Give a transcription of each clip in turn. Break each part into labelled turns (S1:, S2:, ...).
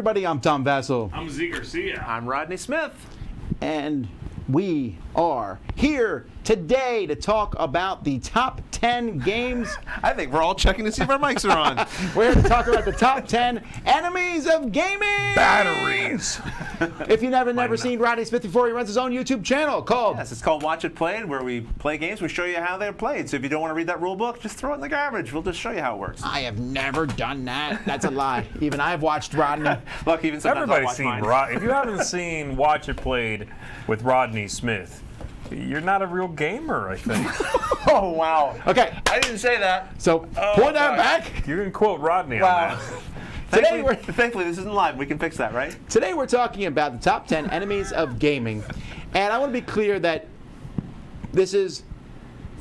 S1: everybody. I'm Tom Vassell.
S2: I'm Z Garcia.
S3: I'm Rodney Smith.
S1: And we are here today to talk about the top 10 games.
S3: I think we're all checking to see if our mics are on.
S1: We're here to talk about the top 10 enemies of gaming.
S2: Batteries.
S1: If you've never seen Rodney Smith before, he runs his own YouTube channel called...
S3: Yes, it's called Watch It Played, where we play games. We show you how they're played. So if you don't want to read that rule book, just throw it in the garbage. We'll just show you how it works.
S1: I have never done that. That's a lie. Even I've watched Rodney.
S3: Look, even sometimes
S2: Everybody's
S3: I'll watch
S2: seen
S3: mine.
S2: Rodney. If you haven't seen Watch It Played with Rodney Smith, you're not a real gamer, I think.
S3: Oh, wow.
S1: Okay,
S3: I didn't say that.
S1: so point that back.
S2: You can quote Rodney
S3: Wow.
S2: on that.
S3: Thankfully, this isn't live. We can fix that, right?
S1: Today we're talking about the top 10 enemies of gaming. And I want to be clear that this is,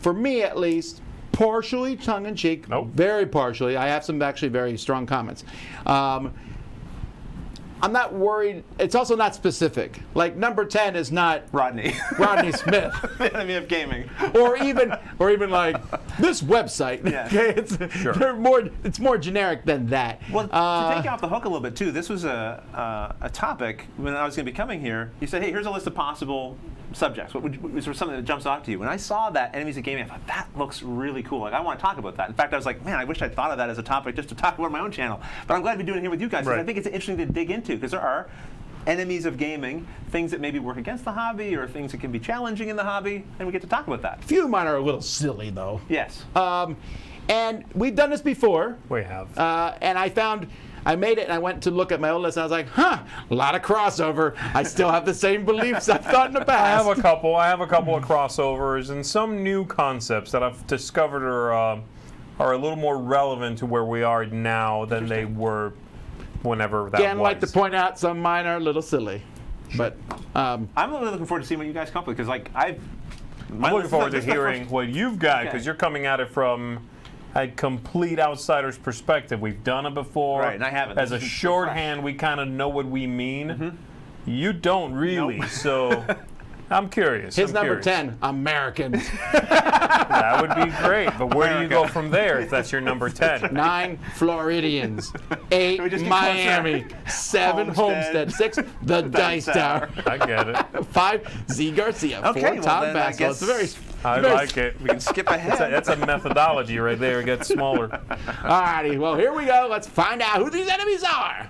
S1: for me at least, partially tongue-in-cheek.
S2: Nope.
S1: Very partially. I have some actually very strong comments. I'm not worried. It's also not specific. Like number 10 is not
S3: Rodney.
S1: Rodney Smith.
S3: The enemy of gaming.
S1: or even like this website.
S3: Yeah.
S1: Okay,
S2: Sure.
S1: It's more generic than that.
S3: Well, to take you off the hook a little bit, too, this was a topic when I was going to be coming here. You said, hey, here's a list of possible subjects. Was there something that jumps off to you? When I saw that, enemies of gaming, I thought, that looks really cool. Like, I want to talk about that. In fact, I was like, man, I wish I'd thought of that as a topic just to talk about on my own channel. But I'm glad to be doing it here with you guys, because I think it's interesting to dig into, because there are enemies of gaming, things that maybe work against the hobby, or things that can be challenging in the hobby, and we get to talk about that.
S1: A few of mine are a little silly, though.
S3: Yes.
S1: And we've done this before.
S2: We have.
S1: And I made it, and I went to look at my old list, and I was like, huh, a lot of crossover. I still have the same beliefs I've thought in the
S2: I
S1: past.
S2: have a couple of crossovers and some new concepts that I've discovered are a little more relevant to where we are now than they were whenever that
S1: Again,
S2: was.
S1: like to point out some mine are a little silly. But
S3: I'm really looking forward to seeing what you guys come up with, because like I'm
S2: looking forward to hearing what you've got, because you're coming at it from a complete outsider's perspective. We've done it before.
S3: Right, and I haven't.
S2: As a
S3: This is
S2: shorthand, we kind of know what we mean.
S3: Mm-hmm.
S2: You don't really, so I'm curious.
S1: his
S2: I'm
S1: number
S2: curious.
S1: 10, Americans.
S2: That would be great, but where do you go from there if that's your number 10?
S1: 9, Floridians. 8,
S3: we just get
S1: Miami. 7, Homestead. 6, the Dice Tower.
S2: I get it.
S1: 5, Z Garcia. 4,
S3: Okay, well,
S1: Tom
S3: then I
S1: Vassell.
S3: guess
S1: It's a very...
S2: I like it.
S3: We can skip ahead.
S2: That's a methodology right there. It gets smaller.
S1: Alrighty, well, here we go. Let's find out who these enemies are.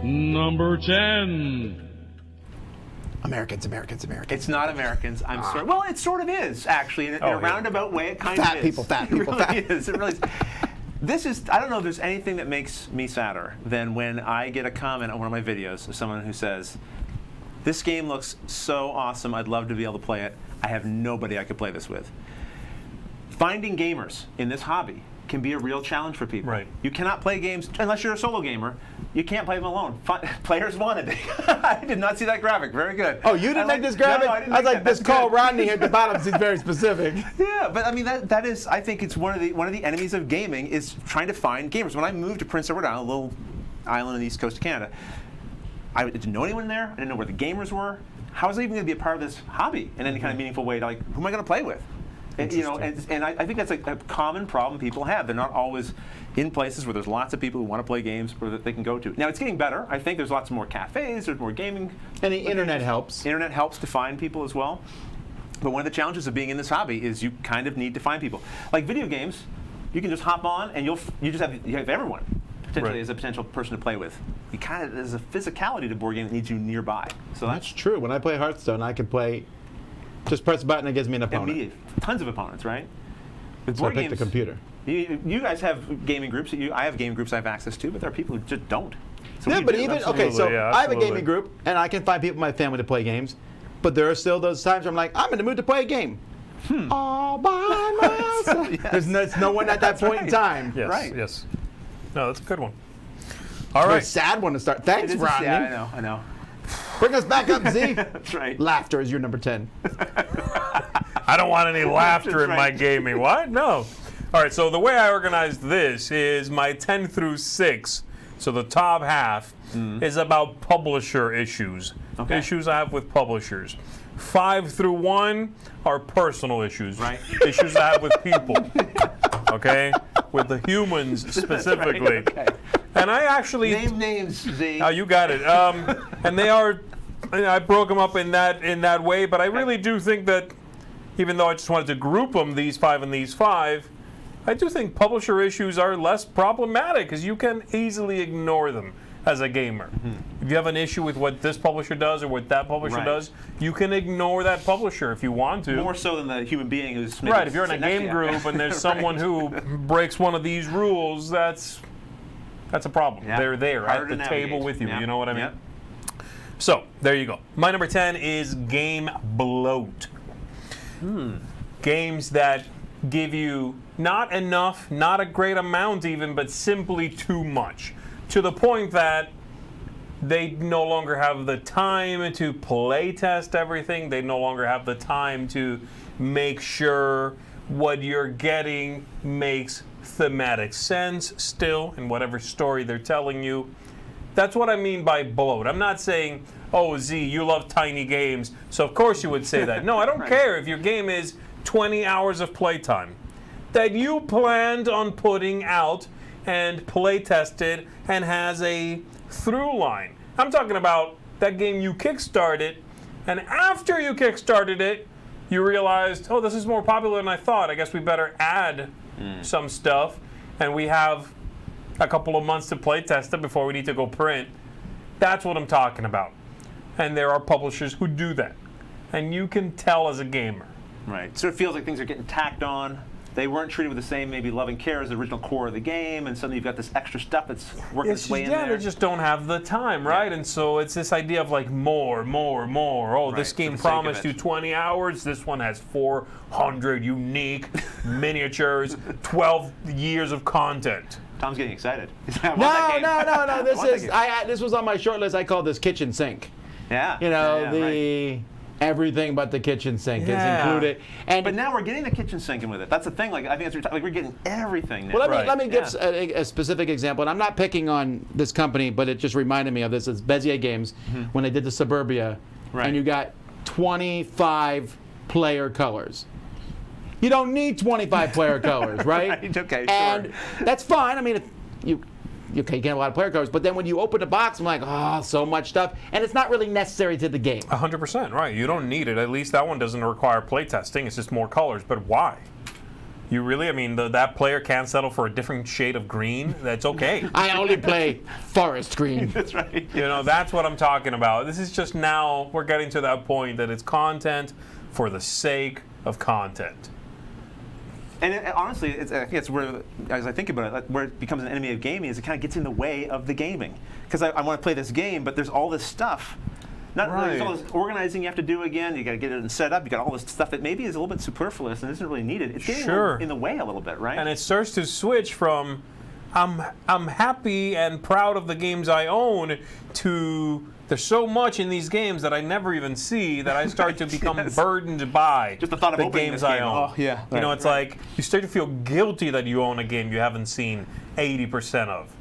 S4: Number 10.
S1: Americans.
S3: It's not Americans. I'm sorry. Well, it sort of is, actually. In a roundabout way, it kind
S1: Fat
S3: of is.
S1: people, fat people,
S3: It really is. It really is. This is, I don't know if there's anything that makes me sadder than when I get a comment on one of my videos of someone who says, this game looks so awesome, I'd love to be able to play it. I have nobody I could play this with. Finding gamers in this hobby can be a real challenge for people.
S2: Right.
S3: You cannot play games, unless you're a solo gamer, you can't play them alone. Players wanted. I did not see that graphic. Very good.
S1: Oh, you didn't make this graphic?
S3: No, I didn't
S1: I was
S3: make
S1: like,
S3: that.
S1: this
S3: That's
S1: call
S3: good.
S1: Rodney here at the bottom seems very specific.
S3: Yeah, but I mean that is, I think it's one of the enemies of gaming is trying to find gamers. When I moved to Prince Edward Island, a little island on the east coast of Canada, I didn't know anyone there. I didn't know where the gamers were. How was I even going to be a part of this hobby in any kind of meaningful way? Like, who am I going to play with? And, you know, and I think that's a common problem people have. They're not always in places where there's lots of people who want to play games or that they can go to. Now, it's getting better. I think there's lots more cafes, there's more gaming.
S1: And the internet helps.
S3: Internet helps to find people as well. But one of the challenges of being in this hobby is you kind of need to find people. Like video games, you can just hop on and you have everyone potentially as a potential person to play with. You kind of, there's a physicality to board game that needs you nearby. So
S1: That's true. When I play Hearthstone, I can play, just press a button and it gives me an opponent.
S3: immediate. Tons of opponents, right? With
S1: So I
S3: board
S1: pick the
S3: games,
S1: computer.
S3: You guys have gaming groups. I have gaming groups I have access to, but there are people who just don't. So
S1: Yeah,
S3: we
S1: but
S3: do.
S1: even,
S2: Absolutely,
S1: okay, so
S2: yeah,
S1: I have a
S2: absolutely.
S1: gaming group, and I can find people in my family to play games, but there are still those times where I'm like, I'm in the mood to play a game. All by myself.
S3: Yes.
S1: There's no one at that point in time.
S2: Yes,
S3: Right.
S2: yes. No, that's a good one. All
S1: Very
S2: right.
S1: sad one to start. Thanks,
S3: It is
S1: Rodney.
S3: yeah, I know.
S1: Bring us back up, Z.
S3: That's right.
S1: Laughter is your number 10.
S2: I don't want any laughter
S3: That's
S2: in my
S3: right.
S2: gaming. What? No. All right, so the way I organized this is my 10 through 6. So the top half is about publisher issues.
S3: Okay.
S2: Issues I have with publishers. 5 through 1 are personal issues.
S3: Right.
S2: Issues I have with people. Okay? with the humans specifically.
S3: Right, okay.
S2: And I actually
S3: Name names, Z.
S2: Oh, you got it. And they are. I broke them up in that way, but I really do think that, even though I just wanted to group them, these 5 and these 5, I do think publisher issues are less problematic because you can easily ignore them as a gamer. If you have an issue with what this publisher does or what that publisher
S3: Right.
S2: does, you can ignore that publisher if you want to.
S3: More so than the human being who's maybe
S2: Right, if you're in a
S3: sitting next to
S2: game
S3: you.
S2: group and there's
S3: Right.
S2: someone who breaks one of these rules, that's a problem.
S3: Yeah.
S2: They're there
S3: Harder
S2: at
S3: to
S2: the table
S3: navigate.
S2: with you.
S3: Yeah.
S2: You know what I mean?
S3: Yeah.
S2: So, there you go. My number 10 is game bloat. Games that give you not enough, not a great amount even, but simply too much. To the point that they no longer have the time to play test everything. They no longer have the time to make sure what you're getting makes thematic sense still in whatever story they're telling you. That's what I mean by bloat. I'm not saying, oh, Z, you love tiny games, so of course you would say that. No, I don't care if your game is 20 hours of playtime that you planned on putting out and play tested and has a through line. I'm talking about that game you kickstarted, and after you kickstarted it, you realized, oh, this is more popular than I thought. I guess we better add some stuff, and we have a couple of months to play test it before we need to go print. That's what I'm talking about. And there are publishers who do that. And you can tell as a gamer.
S3: Right. So it feels like things are getting tacked on. They weren't treated with the same maybe love and care as the original core of the game, and suddenly you've got this extra stuff that's working its way in there.
S2: They just don't have the time, right? And so it's this idea of like more. Oh,
S3: Right,
S2: this
S3: for
S2: game
S3: the sake of
S2: promised
S3: it.
S2: you 20 hours. This one has 400 unique miniatures, 12 years of content.
S3: Tom's getting excited. I want that
S1: No.
S3: game.
S1: This
S3: want that
S1: is
S3: game.
S1: this was on my short list. I call this kitchen sink.
S3: Yeah.
S1: You know,
S3: yeah,
S1: the
S3: right.
S1: everything but the kitchen sink
S2: Yeah.
S1: is included. And
S3: But now we're getting the kitchen sinking with it. That's the thing. Like I think that's like we're getting everything now.
S1: well,
S2: Right.
S1: let me give a specific example. And I'm not picking on this company, but it just reminded me of this. It's Bezier Games when they did the Suburbia,
S3: Right.
S1: and you got 25 player colors. You don't need 25 player colors, right?
S3: Right, okay,
S1: And
S3: sure.
S1: that's fine. I mean, if you get a lot of player colors, but then when you open the box, I'm like, oh, so much stuff, and it's not really necessary to the game.
S2: 100%, right. You don't need it. At least that one doesn't require playtesting. It's just more colors. But why? You really, I mean, that player can settle for a different shade of green. That's okay.
S1: I only play forest green.
S3: That's right.
S2: You know, that's what I'm talking about. This is just now, we're getting to that point that it's content for the sake of content.
S3: And honestly, I think it's where, as I think about it, where it becomes an enemy of gaming is it kind of gets in the way of the gaming. Because I want to play this game, but there's all this stuff. There's all this organizing you have to do again. You got to get it set up. You got all this stuff that maybe is a little bit superfluous and isn't really needed. It's getting in the way a little bit, right?
S2: And it starts to switch from I'm happy and proud of the games I own to there's so much in these games that I never even see that I start to become burdened by
S3: Just the thought of opening
S2: games
S3: this
S2: I
S3: game.
S2: own.
S3: Oh, yeah.
S2: You know, it's like you start to feel guilty that you own a game you haven't seen 80% of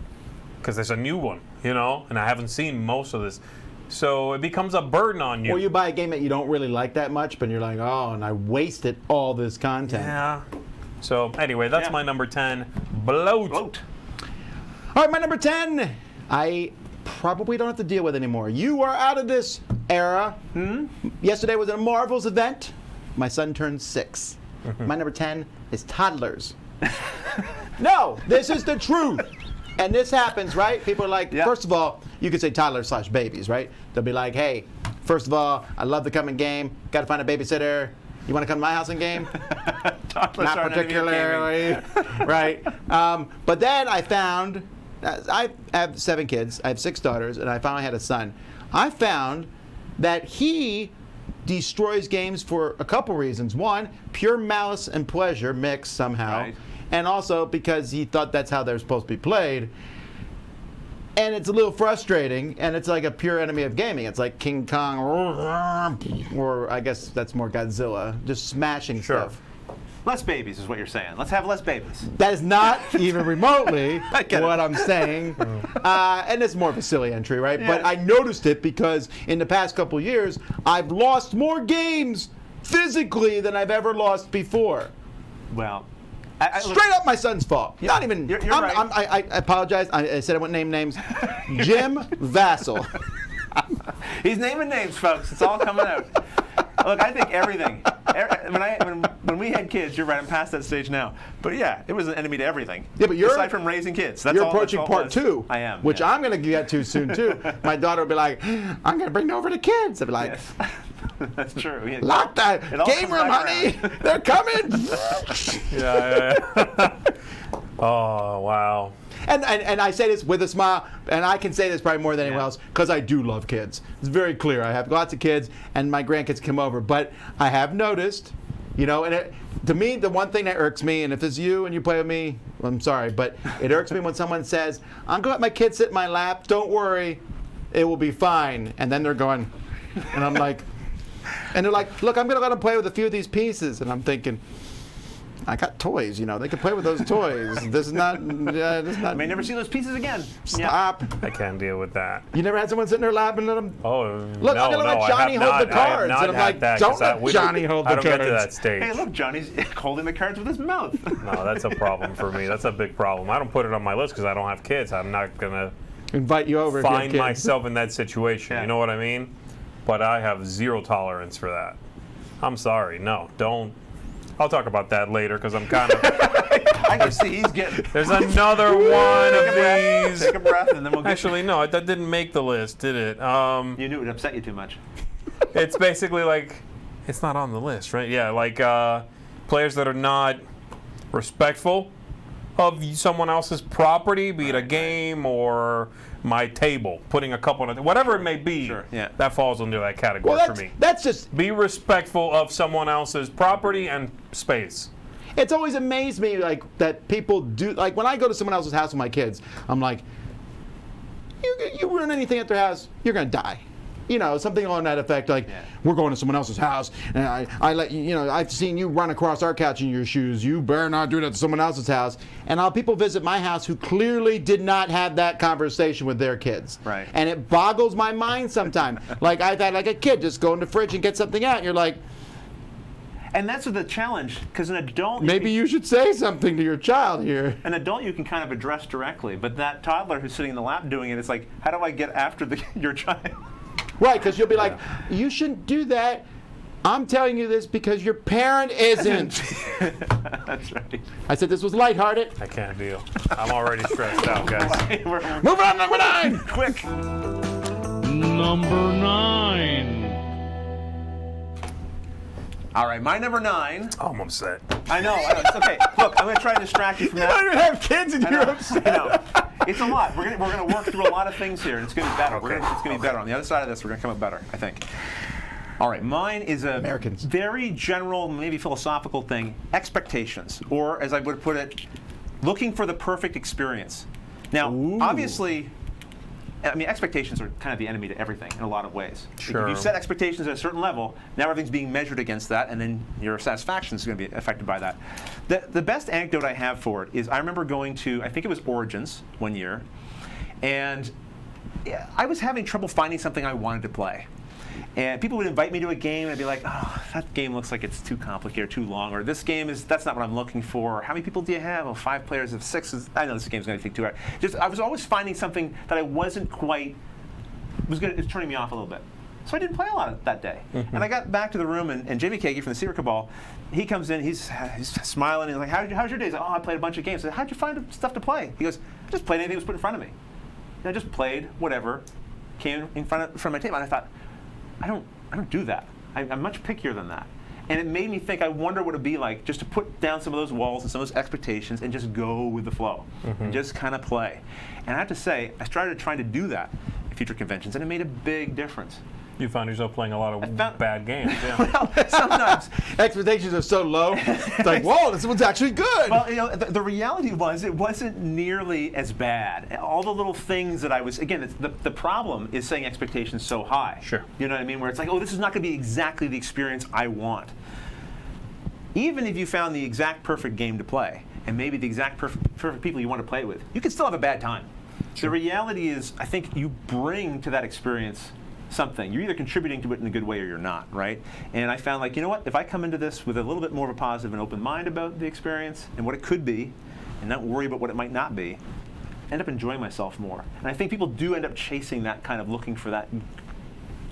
S2: because there's a new one, you know, and I haven't seen most of this. So it becomes a burden on you.
S1: Or you buy a game that you don't really like that much, but you're like, oh, and I wasted all this content.
S2: Yeah. So anyway, that's
S3: Yeah.
S2: my number 10, bloat.
S3: Bloat.
S1: All right, my number 10, I probably don't have to deal with anymore. You are out of this era. Yesterday was a Marvel's event. My son turned 6. My number 10 is toddlers. No, this is the truth. And this happens, right? People are like,
S3: Yeah.
S1: first of all, you could say toddlers/babies, right? They'll be like, hey, first of all, I love to come and game. Got to find a babysitter. You want to come to my house and game?
S3: Toddlers
S1: Not
S3: are an enemy of gaming.
S1: particularly, right? But then I found, I have 7 kids, I have 6 daughters, and I finally had a son. I found that he destroys games for a couple reasons. One, pure malice and pleasure mixed somehow,
S3: Right.
S1: and also because he thought that's how they're supposed to be played. And it's a little frustrating, and it's like a pure enemy of gaming. It's like King Kong, or I guess that's more Godzilla, just smashing
S2: Sure.
S1: stuff.
S3: Less babies is what you're saying. Let's have less babies.
S1: That is not even remotely
S3: I get
S1: what
S3: it.
S1: I'm saying. And it's more of a silly entry, right?
S3: Yeah.
S1: But I noticed it because in the past couple years, I've lost more games physically than I've ever lost before.
S3: Well,
S1: Straight up my son's fault. Not even.
S3: You're right.
S1: I apologize. I said I wouldn't name names. Jim Vassell.
S3: He's naming names, folks. It's all coming out. Look, I think everything. When we had kids, you're right. I'm past that stage now. But yeah, it was an enemy to everything.
S1: Yeah, but you're
S3: aside from raising kids. That's
S1: you're
S3: all,
S1: approaching
S3: that's all
S1: part 2.
S3: I am.
S1: Which
S3: yeah.
S1: I'm going to get to soon too. My daughter will be like, "I'm going to bring over the kids." I'll be like,
S3: Yes. That's true.
S1: "Lock that
S3: It all
S1: game
S3: comes
S1: room,
S3: back
S1: honey.
S3: around.
S1: They're coming."
S2: Yeah. Oh, wow.
S1: And I say this with a smile, and I can say this probably more than anyone else because I do love kids. It's very clear. I have lots of kids, and my grandkids come over. But I have noticed, and to me, the one thing that irks me, and if it's you and you play with me, I'm sorry, but it irks me when someone says, "I'm going to let my kid sit in my lap. Don't worry, it will be fine." And then they're going, and I'm like, and they're like, "Look, I'm going to let them play with a few of these pieces," and I'm thinking, I got toys, they can play with those toys. This is not.
S3: I may never see those pieces again.
S1: Stop.
S2: I can't deal with that.
S1: You never had someone sit in their lap and let them.
S2: Oh,
S1: Look,
S2: no,
S1: I'm gonna
S2: no,
S1: let Johnny hold the cards, and I'm like, don't let Johnny hold the
S2: I don't get to
S1: cards.
S2: that stage.
S3: Hey, look, Johnny's holding the cards with his mouth.
S2: No, that's a problem for me. That's a big problem. I don't put it on my list because I don't have kids. I'm not gonna
S1: Invite you over. if you have
S2: find
S1: kids.
S2: myself in that situation.
S3: Yeah.
S2: You know what I mean? But I have zero tolerance for that. I'm sorry. No, don't. I'll talk about that later because I'm kind of.
S3: I can see he's getting.
S2: There's another one of these.
S3: Take a breath, and then we'll get.
S2: Actually, no, that didn't make the list, did it?
S3: You knew it would upset you too much.
S2: It's basically like, it's not on the list, right? Yeah, like players that are not respectful of someone else's property, be it a game or my table, putting a couple in it, whatever it may be.
S3: Sure, yeah.
S2: That falls under that category
S1: Well,
S2: for me.
S1: that's just.
S2: Be respectful of someone else's property and space.
S1: It's always amazed me that people do. Like when I go to someone else's house with my kids, I'm like, you ruin anything at their house, you're gonna die. Something on that effect. Like, we're going to someone else's house, and I let you. I've seen you run across our couch in your shoes. You better not do that to someone else's house. And people visit my house who clearly did not have that conversation with their kids.
S3: Right.
S1: And it boggles my mind sometimes. Like I've had a kid just go in the fridge and get something out, and you're like,
S3: And that's the challenge, because an adult.
S1: maybe you should say something to your child here.
S3: An adult you can kind of address directly, but that toddler who's sitting in the lap doing it, it's like, how do I get after your child?
S1: Right, because you'll be like, you shouldn't do that. I'm telling you this because your parent isn't.
S3: That's right.
S1: I said this was lighthearted.
S2: I can't deal. I'm already stressed out, guys.
S1: Move on, number 9.
S3: Quick.
S4: Number 9.
S3: All right, my number 9.
S2: Oh, I'm upset.
S3: I know. It's okay. Look, I'm going to try to distract you from
S1: You don't
S3: that.
S1: even have kids and
S3: I
S1: you're
S3: know.
S1: upset.
S3: I know. It's a lot. We're gonna work through a lot of things here, and it's gonna be better.
S2: Okay.
S3: It's gonna be better. On the other side of this, we're gonna come up better, I think. All right, mine is a
S1: Americans.
S3: very general, maybe philosophical thing: expectations, or as I would put it, looking for the perfect experience. Now, obviously, expectations are kind of the enemy to everything in a lot of ways.
S2: Sure.
S3: If you set expectations at a certain level, now everything's being measured against that, and then your satisfaction is going to be affected by that. The best anecdote I have for it is I remember going to, I think it was Origins one year, and I was having trouble finding something I wanted to play. And people would invite me to a game, and I'd be like, oh, that game looks like it's too complicated or too long, or this game that's not what I'm looking for. Or, how many people do you have? Oh, 5 players of 6. I know this game's going to take 2 hours. I was always finding something that I wasn't quite, it's turning me off a little bit. So I didn't play a lot that day.
S2: Mm-hmm.
S3: And I got back to the room, and Jamie Kagi from the Secret Cabal, he comes in, he's smiling, and he's like, how's your day? He's like, oh, I played a bunch of games. I said, how'd you find stuff to play? He goes, I just played anything that was put in front of me. And I just played whatever came in front of my table. And I thought, I don't do that. I'm much pickier than that. And it made me think, I wonder what it'd be like just to put down some of those walls and some of those expectations and just go with the flow and just kind of play. And I have to say, I started trying to do that at future conventions, and it made a big difference.
S2: You found yourself playing a lot of bad games. Yeah.
S3: Well, sometimes.
S1: Expectations are so low. It's like, whoa, this one's actually good.
S3: Well, the reality was it wasn't nearly as bad. All the little things that I was, again, the problem is setting expectations so high.
S2: Sure.
S3: You know what I mean? Where it's like, oh, this is not going to be exactly the experience I want. Even if you found the exact perfect game to play, and maybe the exact perfect people you want to play with, you can still have a bad time. Sure. The reality is, I think you bring to that experience something. You're either contributing to it in a good way or you're not, right? And I found, like, you know what? If I come into this with a little bit more of a positive and open mind about the experience and what it could be, and not worry about what it might not be, I end up enjoying myself more. And I think people do end up chasing that kind of looking for that.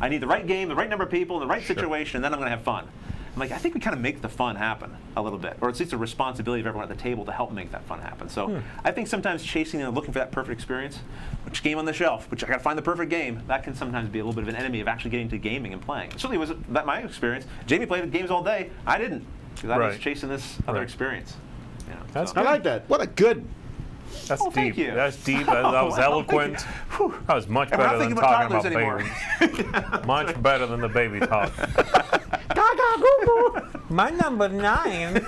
S3: I need the right game, the right number of people, the right situation, and then I'm going to have fun. I'm like, I think we kind of make the fun happen a little bit, or it's at least a responsibility of everyone at the table to help make that fun happen. So I think sometimes chasing and looking for that perfect experience, which game on the shelf, which I got to find the perfect game, that can sometimes be a little bit of an enemy of actually getting to gaming and playing. It certainly was that my experience. Jamie played games all day. I didn't, because I was chasing this other experience. You know,
S2: That's
S1: I like that. What a good.
S2: That's deep.
S3: thank you.
S2: That's deep. That was eloquent. That was much better than talking about babies. Much better than the baby talk. My number 9.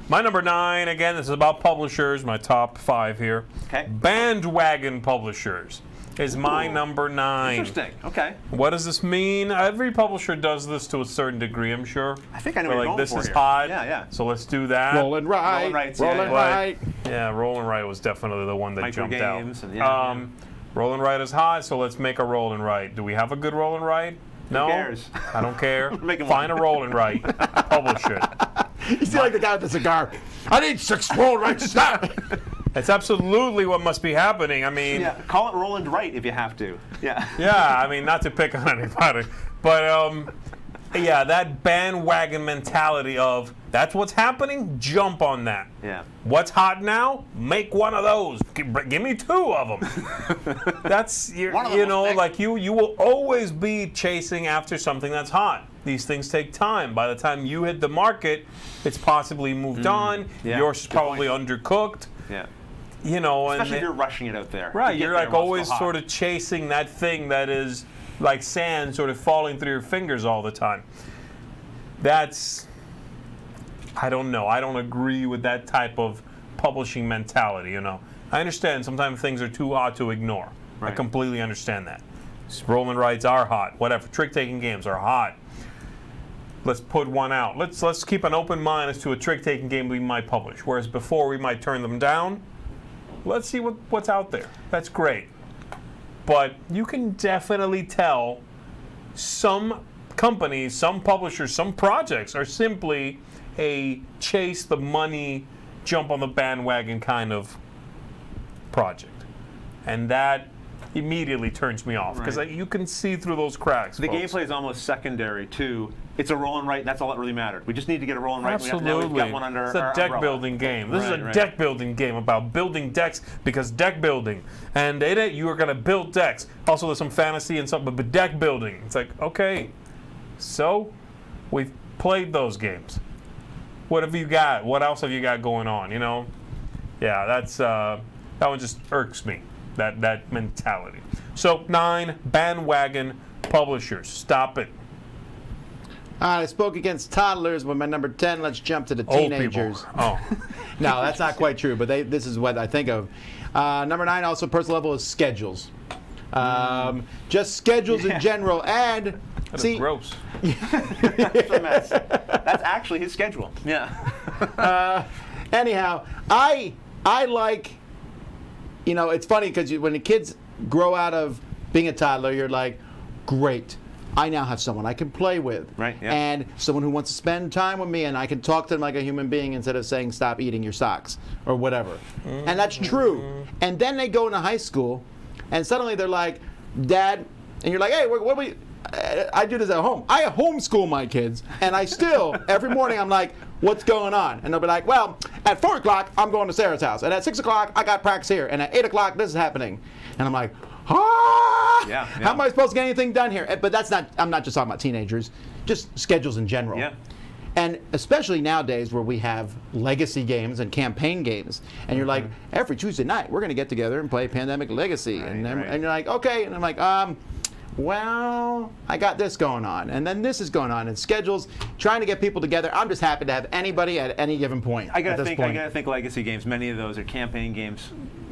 S2: My number 9, again, this is about publishers, my top 5 here.
S3: Okay.
S2: Bandwagon publishers is my number 9.
S3: Interesting. Okay.
S2: What does this mean? Every publisher does this to a certain degree, I'm sure.
S3: I think I know
S2: They're
S3: what you're
S2: like,
S3: going
S2: this
S3: for
S2: is
S3: here.
S2: hot.
S3: Yeah.
S2: So let's do that.
S1: Rolling right.
S3: Rolling Rights,
S1: Rolling right.
S2: Yeah, Rolling Right was definitely the one that
S3: Micro
S2: jumped out.
S3: games and
S2: Rolling Right is hot, so let's make a Rolling Right. Do we have a good Rolling Right? No.
S3: Who cares?
S2: I don't care.
S3: Making
S2: Find
S3: one.
S2: a Rolling Right. Publish it.
S1: You see like the guy with the cigar. I need 6 roll right. Stop.
S2: It's absolutely what must be happening. I mean,
S3: Yeah. Call it Roland Right if you have to. Yeah.
S2: yeah, I mean, not to pick on anybody, but yeah, that bandwagon mentality of that's what's happening, jump on that.
S3: Yeah.
S2: What's hot now? Make one of those. Give me 2 of them. That's
S3: One of them
S2: you
S3: will
S2: know,
S3: stick.
S2: like you will always be chasing after something that's hot. These things take time. By the time you hit the market, it's possibly moved on.
S3: Yeah.
S2: Yours is
S3: Good
S2: probably
S3: point.
S2: undercooked.
S3: Yeah.
S2: You know,
S3: Especially if
S2: and
S3: you're rushing it out there.
S2: right,
S3: You get
S2: you're
S3: there
S2: like
S3: while it's
S2: always
S3: still hot.
S2: sort of chasing that thing that is like sand sort of falling through your fingers all the time. That's, I don't know. I don't agree with that type of publishing mentality, you know. I understand sometimes things are too hot to ignore. I
S3: Right.
S2: completely understand that. Rolling Rights are hot, whatever. Trick-taking games are hot. Let's put one out. Let's keep an open mind as to a trick-taking game we might publish. Whereas before we might turn them down. Let's see what's out there. That's great. But you can definitely tell some companies, some publishers, some projects are simply a chase the money, jump on the bandwagon kind of project. And that immediately turns me off because
S3: Right.
S2: you can see through those cracks.
S3: The
S2: folks.
S3: gameplay is almost secondary to it's a roll and right. That's all that really mattered. We just need to get a roll and right.
S2: Absolutely.
S3: Now we've got one under
S2: It's a
S3: our
S2: deck
S3: umbrella.
S2: building game. This is a
S3: Right.
S2: deck building game about building decks because deck building. And in it, you are going to build decks. Also, there's some fantasy and something, but deck building. It's like, okay, so we've played those games. What have you got? What else have you got going on? You know? Yeah, that's that one just irks me. That mentality. So 9 bandwagon publishers. Stop it.
S1: I spoke against toddlers with my number 10. Let's jump to the
S2: Old
S1: teenagers.
S2: people. Oh.
S1: No, that's not quite true, but this is what I think of. Number 9, also personal level, is schedules. Just schedules in general. And
S2: That
S1: see,
S2: is gross.
S3: It's a mess. That's actually his schedule. Yeah.
S1: anyhow, I like, you know, it's funny because when the kids grow out of being a toddler, you're like, great. I now have someone I can play with.
S3: Right, yeah.
S1: And someone who wants to spend time with me, and I can talk to them like a human being instead of saying, stop eating your socks, or whatever. And that's true. And then they go into high school, and suddenly they're like, Dad, and you're like, hey, what we... I do this at home. I homeschool my kids, and I still, every morning, I'm like, what's going on? And they'll be like, well, at 4 o'clock, I'm going to Sarah's house, and at 6 o'clock, I got practice here, and at 8 o'clock, this is happening. And I'm like,
S3: Yeah.
S1: how am I supposed to get anything done here? But that's not, I'm not just talking about teenagers, just schedules in general.
S3: Yeah.
S1: And especially nowadays where we have legacy games and campaign games, and you're like, every Tuesday night, we're going to get together and play Pandemic Legacy. and then,
S3: right.
S1: and you're like, okay. And I'm like, well, I got this going on, and then this is going on, and schedules, trying to get people together. I'm just happy to have anybody at any given point.
S3: I
S1: at
S3: gotta
S1: this
S3: think.
S1: point.
S3: I gotta think. Legacy games. Many of those are campaign games.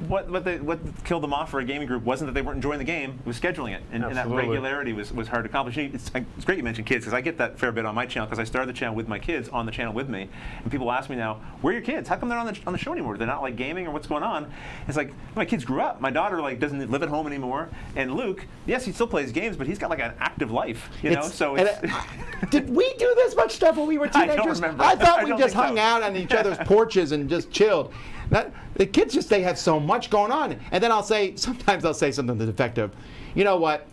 S3: what killed them off for a gaming group wasn't that they weren't enjoying the game; it was scheduling it, and that
S2: Absolutely.
S3: regularity was hard to accomplish. It's great you mentioned kids because I get that fair bit on my channel because I started the channel with my kids on the channel with me, and people ask me now, "Where are your kids? How come they're on the show anymore? They're not like gaming or what's going on?" It's like my kids grew up. My daughter doesn't live at home anymore, and Luke, yes, he still plays games, but he's got like an active life, you know. So
S1: did we do this much stuff when we were
S3: I don't
S1: teenagers?
S3: remember.
S1: I thought
S3: I
S1: we
S3: don't
S1: just
S3: think
S1: hung
S3: so.
S1: out on each other's porches and just chilled. The kids they have so much going on. And then sometimes I'll say something to the defective. You know what?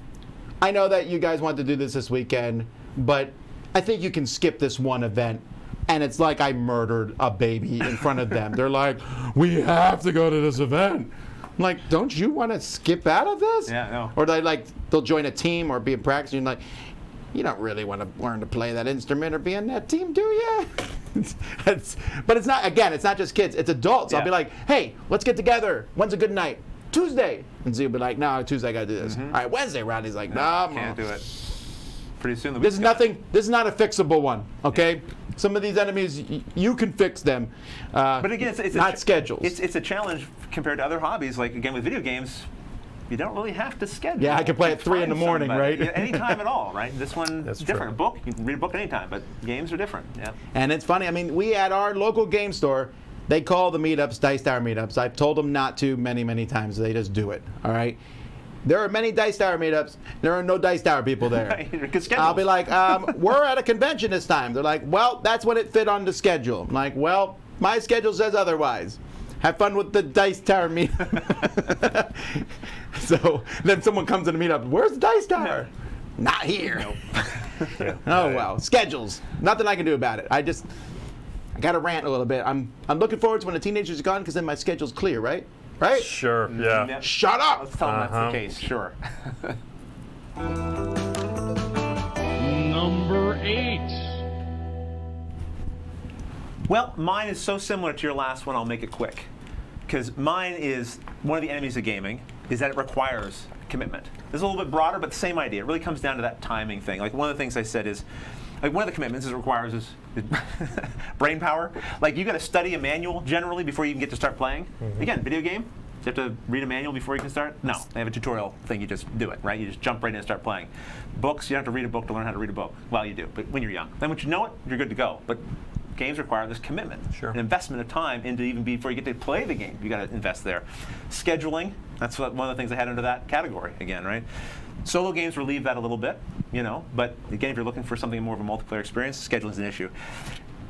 S1: I know that you guys want to do this weekend, but I think you can skip this one event. And it's like I murdered a baby in front of them. They're like, we have to go to this event. I'm like, don't you want to skip out of this?
S3: Yeah, no.
S1: Or they'll join a team or be in practice. And you're like, you don't really want to learn to play that instrument or be in that team, do you? But it's not just kids, it's adults.
S3: Yeah.
S1: I'll be like, hey, let's get together. When's a good night? Tuesday. And Z will be like, no, Tuesday I got to do this. All right, Wednesday, Rodney's like, no,
S3: can't do it. Pretty soon the
S1: This is
S3: week's
S1: nothing. This is not a fixable one, okay? Some of these enemies, you can fix them.
S3: But again, it's
S1: not schedules.
S3: It's a challenge compared to other hobbies. Like again, with video games, you don't really have to schedule.
S1: Yeah, I can play at 3 in the
S3: Find
S1: morning,
S3: somebody.
S1: right?
S3: Yeah, anytime at all, right? This one
S2: That's
S3: is different.
S2: true.
S3: A book, you can read a book anytime, but games are different. Yeah.
S1: And it's funny. I mean, we at our local game store, they call the meetups Dice Tower meetups. I've told them not to many, many times. They just do it. All right. There are many Dice Tower meetups. There are no Dice Tower people there.
S3: Good schedules.
S1: I'll be like, we're at a convention this time. They're like, well, that's when it fit on the schedule. I'm like, well, my schedule says otherwise. Have fun with the Dice Tower meetup. So then someone comes in the meetup. Where's the Dice Tower? Not here.
S3: Nope.
S1: Oh well, schedules. Nothing I can do about it. I got to rant a little bit. I'm looking forward to when the teenagers are gone because then my schedule's clear, right? Right?
S2: Sure, yeah.
S3: Yeah.
S1: Shut up.
S3: Let's tell them that's
S2: Uh-huh.
S3: the case. Sure.
S4: Number 8.
S3: Well, mine is so similar to your last one, I'll make it quick. Because mine is one of the enemies of gaming is that it requires commitment. This is a little bit broader, but the same idea. It really comes down to that timing thing. Like one of the things I said is, like one of the commitments it requires is brain power. Like you got to study a manual generally before you can get to start playing. Again, video game. Do you have to read a manual before you can start? No, they have a tutorial thing. You just do it, right? You just jump right in and start playing. Books, you don't have to read a book to learn how to read a book. Well, you do, but when you're young. Then once you know it, you're good to go. But games require this commitment,
S2: Sure.
S3: an investment of time into even before you get to play the game. You got to invest there. Scheduling, that's one of the things I had under that category again, right? Solo games relieve that a little bit, you know, but again, if you're looking for something more of a multiplayer experience, scheduling is an issue.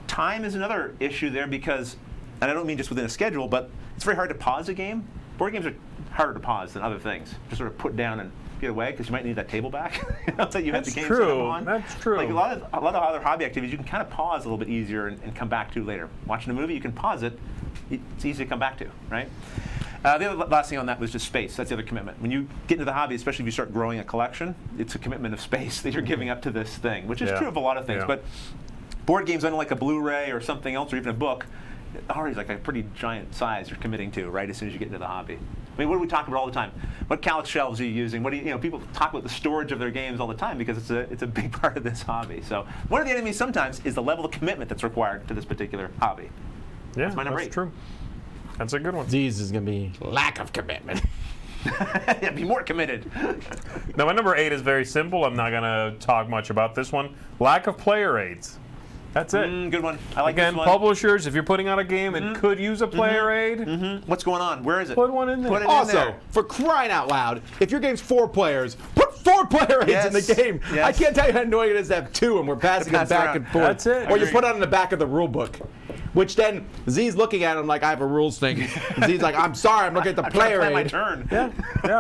S3: Time is another issue there because, and I don't mean just within a schedule, but it's very hard to pause a game. Board games are harder to pause than other things. Just sort of put down and get away because you might need that table back. You know, that you have the
S2: That's
S3: game
S2: true.
S3: set up on.
S2: That's true.
S3: Like a lot of other hobby activities, you can kind of pause a little bit easier and come back to later. Watching a movie, you can pause it. It's easy to come back to, right? The other last thing on that was just space. That's the other commitment. When you get into the hobby, especially if you start growing a collection, it's a commitment of space that you're giving up to this thing, which is
S2: Yeah.
S3: true of a lot of things.
S2: Yeah.
S3: But board games, unlike a Blu-ray or something else, or even a book, already is like a pretty giant size you're committing to, right? As soon as you get into the hobby. I mean, what do we talk about all the time? What Calyx shelves are you using? What do you know? People talk about the storage of their games all the time because it's a big part of this hobby. So one of the enemies sometimes is the level of commitment that's required to this particular hobby.
S2: Yeah,
S3: That's my number 8.
S2: true. That's a good one.
S1: Z's is going to be lack of commitment.
S3: Yeah, be more committed.
S2: Now, my number 8 is very simple. I'm not going to talk much about this one. Lack of player aids. That's it.
S3: Good one. I like
S2: Again,
S3: this one.
S2: publishers, if you're putting out a game and could use a player aid,
S3: What's going on? Where is it?
S2: put one in there.
S3: Put it in
S1: Also,
S3: there.
S1: for crying out loud, if your game's 4 players, put 4 player aids in the
S3: Yes.
S1: game.
S3: Yes.
S1: I can't tell you how annoying it is to have 2 and we're passing them
S3: pass
S1: back
S3: around.
S1: and forth.
S2: That's it.
S1: Or you
S3: Agreed.
S1: put it on the back of the rule book. Which then Z's looking at him like I have a rules thing. And Z's like, I'm sorry, I'm looking at the
S3: I'm trying to
S1: player
S3: play my
S1: aid.
S3: turn.
S2: Yeah,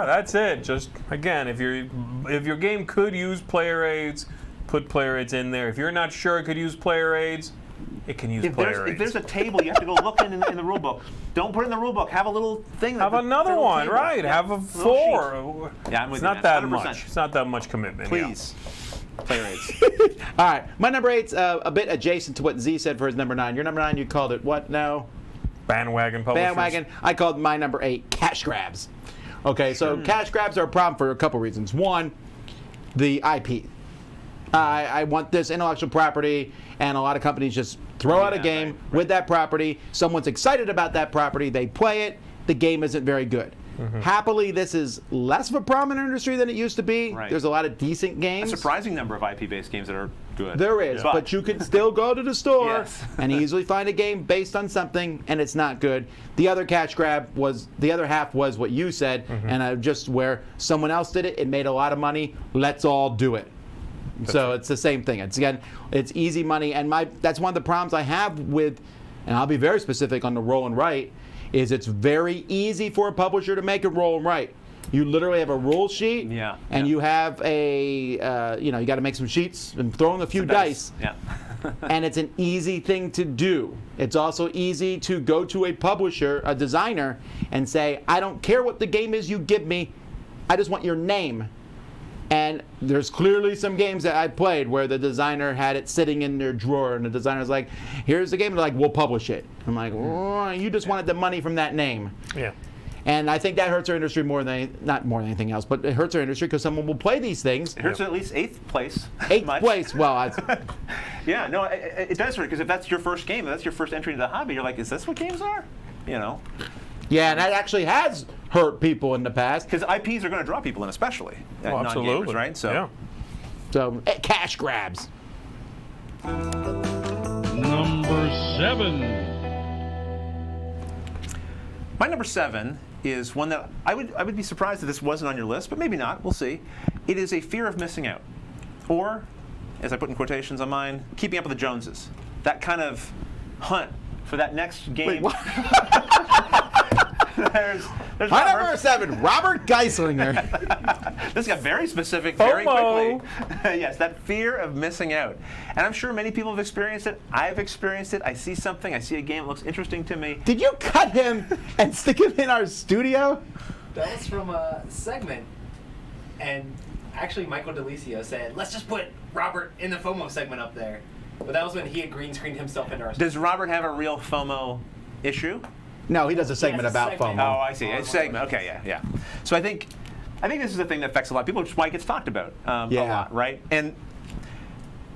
S2: that's it. Just again, if your game could use player aids, put player aids in there. If you're not sure it could use player aids, it can use player
S3: If
S2: aids.
S3: there's a table, you have to go look in the rule book. Don't put it in the rule book. Have a little thing.
S2: Have another
S3: little
S2: one,
S3: table.
S2: right?
S3: Yeah.
S2: Have a
S3: Little
S2: 4.
S3: Yeah, I'm with
S2: It's
S3: you,
S2: not
S3: man.
S2: that
S3: 100%.
S2: much. It's not that much commitment. yeah.
S3: Please. Player aids.
S1: All right, my number 8's a bit adjacent to what Z said for his number 9. Your number 9, you called it what now?
S2: Bandwagon publishers.
S1: Bandwagon. I called my number 8 cash grabs. Okay, so cash grabs are a problem for a couple reasons. One, the IP. I want this intellectual property, and a lot of companies just throw out a game with that property. Someone's excited about that property, they play it, the game isn't very good. Happily, this is less of a prominent industry than it used to be.
S3: Right.
S1: There's a lot of decent
S3: A
S1: games.
S3: surprising number of IP-based games that are good.
S1: There is,
S3: Yeah.
S1: but you can still go to the store
S3: Yes.
S1: and easily find a game based on something, and it's not good. The other cash grab was, the other half was what you said, and just where someone else did it, it made a lot of money. Let's all do it. So it's the same thing. It's again, it's easy money, and that's one of the problems I have with, and I'll be very specific on the roll and write, is it's very easy for a publisher to make a roll and write. You literally have a rule sheet, and you have a, you got to make some sheets and throw in a few dice.
S3: Yeah.
S1: And it's an easy thing to do. It's also easy to go to a publisher, a designer, and say, I don't care what the game is you give me, I just want your name. And there's clearly some games that I played where the designer had it sitting in their drawer, and the designer's like, here's the game, and they're like, we'll publish it. I'm like, oh, you just wanted the money from that name.
S2: Yeah.
S1: And I think that hurts our industry more than, not more than anything else, but it hurts our industry because someone will play these things.
S3: It hurts at least 8th place.
S1: 8th place, well,
S3: Yeah, no, it does hurt, because if that's your first game, if that's your first entry into the hobby, you're like, is this what games are?
S1: yeah, and that actually has hurt people in the past.
S3: Because IPs are going to draw people in, especially
S2: Absolutely.
S3: non-gamers, right? So,
S2: yeah.
S1: So, cash grabs.
S4: Number 7.
S3: My number 7 is one that I would be surprised if this wasn't on your list, but maybe not. We'll see. It is a fear of missing out, or, as I put in quotations on mine, keeping up with the Joneses. That kind of hunt for that next game.
S1: Wait, what?
S3: there's
S1: My
S3: Robert.
S1: number 7, Robert Geislinger.
S3: This got very specific very
S2: FOMO.
S3: quickly. Yes, that fear of missing out. And I'm sure many people have experienced it. I've experienced it. I see something, I see a game that looks interesting to me.
S1: Did you cut him and stick him in our studio?
S5: That was from a segment, and actually Michael DeLisio said, let's just put Robert in the FOMO segment up there. But that was when he had green screened himself into our
S3: Does Robert have a real FOMO issue?
S1: No, he does a segment
S5: He has a
S1: about
S5: segment.
S1: FOMO.
S3: Oh, I see. A segment. Okay, yeah. So I think this is a thing that affects a lot of people, which is why it gets talked about a lot, right? And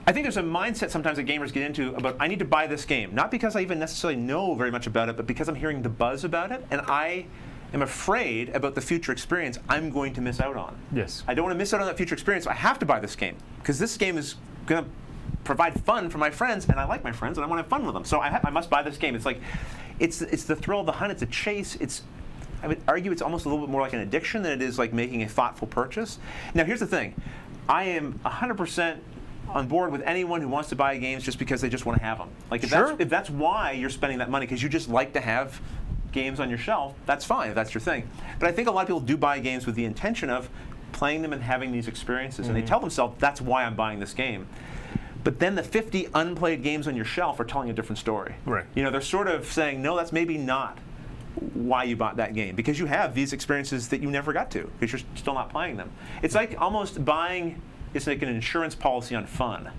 S3: I think there's a mindset sometimes that gamers get into about, I need to buy this game, not because I even necessarily know very much about it, but because I'm hearing the buzz about it, and I am afraid about the future experience I'm going to miss out on.
S2: Yes.
S3: I don't want to miss out on that future experience, so I have to buy this game, because this game is going to provide fun for my friends, and I like my friends, and I want to have fun with them. So I must buy this game. It's like, it's the thrill of the hunt. It's a chase. I would argue it's almost a little bit more like an addiction than it is like making a thoughtful purchase. Now, here's the thing. I am 100% on board with anyone who wants to buy games just because they just want to have them. Like, if that's why you're spending that money, because you just like to have games on your shelf, that's fine if that's your thing. But I think a lot of people do buy games with the intention of playing them and having these experiences, and they tell themselves, that's why I'm buying this game. But then the 50 unplayed games on your shelf are telling a different story.
S2: Right.
S3: They're sort of saying, no, that's maybe not why you bought that game, because you have these experiences that you never got to, because you're still not playing them. It's like almost buying, it's like an insurance policy on fun,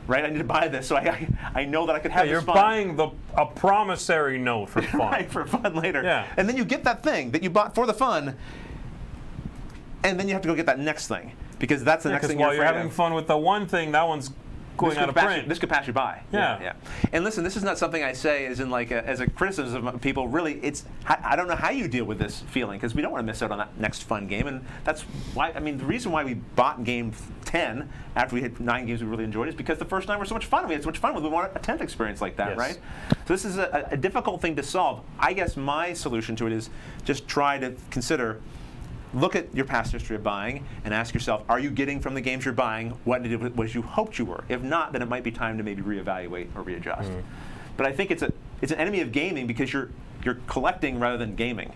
S3: right? I need to buy this so I know that I could have
S2: You're
S3: this fun.
S2: buying a promissory note for fun.
S3: Right, for fun later.
S2: Yeah.
S3: And then you get that thing that you bought for the fun, and then you have to go get that next thing, because that's the next
S2: Because
S3: thing
S2: while
S3: you're
S2: you're
S3: afraid
S2: having
S3: of.
S2: fun with the one thing, that one's going out of print.
S3: This could pass you by.
S2: Yeah.
S3: And listen, this is not something I say as in like as a criticism of people. Really, I don't know how you deal with this feeling, because we don't want to miss out on that next fun game, and that's why. I mean, the reason why we bought game 10 after we had 9 games we really enjoyed is because the first 9 were so much fun. We had so much fun with. We want a 10th experience like that,
S2: Yes.
S3: right? So this is a difficult thing to solve. I guess my solution to it is just try to consider. Look at your past history of buying and ask yourself, are you getting from the games you're buying what you hoped you were? If not, then it might be time to maybe reevaluate or readjust. But I think it's an enemy of gaming, because you're collecting rather than gaming.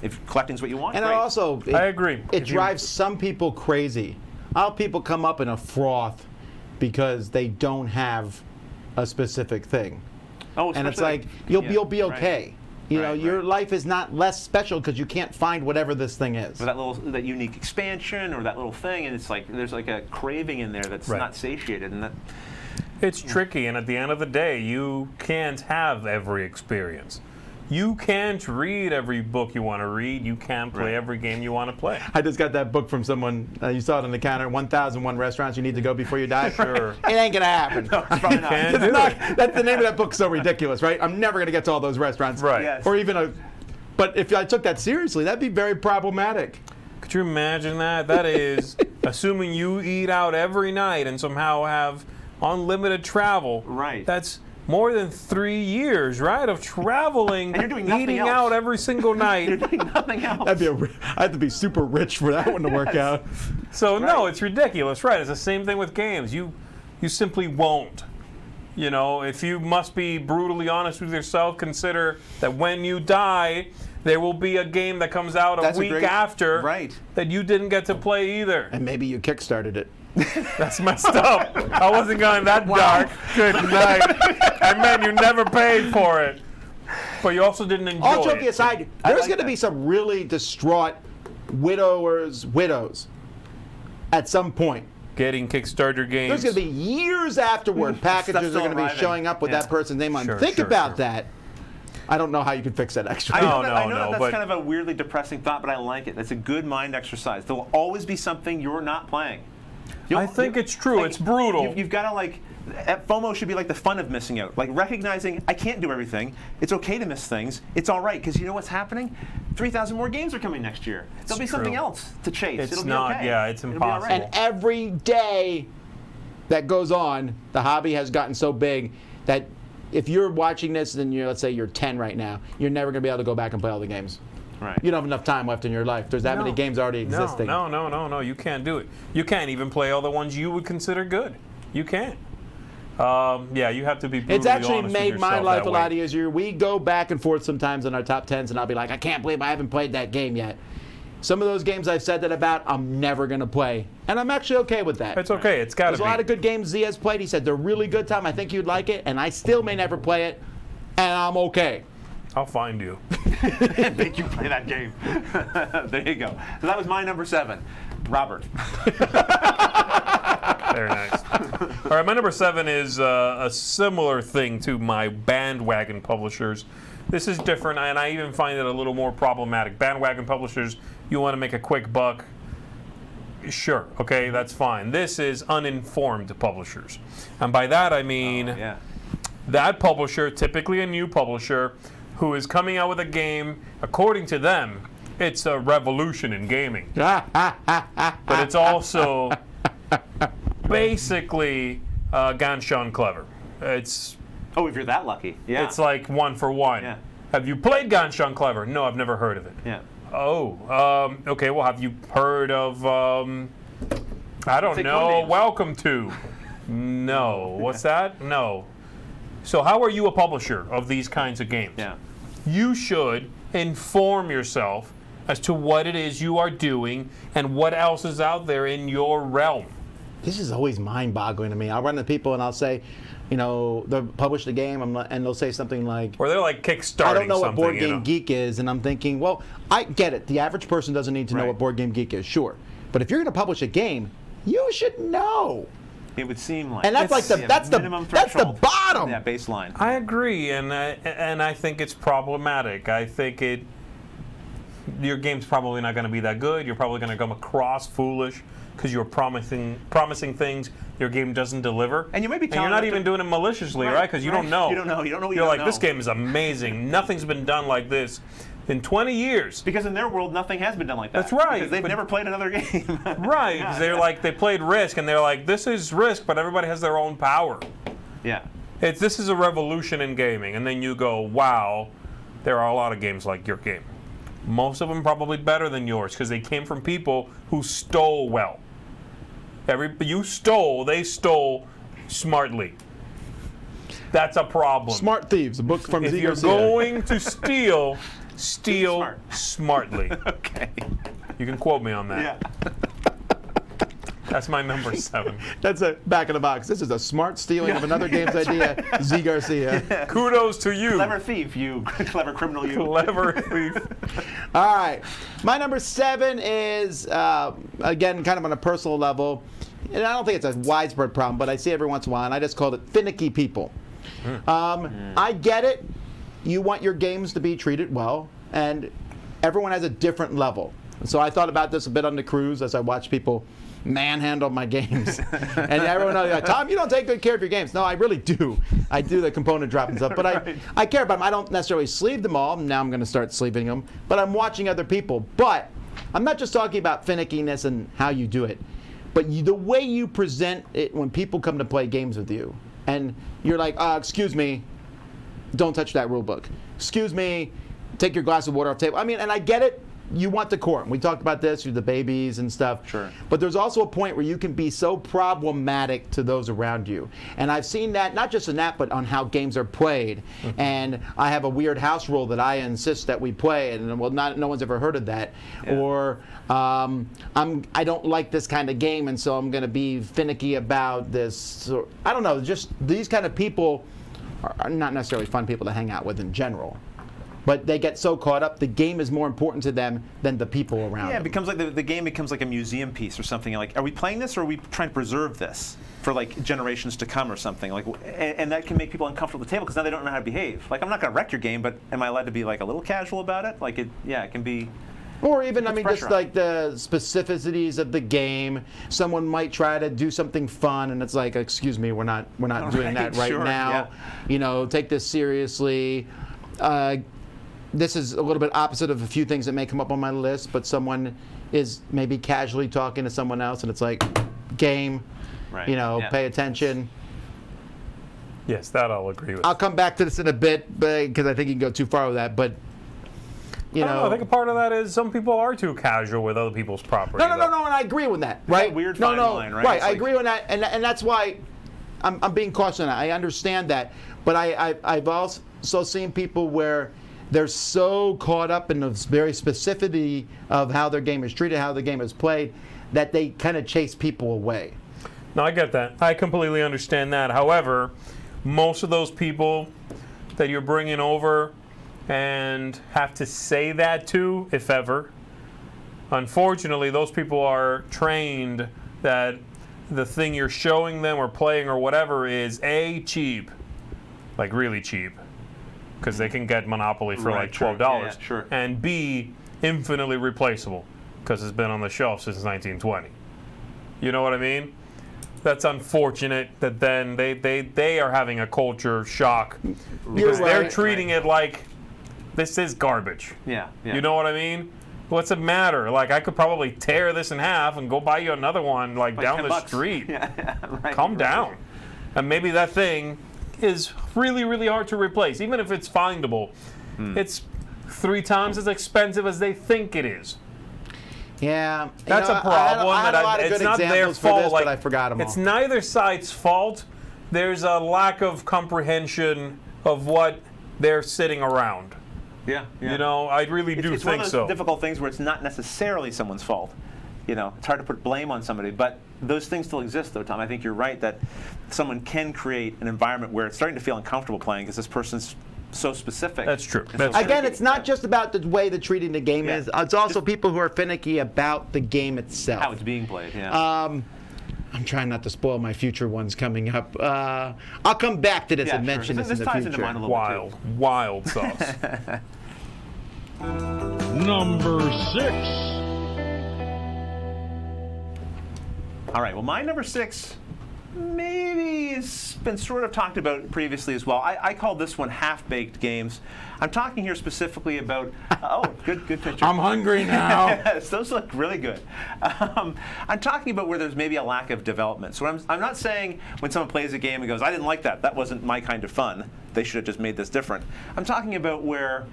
S3: If collecting's what you want,
S1: And
S3: great.
S1: also,
S2: I agree.
S1: It
S2: If you-
S1: drives some people crazy. How people come up in a froth because they don't have a specific thing.
S3: Oh,
S1: And it's
S3: especially
S1: like, you'll be
S3: right.
S1: okay.
S3: Right,
S1: Your
S3: right.
S1: life is not less special because you can't find whatever this thing is.
S3: For that unique expansion or that little thing, and it's like there's like a craving in there that's
S2: Right.
S3: not satiated, and that.
S2: It's tricky, and at the end of the day, you can't have every experience. You can't read every book you want to read. You can't play
S3: Right.
S2: every game you want to play.
S1: I just got that book from someone. You saw it on the counter. 1,001 restaurants you need to go before you die.
S2: Sure.
S1: It ain't gonna happen.
S3: No, it's probably not.
S2: Can't
S1: It's
S2: do
S1: not-
S2: it.
S1: That's the name of that book. So ridiculous, right? I'm never gonna get to all those restaurants.
S2: Right.
S3: Yes.
S1: Or even a But if I took that seriously, that'd be very problematic.
S2: Could you imagine that? That is assuming you eat out every night and somehow have unlimited travel.
S3: Right.
S2: That's more than 3 years, right, of traveling,
S3: And you're doing nothing
S2: eating
S3: else.
S2: out every single
S3: You're
S2: night.
S3: doing nothing else.
S1: I have to be super rich for that one to work out.
S2: So no, it's ridiculous, right? It's the same thing with games. You simply won't. You know, if you must be brutally honest with yourself, consider that when you die, there will be a game that comes out a
S3: That's a
S2: week
S3: great-
S2: after
S3: right.
S2: that you didn't get to play either.
S1: And maybe you kickstarted it.
S2: That's messed up. I wasn't going that dark. Good night. I meant you never paid for it. But you also didn't enjoy
S1: All joking
S2: it.
S1: aside,
S3: I
S1: there's
S3: like
S1: going to
S3: that.
S1: be some really distraught widows at some point.
S2: Getting Kickstarter games.
S1: There's going to be years afterward packages
S3: Stuff
S1: are
S3: still
S1: going to be
S3: arriving.
S1: showing up with
S3: Yeah.
S1: that person's name on.
S2: Sure,
S1: Think
S2: sure,
S1: about
S2: sure.
S1: that. I don't know how you can fix that extra.
S3: I know,
S2: No,
S3: that,
S2: no,
S3: that's
S2: but-
S3: kind of a weirdly depressing thought, but I like it. That's a good mind exercise. There will always be something you're not playing.
S2: I think it's true. It's brutal.
S3: You've got to FOMO should be like the fun of missing out. Like recognizing I can't do everything. It's okay to miss things. It's all right because you know what's happening? 3,000 more games are coming next year. There'll be something
S2: true.
S3: else to chase.
S2: It's
S3: It'll
S2: not-
S3: be okay.
S2: yeah, it's
S3: It'll be all
S2: impossible.
S3: right.
S1: And every day that goes on, the hobby has gotten so big that if you're watching this and let's say you're 10 right now, you're never going to be able to go back and play all the games.
S3: Right.
S1: You don't have enough time left in your life. There's that many games already existing.
S2: No. You can't do it. You can't even play all the ones you would consider good. You can't. Yeah, you have to be brutally
S1: It's actually
S2: honest with
S1: made my
S2: yourself
S1: life
S2: that
S1: a lot
S2: way.
S1: easier. We go back and forth sometimes in our top 10s, and I'll be like, I can't believe I haven't played that game yet. Some of those games I've said that about, I'm never going to play. And I'm actually okay with that.
S2: It's okay. It's got to
S1: There's
S2: be.
S1: a lot of good games Z has played. He said they're really good, Tom. I think you'd like it. And I still may never play it. And I'm okay.
S2: I'll find you.
S3: Make you play that game. There you go. So that was my number 7. Robert.
S2: Very nice. All right, my number 7 is a similar thing to my bandwagon publishers. This is different, and I even find it a little more problematic. Bandwagon publishers, you want to make a quick buck? Sure, okay, that's fine. This is uninformed publishers. And by that I mean
S3: Yeah.
S2: that publisher, typically a new publisher, who is coming out with a game, according to them, it's a revolution in gaming. But it's also basically gone Sean clever. It's
S3: Oh, if you're that lucky. Yeah.
S2: it's like 1 for 1.
S3: Yeah.
S2: Have you played Gone Sean Clever? No, I've never heard of it.
S3: Yeah.
S2: Oh, okay. Well, have you heard of? I don't
S3: Say
S2: know.
S3: codenames.
S2: Welcome to. No. What's that? No. So how are you a publisher of these kinds of games?
S3: Yeah.
S2: You should inform yourself as to what it is you are doing and what else is out there in your realm.
S1: This is always mind-boggling to me. I'll run to people and I'll say, they'll publish the game and they'll say something like,
S2: Or they're like kickstarting
S1: I don't know what
S2: something,
S1: Board
S2: you
S1: Game
S2: know.
S1: Geek is, and I'm thinking, well, I get it. The average person doesn't need to know
S3: Right.
S1: what Board Game Geek is, sure. But if you're going to publish a game, you should know.
S3: It would seem like.
S1: And that's like
S3: Yeah,
S1: that's the
S3: minimum
S1: that's the
S3: threshold.
S1: bottom.
S3: Yeah, baseline.
S2: I agree, and I think it's problematic. I think your game's probably not going to be that good. You're probably going to come across foolish because you're promising things your game doesn't deliver.
S3: And you may be
S2: you're
S3: telling
S2: not
S3: them
S2: even
S3: to-
S2: doing it maliciously, right? Because you don't know.
S3: You don't know. You don't know what you
S2: You're
S3: don't
S2: like, this
S3: know.
S2: game is amazing. Nothing's been done like this in 20 years.
S3: Because in their world, nothing has been done like that.
S2: That's right,
S3: Because they've
S2: but-
S3: never played another game.
S2: Right, because they're like, they played Risk, and they're like, this is Risk, but everybody has their own power.
S3: Yeah.
S2: This is a revolution in gaming, and then you go, wow, there are a lot of games like your game. Most of them probably better than yours because they came from people who stole well. They stole smartly. That's a problem.
S1: Smart Thieves, a book from
S2: If
S1: Z
S2: you're
S1: Garcia.
S2: going to steal
S3: Smart.
S2: smartly.
S3: Okay.
S2: You can quote me on that.
S3: Yeah.
S2: That's my number 7.
S1: That's a back of the box. This is a smart stealing of another game's idea. Z Garcia.
S2: Kudos to you.
S3: Clever thief, you clever criminal, you.
S2: Clever thief.
S1: All right. My number 7 is, again, kind of on a personal level. And I don't think it's a widespread problem, but I see every once in a while, and I just called it finicky people. I get it. You want your games to be treated well, and everyone has a different level. So I thought about this a bit on the cruise as I watched people manhandle my games. And everyone knows, like, Tom, you don't take good care of your games. No, I really do. I do the component drop and stuff, but
S3: Right.
S1: I care about them. I don't necessarily sleeve them all. Now I'm going to start sleeving them, but I'm watching other people. But I'm not just talking about finickiness and how you do it, but the way you present it when people come to play games with you. And you're like, excuse me, don't touch that rule book. Excuse me, take your glass of water off the table. I mean, and I get it. You want decorum. We talked about this with the babies and stuff.
S3: Sure.
S1: But there's also a point where you can be so problematic to those around you. And I've seen that, not just in that, but on how games are played. And I have a weird house rule that I insist that we play, and well, no one's ever heard of that.
S3: Yeah.
S1: Or I don't like this kind of game, and so I'm going to be finicky about this. So, I don't know. Just these kind of people are not necessarily fun people to hang out with in general. But they get so caught up, the game is more important to them than the people around
S3: Yeah,
S1: them.
S3: it becomes like the game becomes like a museum piece or something. Like, are we playing this, or are we trying to preserve this for like generations to come or something? Like, and that can make people uncomfortable at the table because now they don't know how to behave. Like, I'm not going to wreck your game, but am I allowed to be like a little casual about it? Like, it can be.
S1: Or even, I
S3: puts
S1: mean,
S3: pressure
S1: just
S3: on.
S1: like the specificities of the game. Someone might try to do something fun, and it's like, excuse me, we're not doing that right
S3: sure,
S1: now.
S3: yeah.
S1: You know, take this seriously. This is a little bit opposite of a few things that may come up on my list, but someone is maybe casually talking to someone else, and it's like, game,
S3: Right.
S1: you know,
S3: Yeah.
S1: pay attention.
S2: Yes, that I'll agree with.
S1: I'll come back to this in a bit because I think you can go too far with that, but you
S2: I don't know. I think a part of that is some people are too casual with other people's property.
S1: No,
S2: though.
S1: and I agree with that, right?
S3: that weird
S1: no,
S3: fine
S1: no,
S3: line, right?
S1: right.
S3: It's
S1: I
S3: like-
S1: agree with that, and that's why I'm being cautious on that. I understand that, but I've also seen people where they're so caught up in the very specificity of how their game is treated, how the game is played, that they kind of chase people away.
S2: No, I get that. I completely understand that. However, most of those people that you're bringing over and have to say that to, if ever, unfortunately, those people are trained that the thing you're showing them or playing or whatever is A, cheap, like really cheap, because they can get Monopoly for
S3: Right,
S2: like
S3: sure.
S2: $12,
S3: Yeah, sure.
S2: and B, infinitely replaceable, because it's been on the shelf since 1920. You know what I mean? That's unfortunate that then they are having a culture shock because they're
S1: right.
S2: treating it like this is garbage.
S3: Yeah.
S2: You know what I mean? What's it matter? Like, I could probably tear this in half and go buy you another one like down
S3: $10.
S2: the street.
S3: Yeah, right.
S2: Calm
S3: right.
S2: down. And maybe that thing is really, really hard to replace. Even if it's findable, it's 3 times as expensive as they think it is.
S1: Yeah,
S2: That's a problem.
S1: I had a lot of
S2: it's
S1: good
S2: not their
S1: examples for
S2: fault.
S1: this,
S2: like,
S1: but I forgot them all.
S2: It's neither side's fault. There's a lack of comprehension of what they're sitting around.
S3: Yeah.
S2: You know, I really do
S3: It's one
S2: think
S3: of those
S2: so.
S3: difficult things where it's not necessarily someone's fault. You know, it's hard to put blame on somebody, but those things still exist, though, Tom. I think you're right that someone can create an environment where it's starting to feel uncomfortable playing because this person's so specific.
S2: That's true.
S3: And
S2: That's
S3: so
S2: true.
S1: Again, it's not just about the way the treating the game
S3: Yeah.
S1: is. It's also people who are finicky about the game itself.
S3: how it's being played. Yeah.
S1: I'm trying not to spoil my future ones coming up. I'll come back to this
S3: Yeah,
S1: and
S3: sure.
S1: mention
S3: This
S1: this in the
S3: ties
S1: future.
S3: into mine a little bit, too.
S2: Wild sauce.
S4: Number 6.
S3: All right. Well, my number 6 maybe has been sort of talked about previously as well. I call this one half-baked games. I'm talking here specifically about. Oh, good picture.
S1: I'm hungry now.
S3: Yes, those look really good. I'm talking about where there's maybe a lack of development. So I'm not saying when someone plays a game and goes, I didn't like that. That wasn't my kind of fun. They should have just made this different. I'm talking about where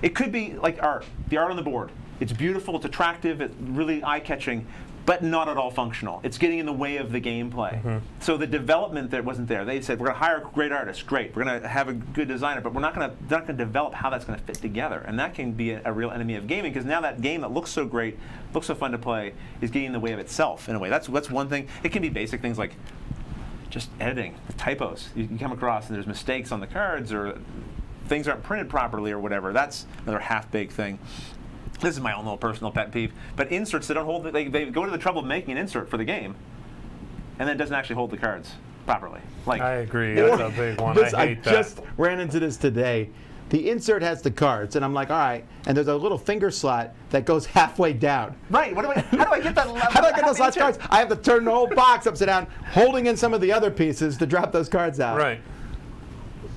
S3: it could be like art, the art on the board. It's beautiful, it's attractive, it's really eye-catching, but not at all functional. It's getting in the way of the gameplay. So the development that wasn't there. They said, we're going to hire great artists, great. We're going to have a good designer, but we're not going to develop how that's going to fit together. And that can be a real enemy of gaming, because now that game that looks so great, looks so fun to play, is getting in the way of itself in a way. That's one thing. It can be basic things like just editing, the typos. You come across and there's mistakes on the cards, or things aren't printed properly or whatever. That's another half-baked thing. This is my own little personal pet peeve. But inserts, they don't hold. They go to the trouble of making an insert for the game, and then it doesn't actually hold the cards properly. Like,
S2: I agree. That's a big one. I hate that.
S1: just ran into this today. the insert has the cards, and I'm like, all right, and there's a little finger slot that goes halfway down.
S3: Right. How do I get that?
S1: How do I get those last cards? I have to turn the whole box upside down, holding in some of the other pieces to drop those cards out.
S2: Right.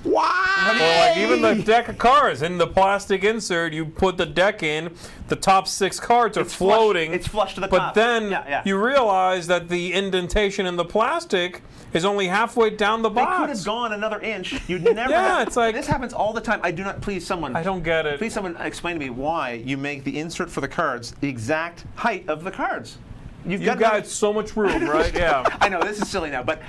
S1: Why?
S2: Or like even the deck of cards in the plastic insert, you put the deck in, the top 6 cards are floating.
S3: It's flush to the
S2: but
S3: top.
S2: then you realize that the indentation in the plastic is only halfway down the
S3: They
S2: box.
S3: could have gone another inch. You'd never.
S2: Yeah, it's like
S3: this happens all the time. I do not. Please, someone.
S2: I don't get it.
S3: Please, someone explain to me why you make the insert for the cards the exact height of the cards.
S2: You've got so much room, right? Yeah.
S3: I know this is silly now, but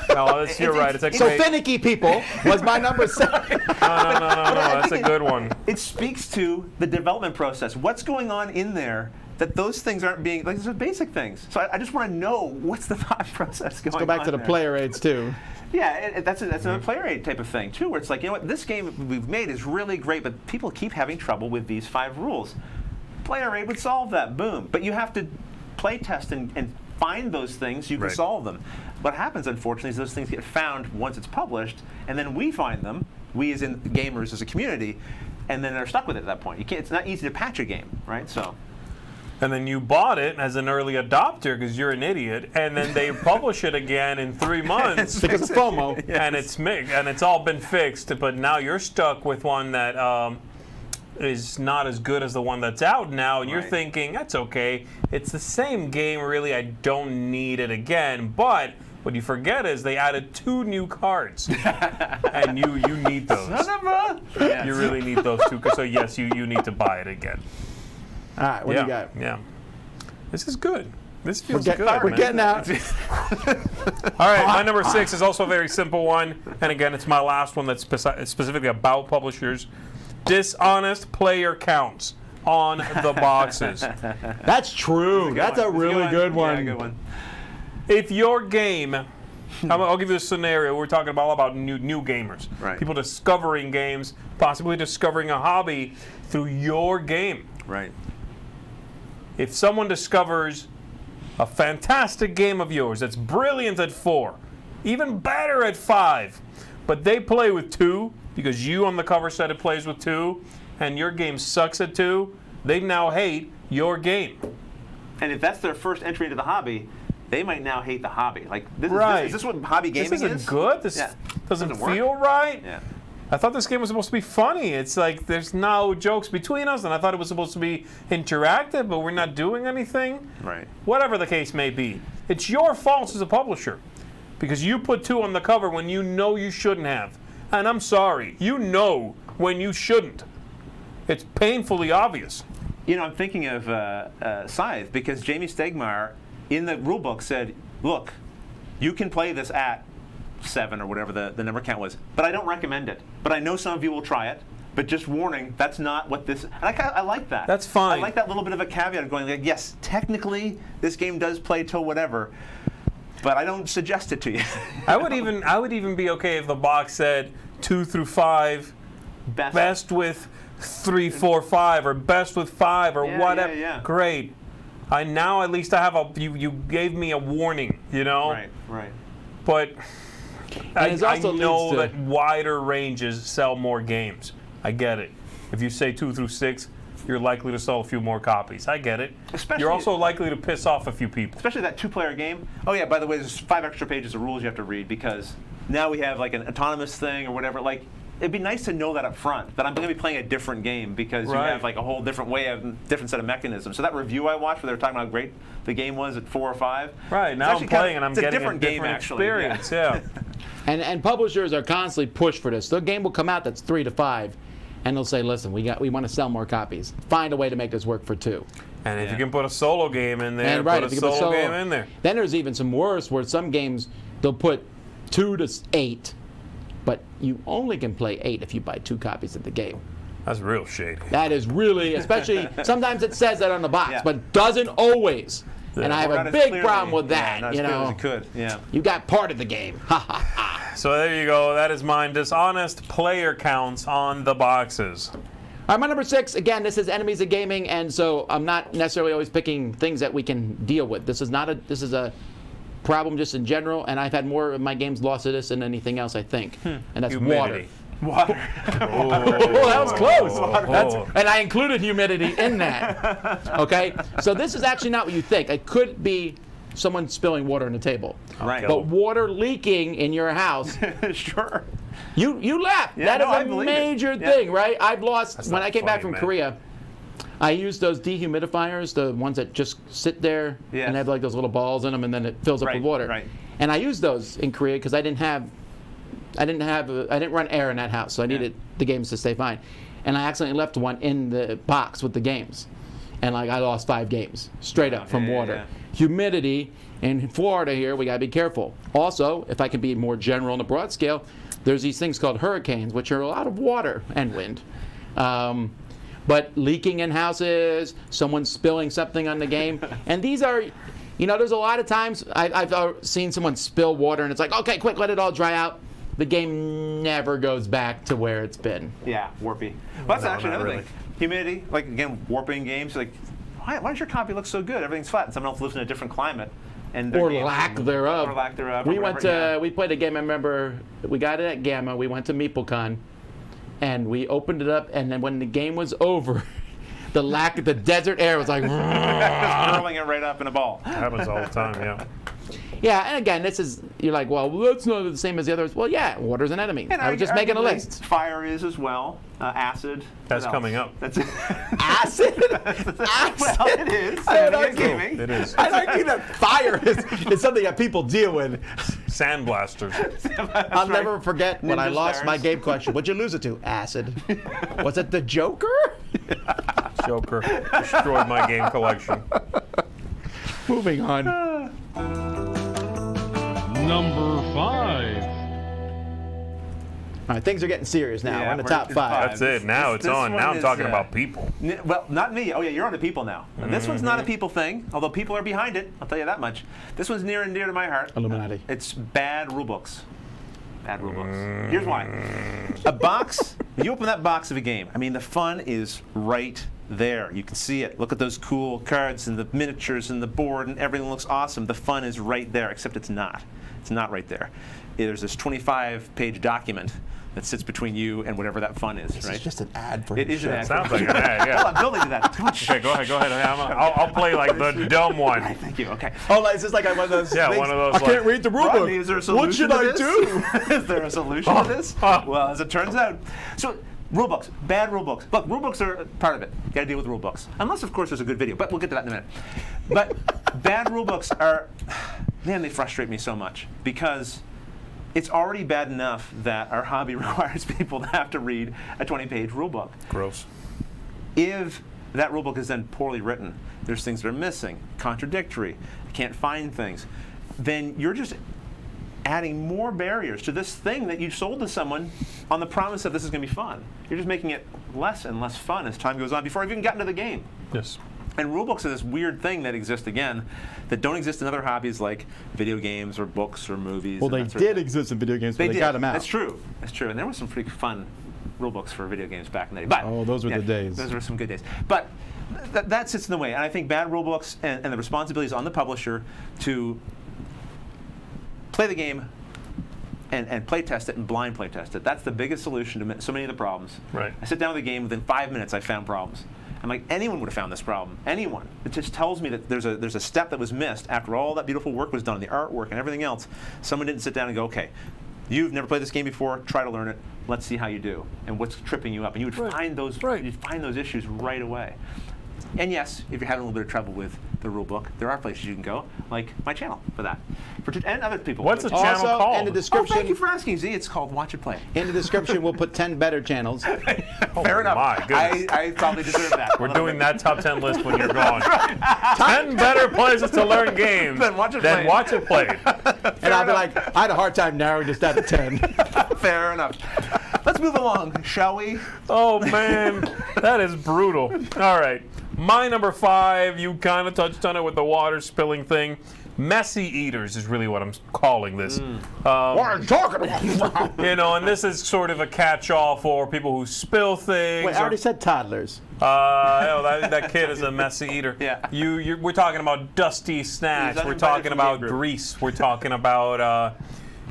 S2: No, you're right. It's a
S1: So
S2: great.
S1: finicky people was my number 7.
S2: No, that's a good one.
S3: it speaks to the development process. What's going on in there that those things aren't being like these are basic things. So I just want to know what's the thought process going on.
S1: Go back to the
S3: there.
S1: player aids too.
S3: Yeah, that's another player aid type of thing too, where it's like, you know what, this game we've made is really great, but people keep having trouble with these 5 rules. Player aid would solve that. Boom. But you have to play test and find those things, you can
S2: Right.
S3: solve them. What happens, unfortunately, is those things get found once it's published, and then we find them, we as in gamers as a community, and then they're stuck with it at that point. You can't. It's not easy to patch a game, right? So.
S2: And then you bought it as an early adopter because you're an idiot, and then they publish it again in 3 months
S1: Because of FOMO.
S2: and it's mixed, and it's all been fixed. But now you're stuck with one that is not as good as the one that's out now, and you're
S3: Right.
S2: thinking that's okay. It's the same game, really. I don't need it again. But what you forget is they added 2 new cards, and you need those. You really need those 2. So yes, you need to buy it again.
S1: All right, what do you got?
S2: Yeah. This is good. This feels good.
S1: We're
S2: man.
S1: getting out.
S2: All right, my number 6 is also a very simple one. And again, it's my last one that's specifically about publishers. Dishonest player counts on the boxes.
S1: That's true. That's a really good one.
S3: Yeah, good one.
S2: If your game, I'll give you a scenario. We're talking about new gamers.
S3: Right.
S2: People discovering games, possibly discovering a hobby through your game.
S3: Right.
S2: If someone discovers a fantastic game of yours that's brilliant at 4, even better at 5, but they play with 2 because you on the cover said it plays with 2, and your game sucks at 2, they now hate your game.
S3: And if that's their first entry into the hobby, they might now hate the hobby. Like,
S2: Right.
S3: is this what hobby gaming
S2: This isn't good. This doesn't
S3: Doesn't work.
S2: feel right.
S3: Yeah.
S2: I thought this game was supposed to be funny. It's like there's no jokes between us, and I thought it was supposed to be interactive, but we're not doing anything.
S3: Right.
S2: Whatever the case may be. It's your fault as a publisher because you put 2 on the cover when you know you shouldn't have. And I'm sorry, you know when you shouldn't. It's painfully obvious.
S3: You know, I'm thinking of Scythe because Jamie Stegmaier in the rulebook said, look, you can play this at 7 or whatever the number count was, but I don't recommend it. But I know some of you will try it. But just warning, that's not what this. And I like that.
S2: That's fine.
S3: I like that little bit of a caveat of going like, yes, technically this game does play till whatever, but I don't suggest it to you.
S2: I would even be okay if the box said 2 through 5, best with 3, 4, 5, or best with 5, or whatever.
S3: Yeah.
S2: Great. Now at least I have you gave me a warning, you know.
S3: Right.
S2: But I
S1: also
S2: know
S1: leads to-
S2: that wider ranges sell more games. I get it. If you say 2 through 6, you're likely to sell a few more copies. I get it.
S3: Especially-
S2: You're also likely to piss off a few people.
S3: Especially that 2-player game. Oh yeah, by the way, there's 5 extra pages of rules you have to read because now we have like an autonomous thing or whatever. Like, it'd be nice to know that up front, that I'm going to be playing a different game because you
S2: Right.
S3: have like a whole different way of different set of mechanisms. So that review I watched where they were talking about how great the game was at 4 or 5.
S2: Right, now
S3: it's
S2: I'm
S3: actually
S2: playing and I'm
S3: it's
S2: getting
S3: a different game actually.
S2: experience. Yeah.
S1: And publishers are constantly pushed for this. The game will come out that's 3 to 5, and they'll say, "Listen, we want to sell more copies. Find a way to make this work for 2."
S2: And if
S3: Yeah.
S2: you can put a solo game in there,
S1: And right,
S2: put
S1: if
S2: a
S1: you can put
S2: solo game in there.
S1: Then there's even some worse where some games they'll put 2 to 8, but you only can play 8 if you buy 2 copies of the game.
S2: That's real shady.
S1: That is really, especially sometimes it says that on the box,
S3: Yeah.
S1: but doesn't always. And I have
S3: Not
S1: a
S3: as
S1: big
S3: clearly-
S1: problem with that.
S3: not as
S1: You
S3: clear as
S1: know,
S3: it could. Yeah.
S1: you got part of the game. Ha ha ha.
S2: So there you go. That is mine. Dishonest player counts on the boxes.
S1: All right, my number 6, again, this is enemies of gaming, and so I'm not necessarily always picking things that we can deal with. This is a problem just in general, and I've had more of my games lost to this than anything else, I think. And that's
S2: Humidity.
S1: water.
S3: Water.
S1: Oh, that was close.
S2: Oh.
S1: And I included humidity in that. Okay? So this is actually not what you think. It could be someone spilling water on the table.
S3: Right.
S1: But water leaking in your house,
S3: Sure.
S1: you laugh.
S3: Yeah,
S1: That
S3: no, I
S1: is a
S3: believe it.
S1: major
S3: Yeah.
S1: thing, right? I've lost, when
S2: not
S1: I came back
S2: funny,
S1: from
S2: man.
S1: Korea, I used those dehumidifiers, the ones that just sit there
S3: Yes.
S1: and have like those little balls in them and then it fills up
S3: Right,
S1: with water.
S3: right.
S1: And I used those in Korea because I didn't run air in that house, so I needed the games to stay fine. And I accidentally left one in the box with the games. And like I lost 5 games straight up from
S3: yeah,
S1: water.
S3: yeah.
S1: Humidity in Florida here, we gotta be careful. Also, if I can be more general on a broad scale, there's these things called hurricanes, which are a lot of water and wind. But leaking in houses, someone spilling something on the game, and these are, there's a lot of times I've seen someone spill water and it's like, okay, quick, let it all dry out. The game never goes back to where it's been.
S3: Yeah, warpy. Well, that's
S2: No,
S3: actually
S2: not
S3: another
S2: really.
S3: thing. Humidity, like again, warping games. Like, why does your copy look so good? Everything's flat, and someone else lives in a different climate, and their
S1: Or
S3: game-
S1: lack thereof.
S3: Or lack thereof.
S1: We
S3: or
S1: went
S3: whatever,
S1: to, we played a game, I remember, we got it at Gamma, we went to MeepleCon, and we opened it up, and then when the game was over, the desert air was like,
S3: Just hurling it right up in a ball.
S2: Happens all the time, yeah.
S1: yeah, and again, you're like, well, that's not the same as the others. Well, yeah, water's an enemy. I was just making a
S3: arguably,
S1: list.
S3: Fire is as well. Acid.
S2: That's
S3: What else?
S2: coming up.
S3: That's it.
S1: Acid?
S3: Well, it is.
S1: I would
S3: It's
S1: argue-
S3: gaming.
S2: It is.
S1: I'd argue that fire is something that people deal with.
S2: Sandblasters.
S1: I'll never forget when I
S3: Ninja
S1: lost my
S3: stars.
S1: game collection. What'd you lose it to? Acid. Was it the Joker?
S2: Joker destroyed my game collection.
S1: Moving on.
S4: Number 5.
S1: All right, things are getting serious now.
S3: Yeah,
S1: We're in the
S3: we're
S1: top
S3: in
S1: 5.
S2: That's it. Now it's
S3: This
S2: on.
S3: one
S2: Now I'm
S3: is,
S2: talking about people.
S3: Well, not me. Oh yeah, you're on the people now. And this one's not a people thing, although people are behind it. I'll tell you that much. This one's near and dear to my heart.
S1: Illuminati.
S3: It's bad rule books. Bad rule books. Here's why. A box. You open that box of a game. I mean, the fun is right there. You can see it. Look at those cool cards and the miniatures and the board and everything looks awesome. The fun is right there, except it's not. It's not right there. There's this 25-page document that sits between you and whatever that fun is, right?
S1: It's just an ad for
S3: It
S1: his
S3: is an
S1: show.
S3: ad.
S2: Sounds like an ad,
S3: Well,
S2: yeah.
S3: I'm building to that.
S2: Okay, go ahead. I'll play like the dumb one.
S3: Thank you. Okay.
S1: Oh, like, is this like one of those
S2: Yeah,
S1: things?
S2: one of those,
S1: I can't
S2: like-
S1: read the rule book.
S3: Rodney, is there a solution
S1: What should
S3: to
S1: I
S3: this?
S1: do?
S3: Is there a solution to this? Well, as it turns out. So, rule books, bad rule books. Look, rule books are part of it. You got to deal with rule books. Unless, of course, there's a good video, but we'll get to that in a minute. But bad rule books are, man, they frustrate me so much because it's already bad enough that our hobby requires people to have to read a 20-page rule book.
S2: Gross.
S3: If that rule book is then poorly written, there's things that are missing, contradictory, you can't find things, then you're just adding more barriers to this thing that you sold to someone on the promise that this is going to be fun. You're just making it less and less fun as time goes on before you've even gotten to the game.
S2: Yes.
S3: And rulebooks are this weird thing that exists again, that don't exist in other hobbies like video games or books or movies.
S1: Well,
S3: and
S1: they
S3: that sort of
S1: did
S3: thing.
S1: exist in video games, but
S3: They
S1: they
S3: did.
S1: got them out.
S3: That's true. That's true. And there were some pretty fun rule books for video games back in the day. But
S1: Oh, those were the days.
S3: Those were some good days. But that sits in the way. And I think bad rule books and the responsibility is on the publisher to play the game and play test it and blind play test it. That's the biggest solution to so many of the problems.
S2: Right.
S3: I sit down with a game, within 5 minutes I found problems. I'm like, anyone would have found this problem. Anyone. It just tells me that there's a step that was missed after all that beautiful work was done, the artwork and everything else. Someone didn't sit down and go, okay, you've never played this game before, try to learn it, let's see how you do, and what's tripping you up. And you would find those you'd find those issues right away. And yes, if you're having a little bit of trouble with the rule book, there are places you can go, like my channel for that. And other people.
S2: What's the channel
S1: Also,
S2: called?
S1: in the
S3: Oh,
S1: description,
S3: thank you for asking, Z. It's called Watch It Play.
S1: in the description, we'll put 10 better channels.
S3: Fair enough.
S2: my goodness.
S3: I probably deserve that.
S2: We're doing that top 10 list when you're gone. 10 better places to learn games
S3: Then watch it
S2: than
S3: played.
S2: watch it played.
S1: And I'll be like, I had a hard time narrowing this down to 10.
S3: Fair enough. Let's move along, shall we?
S2: Oh, man. That is brutal. All right. My number 5, you kind of touched on it with the water spilling thing. Messy eaters is really what I'm calling this.
S1: What are you talking about?
S2: And this is sort of a catch-all for people who spill things.
S1: Wait, I already said toddlers.
S2: That kid is a messy eater.
S3: Yeah.
S2: We're talking about dusty snacks.
S3: He's
S2: We're
S3: uninvited
S2: talking
S3: from
S2: about
S3: game group.
S2: grease. We're talking about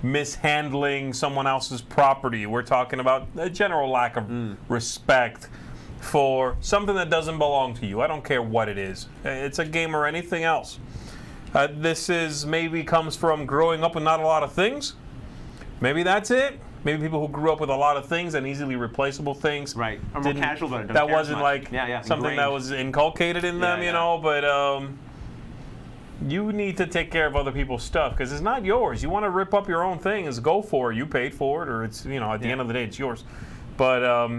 S2: mishandling someone else's property. We're talking about a general lack of respect for something that doesn't belong to you. I don't care what it is. It's a game or anything else. This is maybe comes from growing up with not a lot of things. Maybe that's it. Maybe people who grew up with a lot of things and easily replaceable things.
S3: Right. Or more casual about it.
S2: That wasn't like something
S3: ingrained.
S2: that was inculcated in them, you know, but you need to take care of other people's stuff because it's not yours. You want to rip up your own things, go for it. You paid for it, or it's, you know, at the end of the day, it's yours. But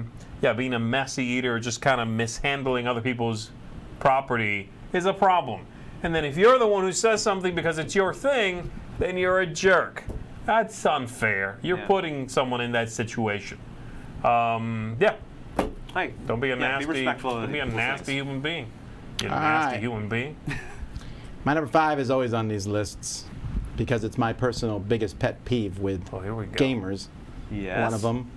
S2: yeah, being a messy eater, just kind of mishandling other people's property is a problem. And then if you're the one who says something because it's your thing, then you're a jerk. That's unfair. You're putting someone in that situation. Yeah.
S3: Hey,
S2: Don't be a nasty.
S3: Be respectful of
S2: don't be a
S3: people's
S2: nasty
S3: things.
S2: human being. You're a
S1: All
S2: nasty
S1: right.
S2: human being.
S1: My number 5 is always on these lists because it's my personal biggest pet peeve with
S2: Oh, here we go.
S1: gamers.
S3: Yes.
S1: One of them,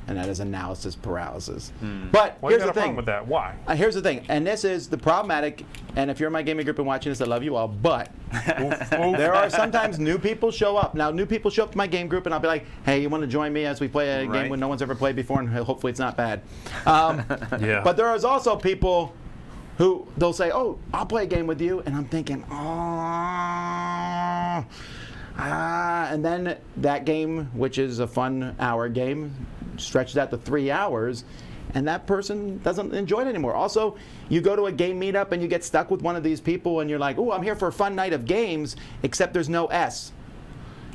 S1: and that is analysis paralysis. But
S2: Well, you
S1: here's
S2: got
S1: the
S2: a problem
S1: thing.
S2: with that. Why?
S1: Here's the thing, and this is the problematic. And if you're in my gaming group and watching this, I love you all. But there are sometimes new people show up. Now, new people show up to my game group, and I'll be like, "Hey, you want to join me as we play a
S3: Right.
S1: game when no one's ever played before, and hopefully it's not bad."
S2: Yeah.
S1: But there is also people who they'll say, "Oh, I'll play a game with you," and I'm thinking, and then that game, which is a fun hour game, stretches out to 3 hours, and that person doesn't enjoy it anymore. Also, you go to a game meetup and you get stuck with one of these people, and you're like, "Oh, I'm here for a fun night of games," except there's no S.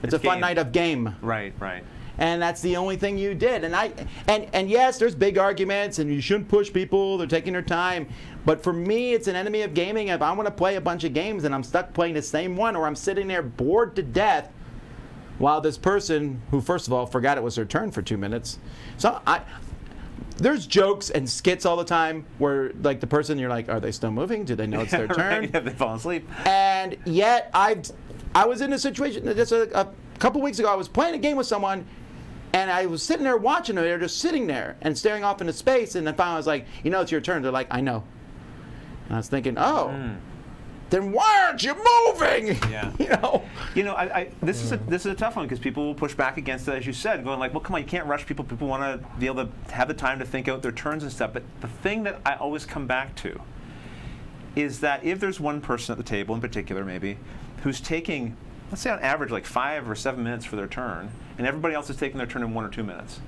S1: It's a fun
S3: game.
S1: night of game.
S3: Right, right.
S1: And that's the only thing you did. And yes, there's big arguments, and you shouldn't push people. They're taking their time. But for me, it's an enemy of gaming. If I want to play a bunch of games and I'm stuck playing the same one, or I'm sitting there bored to death, while this person, who first of all forgot it was their turn for 2 minutes, there's jokes and skits all the time where, like, the person, you're like, are they still moving? Do they know it's their turn?
S3: Right. Yeah, they fall asleep.
S1: And yet, I was in a situation just a couple weeks ago. I was playing a game with someone, and I was sitting there watching them. They were just sitting there and staring off into space. And then finally, I was like, "You know, it's your turn." They're like, "I know." And I was thinking, "Oh, then why aren't you moving?"
S3: Yeah.
S1: You know.
S3: This is a tough one because people will push back against it, as you said, going like, "Well, come on, you can't rush people. People want to be able to have the time to think out their turns and stuff." But the thing that I always come back to is that if there's one person at the table in particular, maybe, who's taking, let's say on average, like 5 or 7 minutes for their turn, and everybody else is taking their turn in 1 or 2 minutes,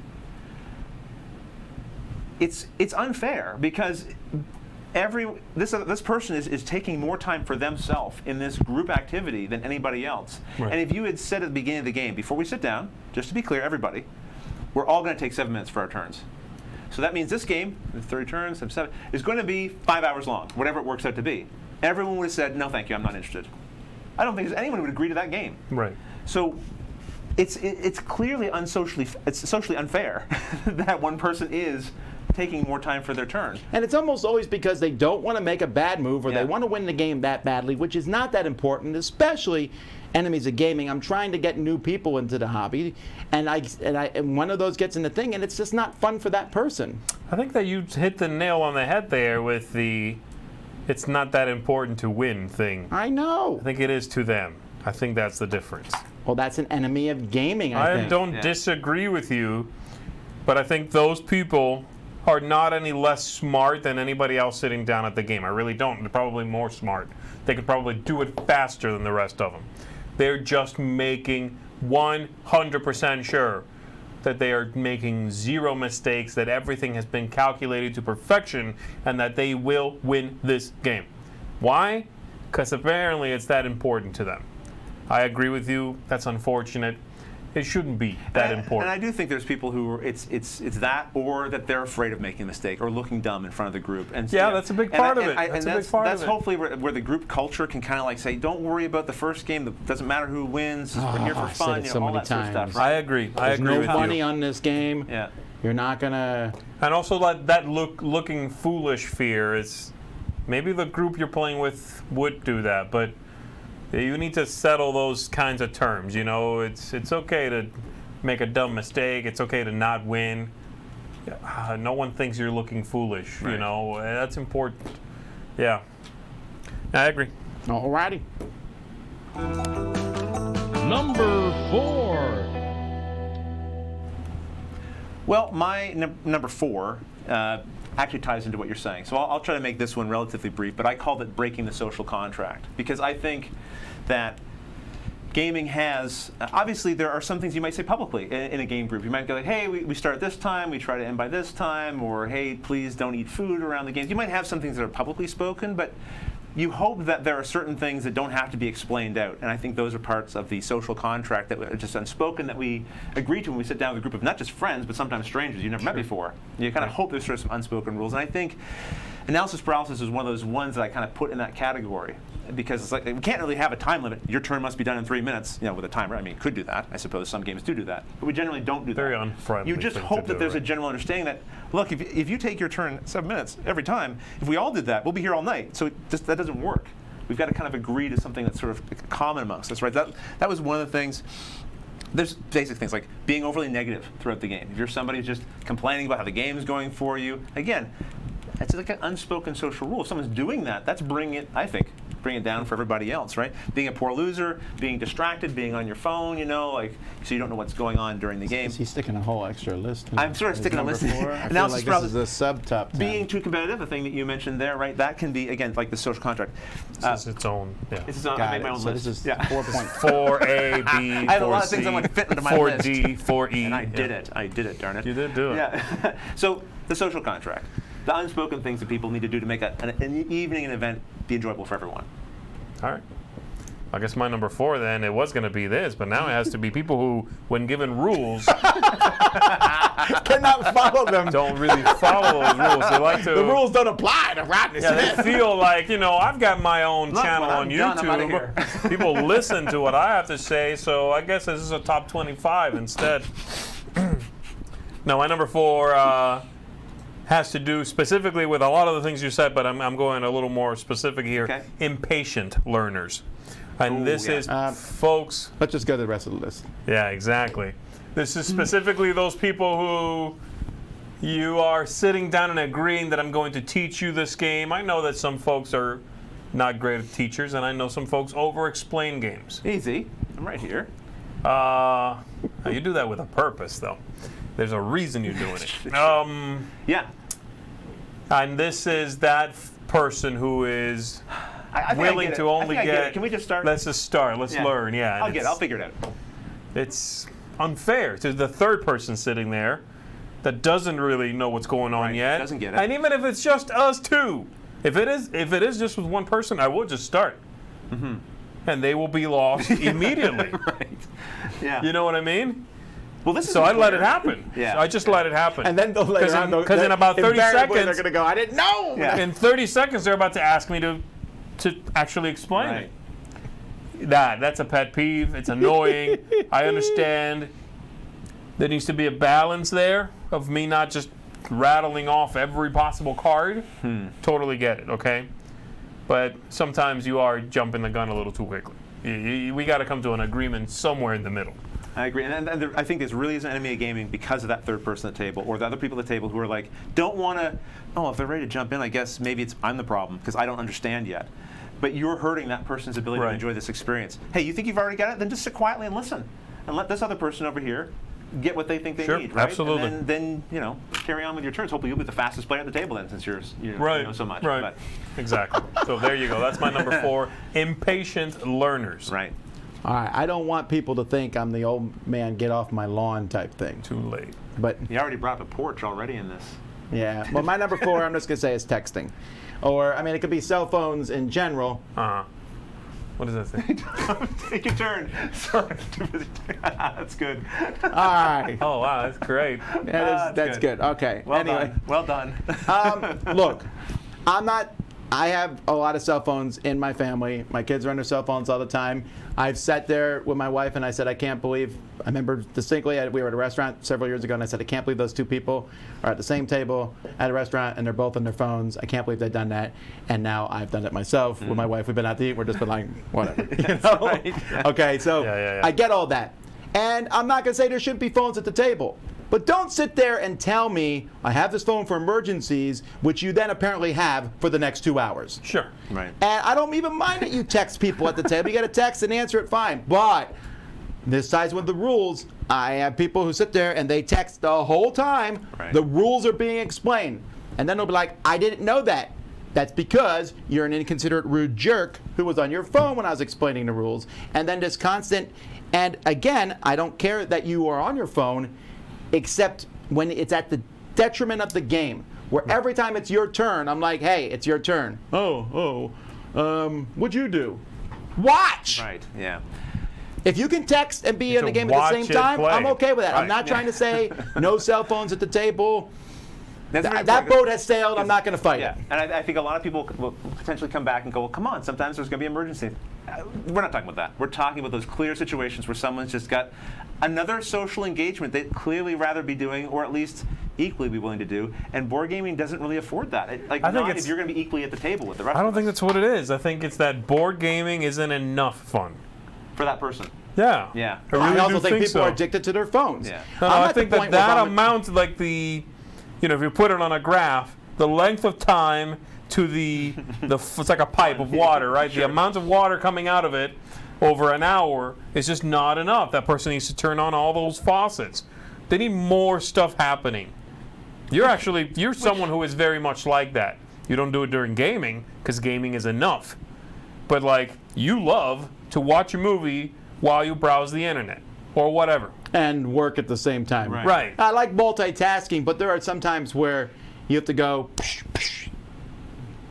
S3: it's unfair because this person is taking more time for themselves in this group activity than anybody else.
S2: Right.
S3: And if you had said at the beginning of the game, before we sit down, just to be clear, everybody, we're all going to take 7 minutes for our turns. So that means this game, the 30 turns, 7, is going to be 5 hours long, whatever it works out to be. Everyone would have said, "No, thank you, I'm not interested." I don't think anyone would agree to that game.
S2: Right.
S3: So it's clearly it's socially unfair that one person is taking more time for their turn.
S1: And it's almost always because they don't want to make a bad move, or
S3: Yeah.
S1: they want to win the game that badly, which is not that important, especially enemies of gaming. I'm trying to get new people into the hobby, and one of those gets in the thing, and it's just not fun for that person.
S2: I think that you hit the nail on the head there with the "it's not that important to win" thing.
S1: I know.
S2: I think it is to them. I think that's the difference.
S1: Well, that's an enemy of gaming, I think.
S2: don't disagree with you, but I think those people are not any less smart than anybody else sitting down at the game. I really don't. They're probably more smart. They could probably do it faster than the rest of them. They're just making 100% sure that they are making zero mistakes, that everything has been calculated to perfection, and that they will win this game. Why? Because apparently it's that important to them. I agree with you. That's unfortunate. It shouldn't be that important.
S3: And I do think there's people who it's that, or that they're afraid of making a mistake or looking dumb in front of the group. And
S2: Yeah, that's a big part of it. That's a big part of it.
S3: That's hopefully where the group culture can kind of like say, "Don't worry about the first game. It doesn't matter who wins. We're here for
S1: I've said
S3: fun."
S1: it
S3: You
S1: so
S3: know, all
S1: many
S3: that sort of
S1: times.
S3: stuff.
S2: I
S3: Right?
S2: agree. I
S1: There's
S2: agree
S1: no
S2: with
S1: money
S2: you.
S1: on this game.
S3: Yeah.
S1: You're not gonna.
S2: And also that looking foolish fear is maybe the group you're playing with would do that, but you need to settle those kinds of terms. You know, it's okay to make a dumb mistake. It's okay to not win. No one thinks you're looking foolish. You
S3: Right.
S2: know, that's important. Yeah, I agree.
S1: Alrighty.
S4: Number 4.
S3: Well, my number 4 actually ties into what you're saying. So I'll try to make this one relatively brief, but I called it breaking the social contract, because I think that gaming has, obviously there are some things you might say publicly in a game group. You might go like, hey, we start at this time, we try to end by this time, or hey, please don't eat food around the games. You might have some things that are publicly spoken, but you hope that there are certain things that don't have to be explained out. And I think those are parts of the social contract that are just unspoken, that we agree to when we sit down with a group of not just friends, but sometimes strangers you've never met before. You kind of hope there's sort of some unspoken rules. And I think analysis paralysis is one of those ones that I kind of put in that category, because it's like we can't really have a time limit. Your turn must be done in 3 minutes, with a timer. I mean, you could do that. I suppose some games do that, but we generally don't do that.
S2: Very unfriendly.
S3: You just
S2: thing
S3: hope
S2: to
S3: that there's
S2: do,
S3: a general understanding that, look, if you take your turn 7 minutes every time, if we all did that, we'll be here all night. So that doesn't work. We've got to kind of agree to something that's sort of common amongst us, right? That was one of the things. There's basic things like being overly negative throughout the game. If you're somebody who's just complaining about how the game is going for you, again, that's like an unspoken social rule. If someone's doing that, that's bring it down for everybody else, right? Being a poor loser, being distracted, being on your phone, so you don't know what's going on during the game.
S1: Is he sticking a whole extra list?
S3: I'm sort of sticking a list.
S1: I feel
S3: Analysis
S1: like this is a sub-top 10.
S3: being too competitive, the thing that you mentioned there, right? That can be, again, like the social contract.
S2: This is its own. Yeah.
S3: It's its own,
S1: Got
S3: I made my
S1: it.
S3: own
S1: So
S3: list.
S1: this is
S3: Yeah.
S1: 4.4.
S2: 4A, B, 4C,
S3: I have a lot of things I want to fit into my
S2: 4D,
S3: list.
S2: 4E.
S3: And I did it, darn it.
S2: You did do it.
S3: Yeah. So the social contract, the unspoken things that people need to do to make an evening, an event, be enjoyable for everyone.
S2: All right. I guess my number 4 then, it was going to be this, but now it has to be people who, when given rules,
S1: Cannot follow them.
S2: don't really follow those rules. They like to.
S1: The rules don't apply to Rodney
S2: Yeah,
S1: Smith.
S2: they feel like, I've got my own
S3: Look,
S2: channel
S3: when
S2: on
S3: I'm done, I'm outta
S2: YouTube. People listen to what I have to say, so I guess this is a top 25 instead. Now, my number 4 has to do specifically with a lot of the things you said, but I'm going a little more specific here.
S3: Okay.
S2: Impatient learners. And
S3: Ooh,
S2: this
S3: yeah.
S2: is folks.
S1: Let's just go to the rest of the list.
S2: Yeah, exactly. This is specifically those people who you are sitting down and agreeing that I'm going to teach you this game. I know that some folks are not great at teachers, and I know some folks over-explain games.
S3: Easy. I'm right here.
S2: You do that with a purpose, though. There's a reason you're doing it.
S3: Yeah.
S2: And this is that person who is
S3: I think I
S2: willing
S3: get it.
S2: to
S3: I
S2: only
S3: think I
S2: get.
S3: it. Can we just start?
S2: Let's just start. Let's
S3: Yeah.
S2: learn. Yeah. and
S3: I'll get it.
S2: it's-
S3: I'll figure it out.
S2: It's unfair to the third person sitting there that doesn't really know what's going on
S3: Right,
S2: yet.
S3: doesn't get it.
S2: And even if it's just us two, if it is just with one person, I will just start.
S3: Mm-hmm.
S2: And they will be lost immediately.
S3: Right. Yeah.
S2: You know what I mean?
S3: Well, this is
S2: So I let it happen.
S3: Yeah.
S2: I just let it happen.
S1: And then they'll later on,
S2: Because in about 30
S1: invariably
S2: seconds,
S1: they're going to go, I didn't know.
S3: Yeah.
S2: in 30 seconds, they're about to ask me to actually explain
S3: Right.
S2: it. That's a pet peeve. It's annoying. I understand. There needs to be a balance there of me not just rattling off every possible card. Totally get it, okay? But sometimes you are jumping the gun a little too quickly. We got to come to an agreement somewhere in the middle.
S3: I agree, and I think this really is an enemy of gaming because of that third person at the table, or the other people at the table who are like, don't want to. Oh, if they're ready to jump in, I guess maybe I'm the problem because I don't understand yet. But you're hurting that person's ability
S2: Right.
S3: to enjoy this experience. Hey, you think you've already got it? Then just sit quietly and listen, and let this other person over here get what they think they
S2: Sure,
S3: need. Right?
S2: absolutely.
S3: And then carry on with your turns. Hopefully, you'll be the fastest player at the table then, since you
S2: Right.
S3: know so much.
S2: Right.
S3: But,
S2: Exactly. So there you go. That's my number 4. Impatient learners.
S3: right.
S1: All right, I don't want people to think I'm the old man, get off my lawn type thing.
S2: Too late.
S1: But
S3: You already brought up a porch already in this.
S1: yeah, well, my number 4, I'm just going to say is texting. Or, I mean, it could be cell phones in general.
S2: What does that say?
S3: Take your turn. Sorry, too busy. That's good.
S1: All right.
S2: Oh, wow. That's great.
S1: That's good. Okay.
S3: Well
S1: anyway.
S3: done. Well done.
S1: Look, I have a lot of cell phones in my family. My kids are on their cell phones all the time. I've sat there with my wife and I said, I remember distinctly, we were at a restaurant several years ago and I said, I can't believe those two people are at the same table at a restaurant and they're both on their phones. I can't believe they've done that. And now I've done it myself with my wife. We've been out to eat. We're just been like, whatever. You know?
S3: right. Yeah.
S1: Okay, so
S2: Yeah.
S1: I get all that. And I'm not going to say there shouldn't be phones at the table. But don't sit there and tell me I have this phone for emergencies, which you then apparently have for the next 2 hours.
S3: Right.
S1: And I don't even mind that you text people at the table. You get a text and answer it, fine. But this side's with the rules. I have people who sit there and they text the whole time.
S3: Right.
S1: The rules are being explained. And then they'll be like, I didn't know that. That's because you're an inconsiderate, rude jerk who was on your phone when I was explaining the rules. And then this constant, and again, I don't care that you are on your phone, except when it's at the detriment of the game. Where every time it's your turn, I'm like, hey, it's your turn. What'd you do? Watch!
S3: Right, yeah.
S1: If you can text and be in the game at the same
S2: watch it
S1: time,
S2: play.
S1: I'm okay with that. I'm
S3: Right.
S1: not trying to say no cell phones at the table.
S3: That's very
S1: That
S3: important.
S1: boat has sailed. I'm not going to fight
S3: Yeah,
S1: it.
S3: and I think a lot of people will potentially come back and go, well, come on, sometimes there's going to be emergency. We're not talking about that. We're talking about those clear situations where someone's just got another social engagement they'd clearly rather be doing, or at least equally be willing to do, and board gaming doesn't really afford that.
S2: I think
S3: Not
S2: it's-
S3: if you're going to be equally at the table with the rest
S2: I
S3: of
S2: don't think
S3: us.
S2: that's what it is. I think it's that board gaming isn't enough fun.
S3: For that person.
S2: Yeah.
S3: Yeah.
S2: I really
S1: I also
S2: do
S1: think people
S2: so.
S1: are addicted to their phones.
S3: Yeah.
S2: No,
S1: I'm
S2: I
S1: at the
S2: think that
S1: point where
S2: that
S1: I'm-
S2: amount, like the, if you put it on a graph, the length of time to the it's like a pipe of water, right?
S3: Sure.
S2: The amount of water coming out of it over an hour is just not enough. That person needs to turn on all those faucets. They need more stuff happening. You're someone who is very much like that. You don't do it during gaming because gaming is enough. But like you love to watch a movie while you browse the internet or whatever.
S1: And work at the same time.
S3: Right.
S2: Right.
S1: I like multitasking, but there are some times where you have to go, psh, psh,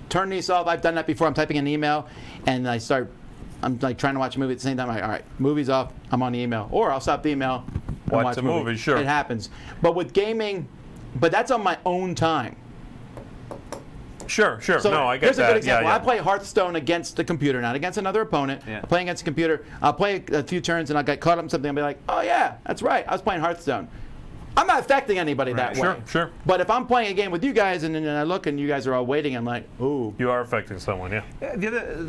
S1: turn these off. I've done that before. I'm typing an email, and I'm like trying to watch a movie at the same time. I'm like, all right, movie's off. I'm on the email. Or I'll stop the email and
S2: Watch
S1: watch
S2: the
S1: a movie.
S2: movie, sure.
S1: It happens. But with gaming, that's on my own time.
S2: Sure.
S1: So
S2: No, I get
S1: here's
S2: that.
S1: a good example.
S2: Yeah,
S1: I play Hearthstone against the computer, not against another opponent.
S3: Yeah.
S1: I'm playing against the computer. I'll play a few turns and I'll get caught up in something and be like, oh yeah, that's right. I was playing Hearthstone. I'm not affecting anybody that
S3: Right.
S1: way.
S2: Sure.
S1: But if I'm playing a game with you guys and then I look and you guys are all waiting, I'm like, ooh.
S2: You are affecting someone, yeah.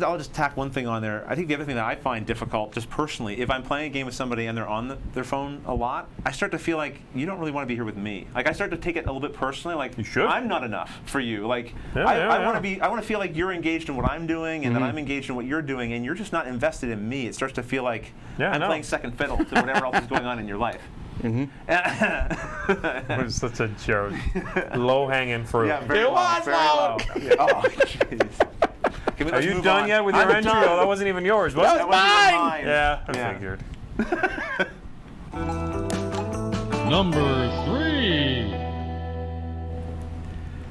S3: I'll just tack one thing on there. I think the other thing that I find difficult, just personally, if I'm playing a game with somebody and they're on their phone a lot, I start to feel like you don't really want to be here with me. Like I start to take it a little bit personally. Like
S2: You should.
S3: I'm not enough for you. Like
S2: Yeah,
S3: I want
S2: yeah.
S3: to be. I want to feel like you're engaged in what I'm doing and that I'm engaged in what you're doing, and you're just not invested in me. It starts to feel like
S2: Yeah, I
S3: I'm
S2: know.
S3: playing second fiddle to whatever else is going on in your life.
S2: It was such a joke. Low hanging fruit.
S3: Yeah, very
S1: It
S3: low,
S1: was
S3: very
S1: low.
S3: Yeah. Oh, jeez.
S2: Are you done yet with your entry? Oh, that wasn't even yours, was
S1: That
S2: it?
S1: was mine.
S2: Yeah, I
S3: Yeah.
S2: figured.
S4: Number 3.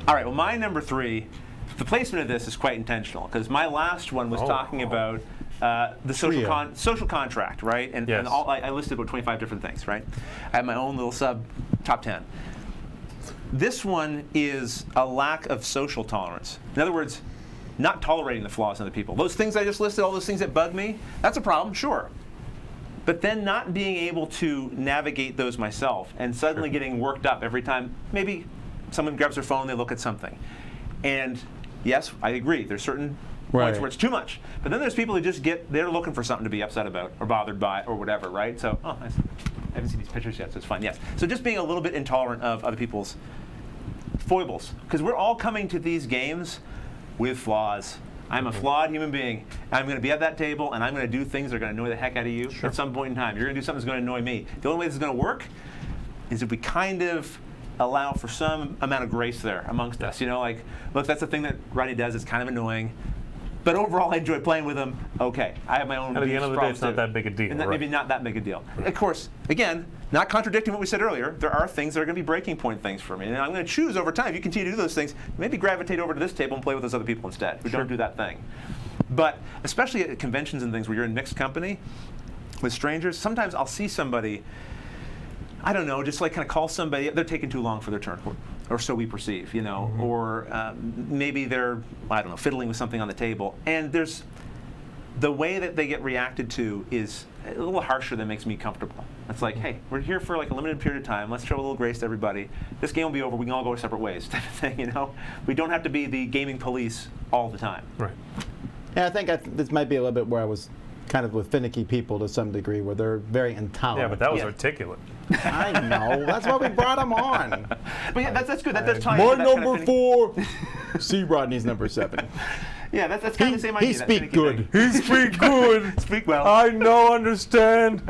S3: All right, well, my number 3, the placement of this is quite intentional because my last one was talking about the
S1: Trio.
S3: social contract, right? And,
S2: Yes.
S3: and I listed about 25 different things, right? I have my own little top 10. This one is a lack of social tolerance. In other words, not tolerating the flaws in other people. Those things I just listed, all those things that bug me, that's a problem, sure. But then not being able to navigate those myself and suddenly getting worked up every time maybe someone grabs their phone, they look at something. And yes, I agree, there's certain points
S1: Right.
S3: where it's too much. But then there's people who just they're looking for something to be upset about or bothered by or whatever, right? So, I haven't seen these pictures yet, so it's fine, yes. So just being a little bit intolerant of other people's foibles. Because we're all coming to these games with flaws. I'm a flawed human being. I'm going to be at that table, and I'm going to do things that are going to annoy the heck out of you at some point in time. You're going to do something that's going to annoy me. The only way this is going to work is if we kind of allow for some amount of grace there amongst us. You know, like, look, that's the thing that Rodney does. It's kind of annoying. But overall, I enjoy playing with him. Okay, I have my own.
S2: At the end of the day, it's not that big a deal.
S3: And that,
S2: right.
S3: maybe not that big a deal. Of course, again, not contradicting what we said earlier, there are things that are going to be breaking point things for me. And I'm going to choose over time, if you continue to do those things, maybe gravitate over to this table and play with those other people instead who don't do that thing. But especially at conventions and things where you're in mixed company with strangers, sometimes I'll see somebody, I don't know, just like kind of call somebody, they're taking too long for their turn, or so we perceive, you know, or maybe they're, I don't know, fiddling with something on the table. And there's, the way that they get reacted to is a little harsher than makes me comfortable. It's like, hey, we're here for like a limited period of time. Let's show a little grace to everybody. This game will be over. We can all go our separate ways, type of thing, you know? We don't have to be the gaming police all the time.
S2: Right.
S1: Yeah, I think this might be a little bit where I was kind of with finicky people to some degree, where they're very intolerant.
S2: Yeah, but that was
S3: Yeah.
S2: articulate.
S1: I know. That's why we brought them on.
S3: But yeah, that's good. That does tie
S1: My
S3: into that kind of
S1: number
S3: finicky-
S1: 4. See Rodney's number 7.
S3: Yeah, that's kind of the same idea.
S1: He
S3: that
S1: speak
S3: finicky
S1: good.
S3: thing.
S2: He speak good.
S3: Speak well.
S2: I know, understand.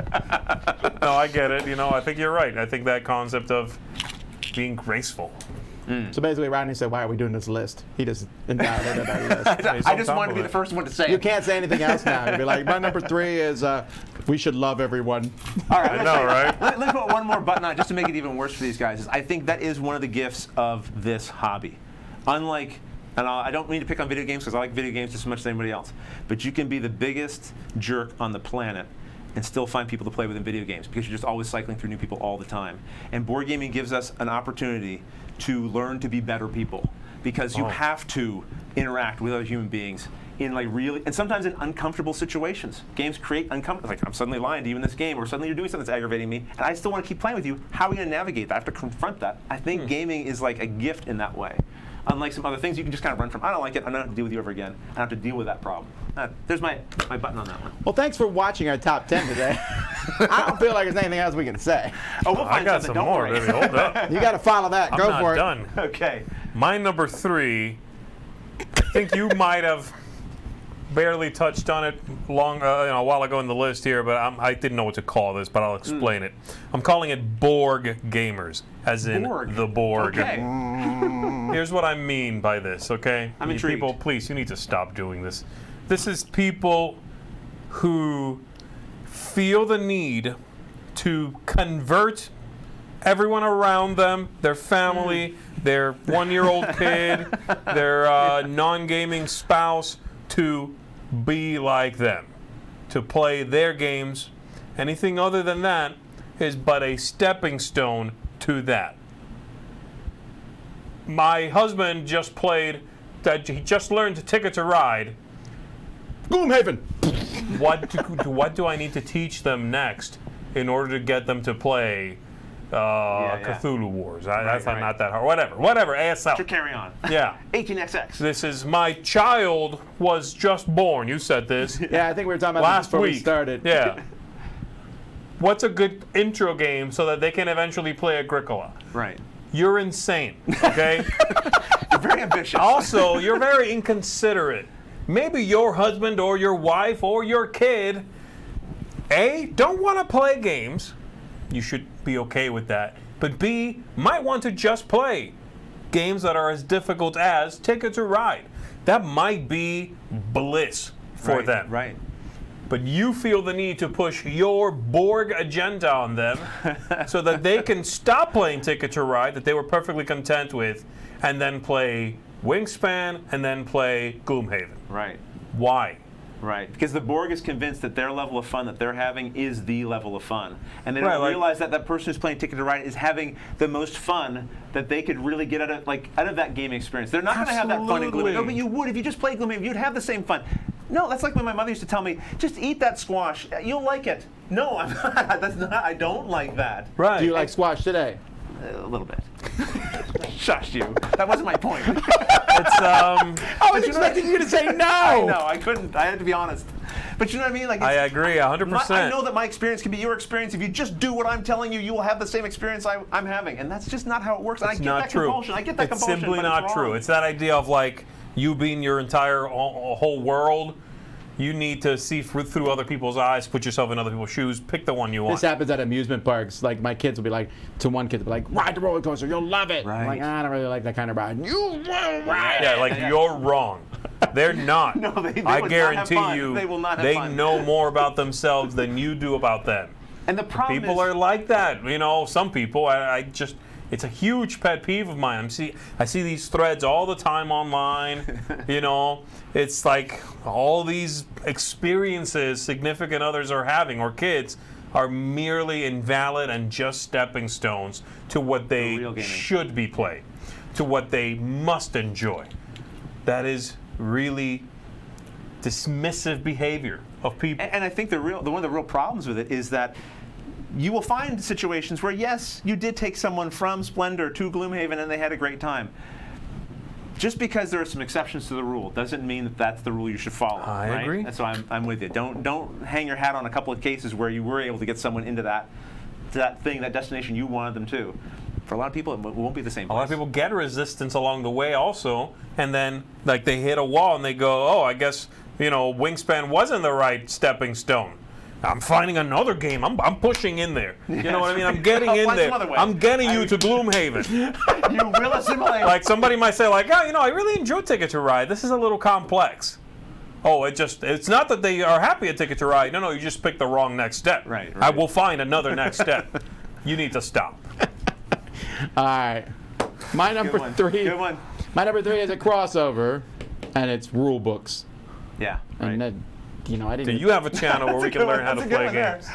S2: No, I get it. I think you're right. I think that concept of being graceful.
S1: So basically, Rodney said, "Why are we doing this list?" He just invalidated our list.
S3: I just wanted to be the first one to say
S1: You
S3: it.
S1: can't say anything else now. You'd be like, "My number 3 is we should love everyone."
S3: All right,
S2: I know, right?
S3: Let's put one more button on just to make it even worse for these guys. I think that is one of the gifts of this hobby. Unlike, and I don't mean to pick on video games because I like video games just as much as anybody else, but you can be the biggest jerk on the planet and still find people to play with in video games because you're just always cycling through new people all the time. And board gaming gives us an opportunity to learn to be better people because you have to interact with other human beings in really, and sometimes in uncomfortable situations. Games create uncomfortable, like I'm suddenly lying to you in this game, or suddenly you're doing something that's aggravating me, and I still want to keep playing with you. How are we going to navigate that? I have to confront that. I think gaming is like a gift in that way. Unlike some other things, you can just kind of run from. I don't like it. I don't have to deal with you ever again. I have to deal with that problem. There's my button on that one.
S1: Well, thanks for watching our top 10 today. I don't feel like there's anything else we can say.
S3: Oh, we'll
S2: I
S3: find
S2: got
S3: something.
S2: some
S3: Don't
S2: more,
S3: worry.
S2: baby. Hold up.
S1: You got to follow that.
S2: I'm
S1: Go
S2: not
S1: for it.
S2: done.
S3: Okay.
S2: My number 3, I think you might have barely touched on it a while ago in the list here, but I didn't know what to call this, but I'll explain it. I'm calling it Borg gamers, as in
S3: Borg.
S2: the Borg.
S3: Okay.
S2: Here's what I mean by this, okay?
S3: I'm
S2: You
S3: intrigued.
S2: People, please, you need to stop doing this. This is people who feel the need to convert everyone around them, their family, their 1-year-old kid, their non-gaming spouse, to be like them, to play their games. Anything other than that is but a stepping stone to that. My husband just he just learned Ticket to Ride.
S1: Gloomhaven.
S2: What do I need to teach them next in order to get them to play Cthulhu Wars? That's
S3: right.
S2: not that hard. Whatever, ASL.
S3: To carry on.
S2: Yeah.
S3: 18XX.
S2: This is my child was just born. You said this.
S1: Yeah, I think we were talking about
S2: Last
S1: this before
S2: week.
S1: we started.
S2: Yeah. What's a good intro game so that they can eventually play Agricola?
S3: Right.
S2: You're insane, okay?
S3: You're very ambitious.
S2: Also, you're very inconsiderate. Maybe your husband or your wife or your kid, A, don't want to play games. You should be okay with that. But B, might want to just play games that are as difficult as Ticket to Ride. That might be bliss for them.
S3: Right.
S2: But you feel the need to push your Borg agenda on them so that they can stop playing Ticket to Ride that they were perfectly content with and then play Wingspan and then play Gloomhaven.
S3: Right.
S2: Why?
S3: Right. Because the Borg is convinced that their level of fun that they're having is the level of fun. And they don't realize that that person who's playing Ticket to Ride is having the most fun that they could really get out of that gaming experience. They're not going to have that fun in Gloomhaven. No, but you would. If you just played Gloomhaven, you'd have the same fun. No, that's like when my mother used to tell me, just eat that squash. You'll like it. No, I'm not. That's not. I don't like that.
S2: Right.
S1: Do you like squash today?
S3: A little bit. Shush you. That wasn't my point.
S2: It's
S1: I was expecting you to say no.
S3: I know. I couldn't. I had to be honest. But you know what I mean? Like
S2: I agree 100%.
S3: I know that my experience can be your experience. If you just do what I'm telling you, you will have the same experience I'm having. And that's just not how it works. And I get that compulsion. I get that compulsion.
S2: It's simply
S3: but
S2: not
S3: it's
S2: true.
S3: wrong.
S2: It's that idea of like you being your entire whole world. You need to see through other people's eyes, put yourself in other people's shoes, pick the one you want.
S1: This happens at amusement parks. Like my kids will be like, to one kid, they'll be like, ride the roller coaster, you'll love it.
S3: Right.
S1: I'm like, I don't really like that kind of ride. You will ride.
S2: Yeah, like you're wrong. They're not.
S3: No, they
S2: I
S3: would not have
S2: guarantee
S3: fun.
S2: you,
S3: They will not have
S2: they
S3: fun.
S2: know more about themselves than you do about them.
S3: And the problem
S2: People
S3: is,
S2: are like that. You know, some people, I just, it's a huge pet peeve of mine. I see these threads all the time online. You know, it's like all these experiences significant others are having or kids are merely invalid and just stepping stones to what they
S3: real gaming.
S2: should be played, to what they must enjoy. That is really dismissive behavior of people.
S3: and I think one of the real problems with it is that you will find situations where, yes, you did take someone from Splendor to Gloomhaven and they had a great time. Just because there are some exceptions to the rule doesn't mean that that's the rule you should follow.
S2: I
S3: right?
S2: agree.
S3: And so I'm with you. Don't hang your hat on a couple of cases where you were able to get someone into that thing, that destination you wanted them to. for a lot of people, it won't be the same
S2: A lot of people get resistance along the way also, and then like they hit a wall and they go, oh, I guess, Wingspan wasn't the right stepping stone. I'm finding another game. I'm pushing in there. You know what I mean? I'm getting in
S3: Find
S2: there.
S3: some other way.
S2: I'm getting you to Gloomhaven.
S3: You will assimilate.
S2: Like somebody might say, like, oh, I really enjoyed Ticket to Ride. This is a little complex. Oh, it's not that they are happy at Ticket to Ride. No, you just picked the wrong next step.
S3: Right.
S2: I will find another next step. You need to stop.
S1: All right. My number
S3: one.
S1: 3.
S3: Good one.
S1: My number 3 is a crossover, and it's rule books.
S3: Yeah. Right.
S1: And then, I didn't.
S2: Do you have a channel where we can learn how to play games?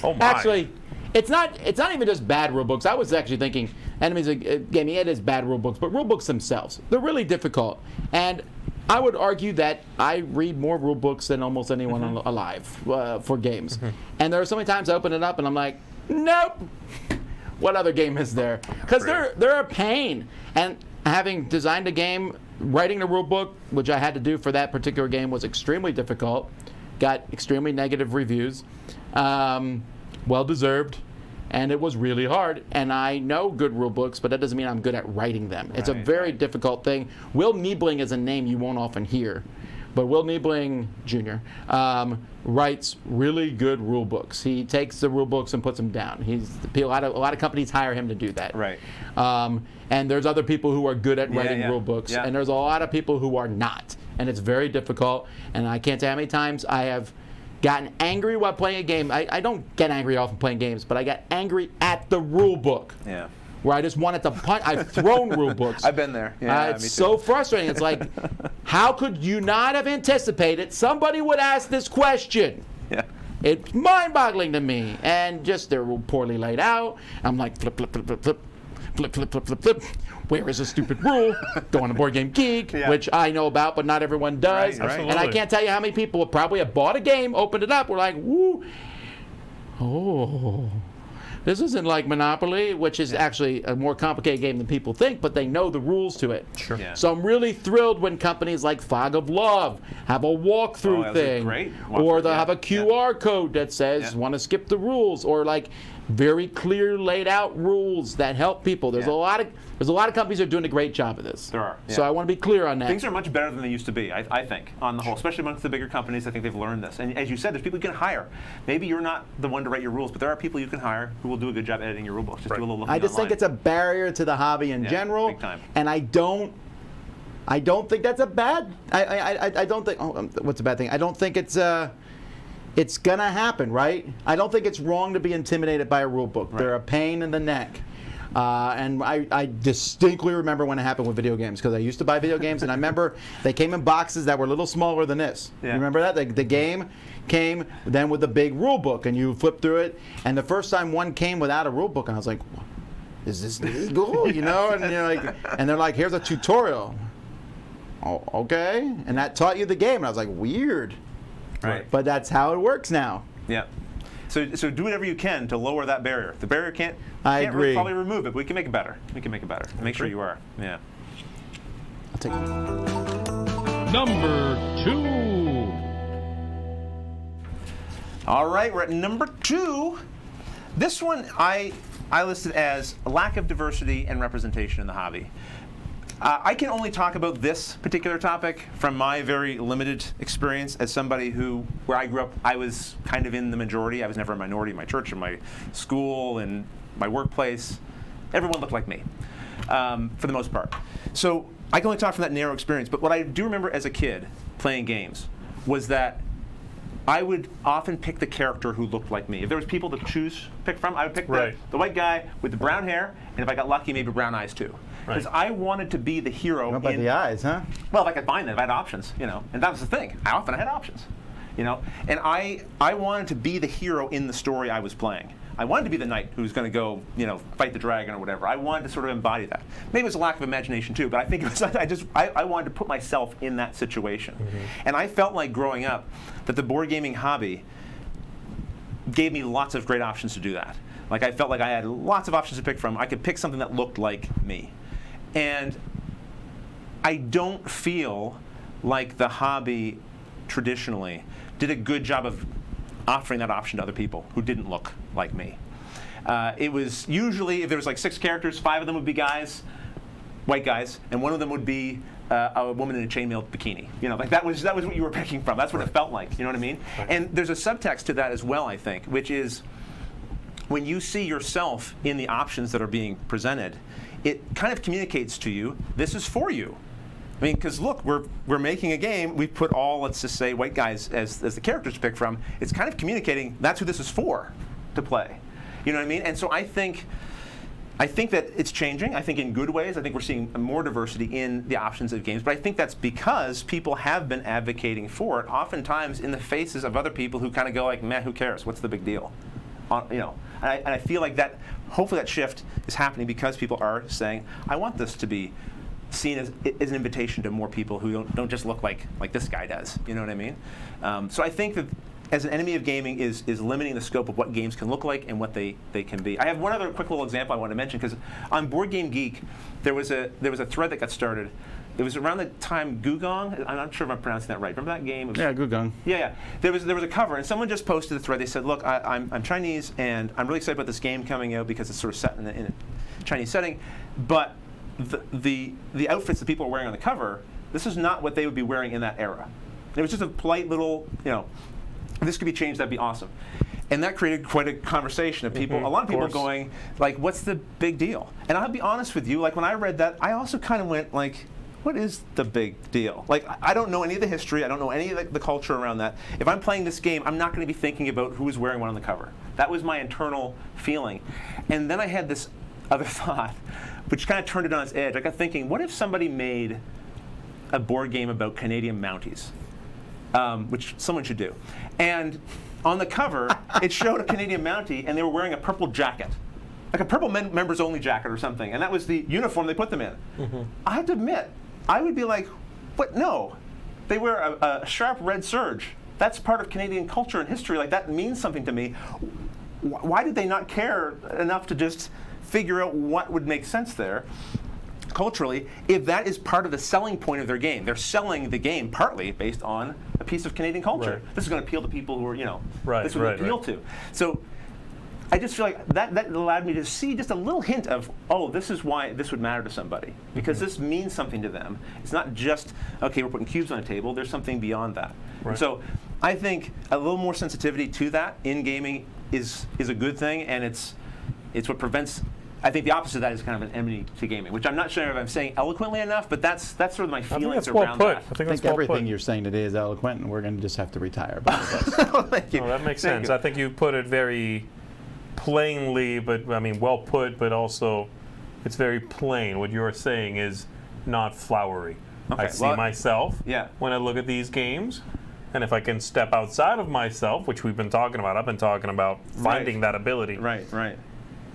S2: Oh my!
S1: Actually, it's not even just bad rule books. I was actually thinking Enemies of Gaming, it is bad rule books, but rule books themselves, they're really difficult. And I would argue that I read more rule books than almost anyone alive for games. And there are so many times I open it up and I'm like, nope. What other game is there? Because they're a pain. And having designed a game, writing the rule book, which I had to do for that particular game, was extremely difficult. Got extremely negative reviews. Well deserved. And it was really hard. And I know good rule books, but that doesn't mean I'm good at writing them. It's a very difficult thing. Will Niebling is a name you won't often hear. But Will Niebling Jr. Writes really good rule books. He takes the rule books and puts them down. A lot of companies hire him to do that.
S3: Right.
S1: And there's other people who are good at writing rule books,
S3: Yeah.
S1: and there's a lot of people who are not. And it's very difficult. And I can't tell how many times I have gotten angry while playing a game. I don't get angry often playing games, but I got angry at the rule book.
S3: Yeah.
S1: Where I just wanted to punch. I've thrown rule books.
S3: I've been there. Yeah,
S1: It's
S3: me too.
S1: so frustrating. It's like, how could you not have anticipated somebody would ask this question?
S3: Yeah.
S1: It's mind-boggling to me. And just they're poorly laid out. I'm like, flip, flip, flip, flip, flip. Flip, flip, flip, flip, flip. Where is a stupid rule? Go on to Board Game Geek, which I know about, but not everyone does.
S3: Right.
S1: And I can't tell you how many people probably have bought a game, opened it up, were like, woo, oh. This isn't like Monopoly, which is actually a more complicated game than people think, but they know the rules to it.
S2: Sure.
S3: Yeah.
S1: So I'm really thrilled when companies like Fog of Love have a walkthrough
S3: that's
S1: thing.
S3: great
S1: Or
S3: walkthrough,
S1: they'll have a QR code that says, want to skip the rules, or like very clear laid out rules that help people. There's a lot of companies that are doing a great job of this.
S3: There are.
S1: So I want to be clear on that.
S3: Things are much better than they used to be, I think, on the whole, especially amongst the bigger companies. I think they've learned this. And as you said, there's people you can hire. Maybe you're not the one to write your rules, but there are people you can hire who will do a good job editing your rule books. Just do a little looking
S1: I just think
S3: online.
S1: it's a barrier to the hobby in general,
S3: big time.
S1: and I don't think that's a bad. I don't think. Oh, what's a bad thing? I don't think it's gonna happen, right? I don't think it's wrong to be intimidated by a rule book. They're a pain in the neck. And I distinctly remember when it happened with video games, because I used to buy video games, and I remember they came in boxes that were a little smaller than this.
S3: Yeah.
S1: You remember that? The game came then with a big rule book, and you flip through it, and the first time one came without a rule book, and I was like, is this legal? You know? And you're like, and they're like, here's a tutorial. Oh, okay. And that taught you the game, and I was like, weird.
S3: Right.
S1: But that's how it works now.
S3: Yeah. So do whatever you can to lower that barrier. The barrier can't
S1: agree.
S3: probably remove it, but we can make it better. We can make it better. Make sure you are. Yeah.
S1: I'll take it.
S4: Number 2.
S3: All right, we're at number 2. This one I listed as a lack of diversity and representation in the hobby. I can only talk about this particular topic from my very limited experience as somebody where I grew up, I was kind of in the majority. I was never a minority in my church, in my school, in my workplace. Everyone looked like me, for the most part. So I can only talk from that narrow experience. But what I do remember as a kid playing games was that I would often pick the character who looked like me. If there was people to pick from, I would pick the white guy with the brown hair, and if I got lucky, maybe brown eyes too. Because I wanted to be the hero.
S1: Not by the eyes, huh?
S3: Well, if I could find them, if I had options, and that was the thing. I often had options, and I wanted to be the hero in the story I was playing. I wanted to be the knight who was going to go, fight the dragon or whatever. I wanted to sort of embody that. Maybe it was a lack of imagination too, but I think it was, I wanted to put myself in that situation. And I felt like growing up that the board gaming hobby gave me lots of great options to do that. Like I felt like I had lots of options to pick from. I could pick something that looked like me. And I don't feel like the hobby traditionally did a good job of offering that option to other people who didn't look like me. It was usually, if there was like 6 characters, 5 of them would be guys, white guys, and 1 of them would be a woman in a chainmail bikini. You know, like that was what you were picking from. That's what it felt like. You know what I mean? And there's a subtext to that as well, I think, which is when you see yourself in the options that are being presented, it kind of communicates to you, this is for you. I mean, because look, we're making a game. We put all, let's just say, white guys as the characters to pick from. It's kind of communicating that's who this is for to play. You know what I mean? And so I think that it's changing. I think in good ways. I think we're seeing more diversity in the options of games. But I think that's because people have been advocating for it, oftentimes in the faces of other people who kind of go like, "Man, who cares? What's the big deal?" You know. And I feel like that. Hopefully, that shift is happening because people are saying, "I want this to be seen as an invitation to more people who don't just look like this guy does." You know what I mean? So I think that as an enemy of gaming is limiting the scope of what games can look like and what they can be. I have one other quick little example I want to mention, because on Board Game Geek there was a thread that got started. It was around the time Gugong. I'm not sure if I'm pronouncing that right. Remember that game?
S1: Yeah, Gugong.
S3: Yeah. There was a cover, and someone just posted the thread. They said, "Look, I'm Chinese, and I'm really excited about this game coming out because it's sort of set in a Chinese setting, but the outfits that people are wearing on the cover, this is not what they would be wearing in that era." It was just a polite little, you know, this could be changed, that'd be awesome. And that created quite a conversation of people, a lot of people going, like, what's the big deal? And I'll be honest with you, like when I read that, I also kind of went like, what is the big deal? Like, I don't know any of the history, I don't know any of the culture around that. If I'm playing this game, I'm not going to be thinking about who is wearing what on the cover. That was my internal feeling. And then I had this other thought, which kind of turned it on its edge. I got thinking, what if somebody made a board game about Canadian Mounties? Which someone should do. And on the cover, it showed a Canadian Mountie, and they were wearing a purple jacket. Like a purple members only jacket or something. And that was the uniform they put them in. I have to admit, I would be like, what? No. They wear a sharp red serge. That's part of Canadian culture and history. Like, that means something to me. Why did they not care enough to just figure out what would make sense there culturally, if that is part of the selling point of their game? They're selling the game partly based on a piece of Canadian culture.
S2: Right.
S3: This is going to appeal to people who are, you know,
S2: Right,
S3: this would appeal to. So I just feel like that allowed me to see just a little hint of, oh, this is why this would matter to somebody. Because this means something to them. It's not just, okay, we're putting cubes on a table. There's something beyond that.
S2: Right.
S3: So I think a little more sensitivity to that in gaming is a good thing, and it's what prevents. I think the opposite of that is kind of an enemy to gaming, which I'm not sure if I'm saying eloquently enough, but that's sort of my feelings around that.
S2: I think
S1: Everything you're saying today is eloquent, and we're going to just have to retire. Both of us.
S3: Thank you.
S2: No, that makes
S3: Thank
S2: sense.
S3: you.
S2: I think you put it very plainly, but I mean, well put, but also it's very plain. What you're saying is not flowery.
S3: Okay,
S2: I see myself
S3: yeah.
S2: when I look at these games, and if I can step outside of myself, which we've been talking about, I've been talking about finding that ability.
S3: Right.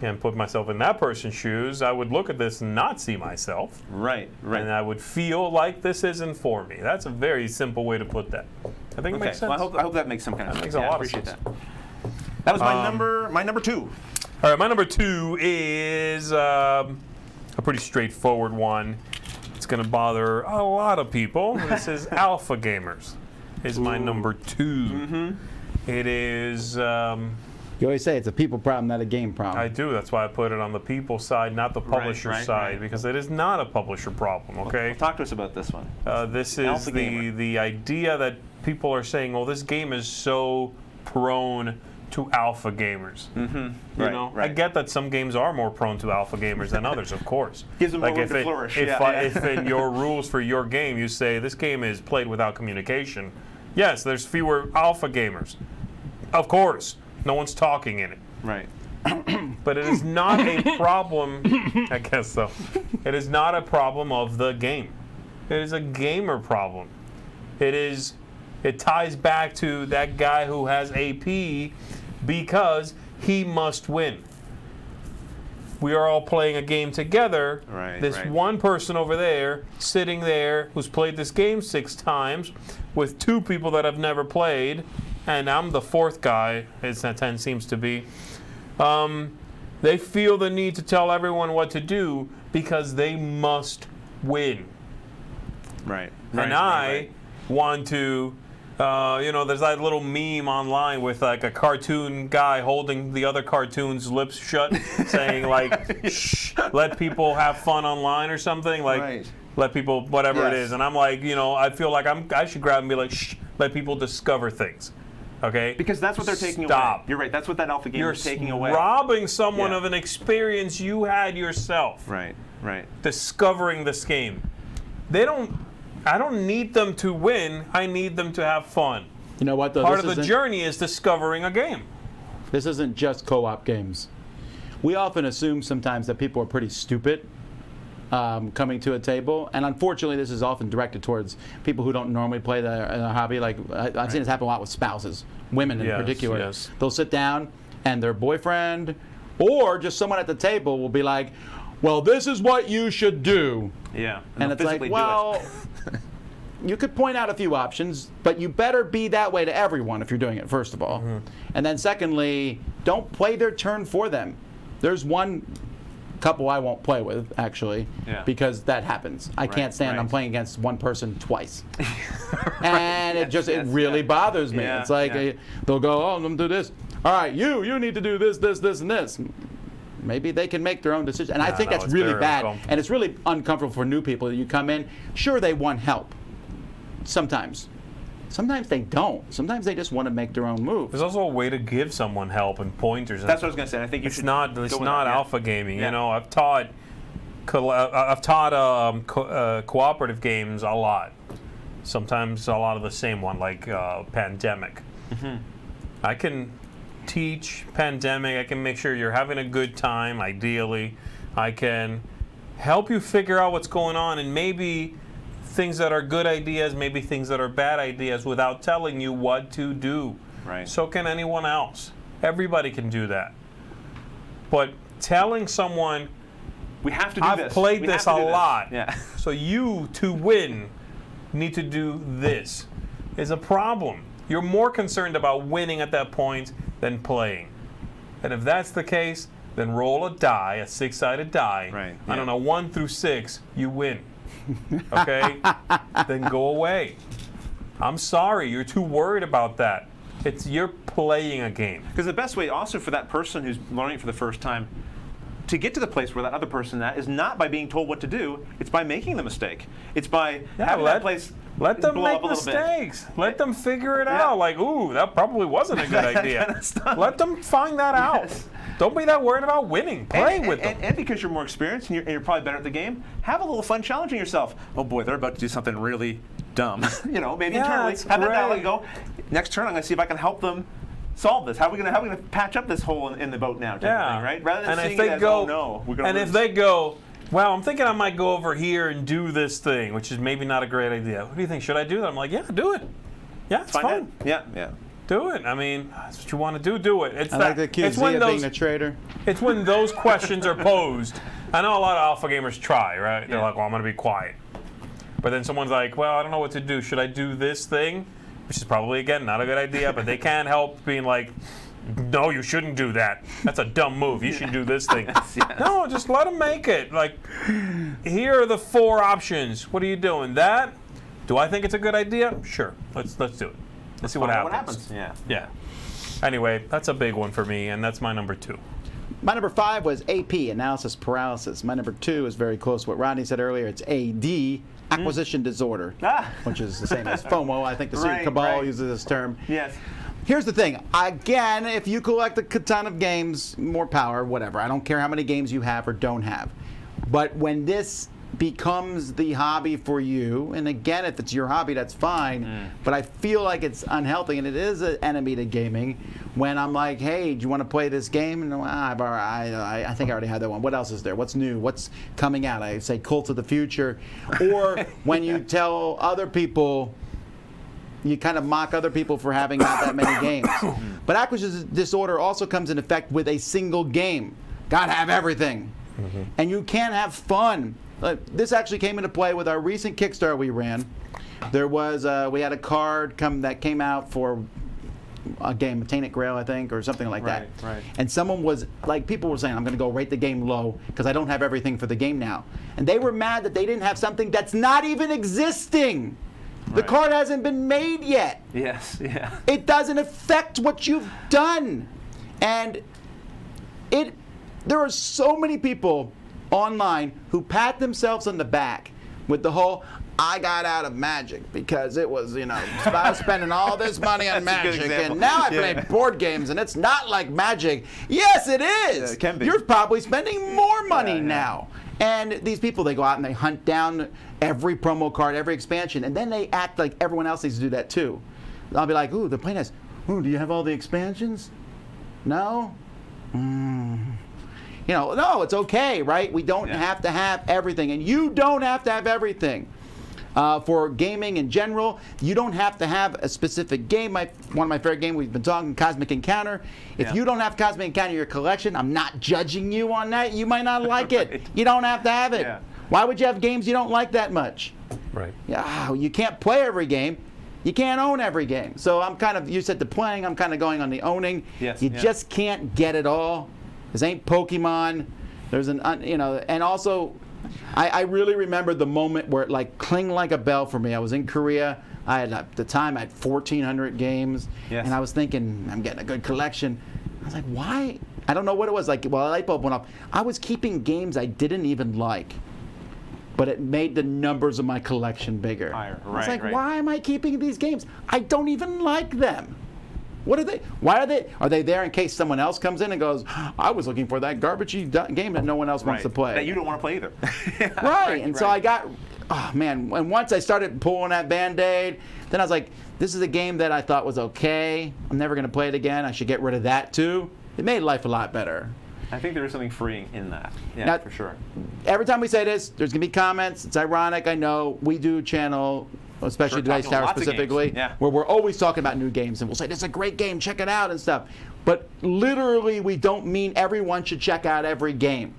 S2: And put myself in that person's shoes, I would look at this and not see myself.
S3: Right.
S2: And I would feel like this isn't for me. That's a very simple way to put that. I think it makes sense.
S3: Well, I hope that makes some kind of sense.
S2: Makes a lot
S3: I
S2: of
S3: appreciate
S2: sense.
S3: that. That was my number 2.
S2: All right, my number 2 is a pretty straightforward one. It's going to bother a lot of people. This is alpha gamers. Is my number 2. It is.
S1: You always say it's a people problem, not a game problem.
S2: I do. That's why I put it on the people side, not the publisher side, because it is not a publisher problem. Okay.
S3: Well, talk to us about this one.
S2: This is the idea that people are saying, "Oh, this game is so prone to alpha gamers." You know, I get that some games are more prone to alpha gamers than others, of course.
S3: Gives them more room to flourish.
S2: If in your rules for your game you say this game is played without communication, yes, there's fewer alpha gamers. Of course, no one's talking in it.
S3: Right.
S2: But it is not a problem. I guess so. It is not a problem of the game. It is a gamer problem. It ties back to that guy who has AP because he must win. We are all playing a game together. This one person over there, sitting there, who's played this game 6 times, with 2 people that have never played, and I'm the 4th guy, as that 10 seems to be. They feel the need to tell everyone what to do because they must win.
S3: Right.
S2: And I want to There's that little meme online with like a cartoon guy holding the other cartoon's lips shut, saying like, "Shh, let people have fun online" or something. Like,
S3: Right.
S2: let people whatever it
S3: Yes.
S2: is. And I'm like, I feel like I should grab and be like, "Shh, let people discover things." Okay?
S3: Because that's what they're taking
S2: Stop.
S3: away. You're right. That's what that alpha game
S2: You're
S3: is taking away.
S2: robbing someone
S3: Yeah.
S2: of an experience you had yourself.
S3: Right. Right.
S2: Discovering this game. I don't need them to win. I need them to have fun.
S1: You know what, though?
S2: Part
S1: This
S2: of the
S1: isn't-
S2: journey is discovering a game.
S1: This isn't just co-op games. We often assume sometimes that people are pretty stupid coming to a table, and unfortunately, this is often directed towards people who don't normally play their hobby. Like I've seen this happen a lot with spouses, women in
S2: Yes,
S1: particular.
S2: yes.
S1: They'll sit down, and their boyfriend or just someone at the table will be like, "Well, this is what you should do,"
S3: Yeah.
S1: and
S3: they'll
S1: it's like,
S3: physically do
S1: well.
S3: it.
S1: You could point out a few options, but you better be that way to everyone if you're doing it, first of all.
S3: Mm-hmm.
S1: And then secondly, don't play their turn for them. There's one couple I won't play with, actually,
S3: Yeah.
S1: because that happens. I can't stand I'm
S3: right.
S1: playing against one person twice. And it
S3: yes,
S1: really
S3: yeah.
S1: bothers me.
S3: Yeah,
S1: It's like,
S3: yeah.
S1: they'll go, oh, I'm going to do this. All right, you need to do this, this, this, and this. Maybe they can make their own decision. And I think
S2: no,
S1: that's
S2: it's
S1: really
S2: very
S1: bad.
S2: uncomfortable.
S1: And it's really uncomfortable for new people that you come in. Sure, they want help. Sometimes. Sometimes they don't. Sometimes they just want to make their own moves.
S2: There's also a way to give someone help and pointers. And
S3: That's what I was going to say. I think you
S2: it's
S3: should.
S2: not
S3: go with that, yeah.
S2: alpha gaming.
S3: Yeah.
S2: I've taught cooperative games a lot. Sometimes a lot of the same one, like Pandemic.
S3: Mm-hmm.
S2: I can teach Pandemic. I can make sure you're having a good time. Ideally, I can help you figure out what's going on, and maybe things that are good ideas, maybe things that are bad ideas, without telling you what to do.
S3: Right.
S2: So can anyone else. Everybody can do that. But telling someone,
S3: We have to do
S2: I've
S3: this.
S2: played
S3: We
S2: this
S3: have
S2: a
S3: to do
S2: lot,
S3: Yeah.
S2: so you, to win, need to do this, is a problem. You're more concerned about winning at that point than playing. And if that's the case, then roll a die, a six-sided die.
S3: Right,
S2: I
S3: yeah.
S2: don't know, 1 through 6, you win. Okay? Then go away. I'm sorry, you're too worried about that. You're playing a game.
S3: Because the best way also for that person who's learning it for the first time to get to the place where that other person is not by being told what to do, it's by making the mistake. It's by having that place
S2: Let them
S3: blow
S2: make
S3: up a little bit.
S2: mistakes. Let them figure it
S3: Yeah.
S2: out. Like, ooh, that probably wasn't a good idea.
S3: Kind of stuff.
S2: Let them find that out.
S3: Yes.
S2: Don't be that worried about winning. Play
S3: And-
S2: with
S3: and,
S2: them.
S3: And because you're more experienced and you're probably better at the game, have a little fun challenging yourself. Oh boy, they're about to do something really dumb. Maybe
S2: Yeah,
S3: internally.
S2: that's
S3: Have that dialogue
S2: great.
S3: go. Next turn, I'm going to see if I can help them solve this. How are we going to patch up this hole in the boat now? Type of thing, right? Rather than
S2: and
S3: seeing
S2: if they
S3: it as,
S2: go,
S3: oh no, we're going to
S2: and if they go, well, I'm thinking I might go over here and do this thing, which is maybe not a great idea. What do you think? Should I do that? I'm like, yeah, do it. Yeah, it's fun.
S3: Yeah.
S2: Do it. I mean, that's what you want to do. Do it. It's
S1: I
S2: that,
S1: like the accuse
S2: it's when
S1: of
S2: those
S1: being a traitor.
S2: It's when those questions are posed. I know a lot of alpha gamers try, right? They're
S3: Yeah.
S2: like, well, I'm going to be quiet. But then someone's like, well, I don't know what to do. Should I do this thing? Which is probably, again, not a good idea, but they can't help being like, no, you shouldn't do that. That's a dumb move. You should do this thing.
S3: Yes.
S2: No, just let them make it. Like, here are the 4 options. What are you doing? That? Do I think it's a good idea? Sure. Let's do it. Let's see what
S3: Find
S2: happens.
S3: Yeah.
S2: Yeah. Anyway, that's a big one for me, and that's my number 2.
S1: My number 5 was AP, analysis paralysis. My number 2 is very close to what Rodney said earlier. It's AD, acquisition disorder, which is the same as FOMO. I think the Secret
S3: Right,
S1: Cabal
S3: right.
S1: uses this term.
S3: Yes.
S1: Here's the thing. Again, if you collect a ton of games, more power, whatever. I don't care how many games you have or don't have. But when this becomes the hobby for you, and again, if it's your hobby, that's fine. But I feel like it's unhealthy, and it is an enemy to gaming. When I'm like, hey, do you want to play this game? And I think I already had that one. What else is there? What's new? What's coming out? I say Cult of the Future. Or when you tell other people, you kind of mock other people for having not that many games. But acquisition disorder also comes in effect with a single game. Gotta have everything. And you can't have fun. This actually came into play with our recent Kickstarter we ran. There was, we had a card that came out for a game, Tainted Grail, I think, or something like that.
S3: Right.
S1: And someone was, like, people were saying, I'm going to go rate the game low because I don't have everything for the game now. And they were mad that they didn't have something that's not even existing. The card hasn't been made yet.
S3: Yes, yeah.
S1: It doesn't affect what you've done. And there are so many people online who pat themselves on the back with the whole, I got out of Magic because it was, I was spending all this money on
S3: That's a good
S1: Magic,
S3: example.
S1: and now I
S3: Yeah.
S1: play board games, and it's not like Magic. Yes, it is.
S3: Yeah, it can be.
S1: You're probably spending more money
S3: Yeah.
S1: now. And these people, they go out and they hunt down every promo card, every expansion, and then they act like everyone else needs to do that too. I'll be like, ooh, they're playing this. Ooh, do you have all the expansions? No? No, it's okay, right? We don't have to have everything, and you don't have to have everything. For gaming in general, you don't have to have a specific game. One of my favorite games, we've been talking, Cosmic Encounter. If you don't have Cosmic Encounter in your collection, I'm not judging you on that. You might not like
S3: Right.
S1: it. You don't have to have it.
S3: Yeah.
S1: Why would you have games you don't like that much?
S2: Right.
S1: Yeah, you can't play every game. You can't own every game. So you said the playing, I'm kind of going on the owning.
S3: Yes,
S1: You
S3: yeah.
S1: just can't get it all. This ain't Pokemon. There's and also, I really remember the moment where it like clinged like a bell for me. I was in Korea. At the time I had 1,400 games,
S3: Yes.
S1: and I was thinking I'm getting a good collection. I was like, why? I don't know what it was. Like, well, a light bulb went off. I was keeping games I didn't even like, but it made the numbers of my collection bigger.
S3: Higher,
S1: I was
S3: right,
S1: like,
S3: right.
S1: why am I keeping these games? I don't even like them. What are they? Why are they? Are they there in case someone else comes in and goes, I was looking for that garbagey game that no one else wants to play.
S3: That you don't want to play either.
S1: Right. And so I got, oh man, and once I started pulling that Band-Aid, then I was like, this is a game that I thought was okay. I'm never going to play it again. I should get rid of that too. It made life a lot better.
S3: I think there is something freeing in that. Yeah,
S1: Now-
S3: for sure.
S1: Every time we say this, there's going to be comments. It's ironic, I know. We do channel, especially
S3: Sure,
S1: Dice
S3: talking
S1: Tower
S3: lots of games.
S1: specifically,
S3: Yeah.
S1: where we're always talking about new games, and we'll say, this is a great game, check it out and stuff. But literally, we don't mean everyone should check out every game.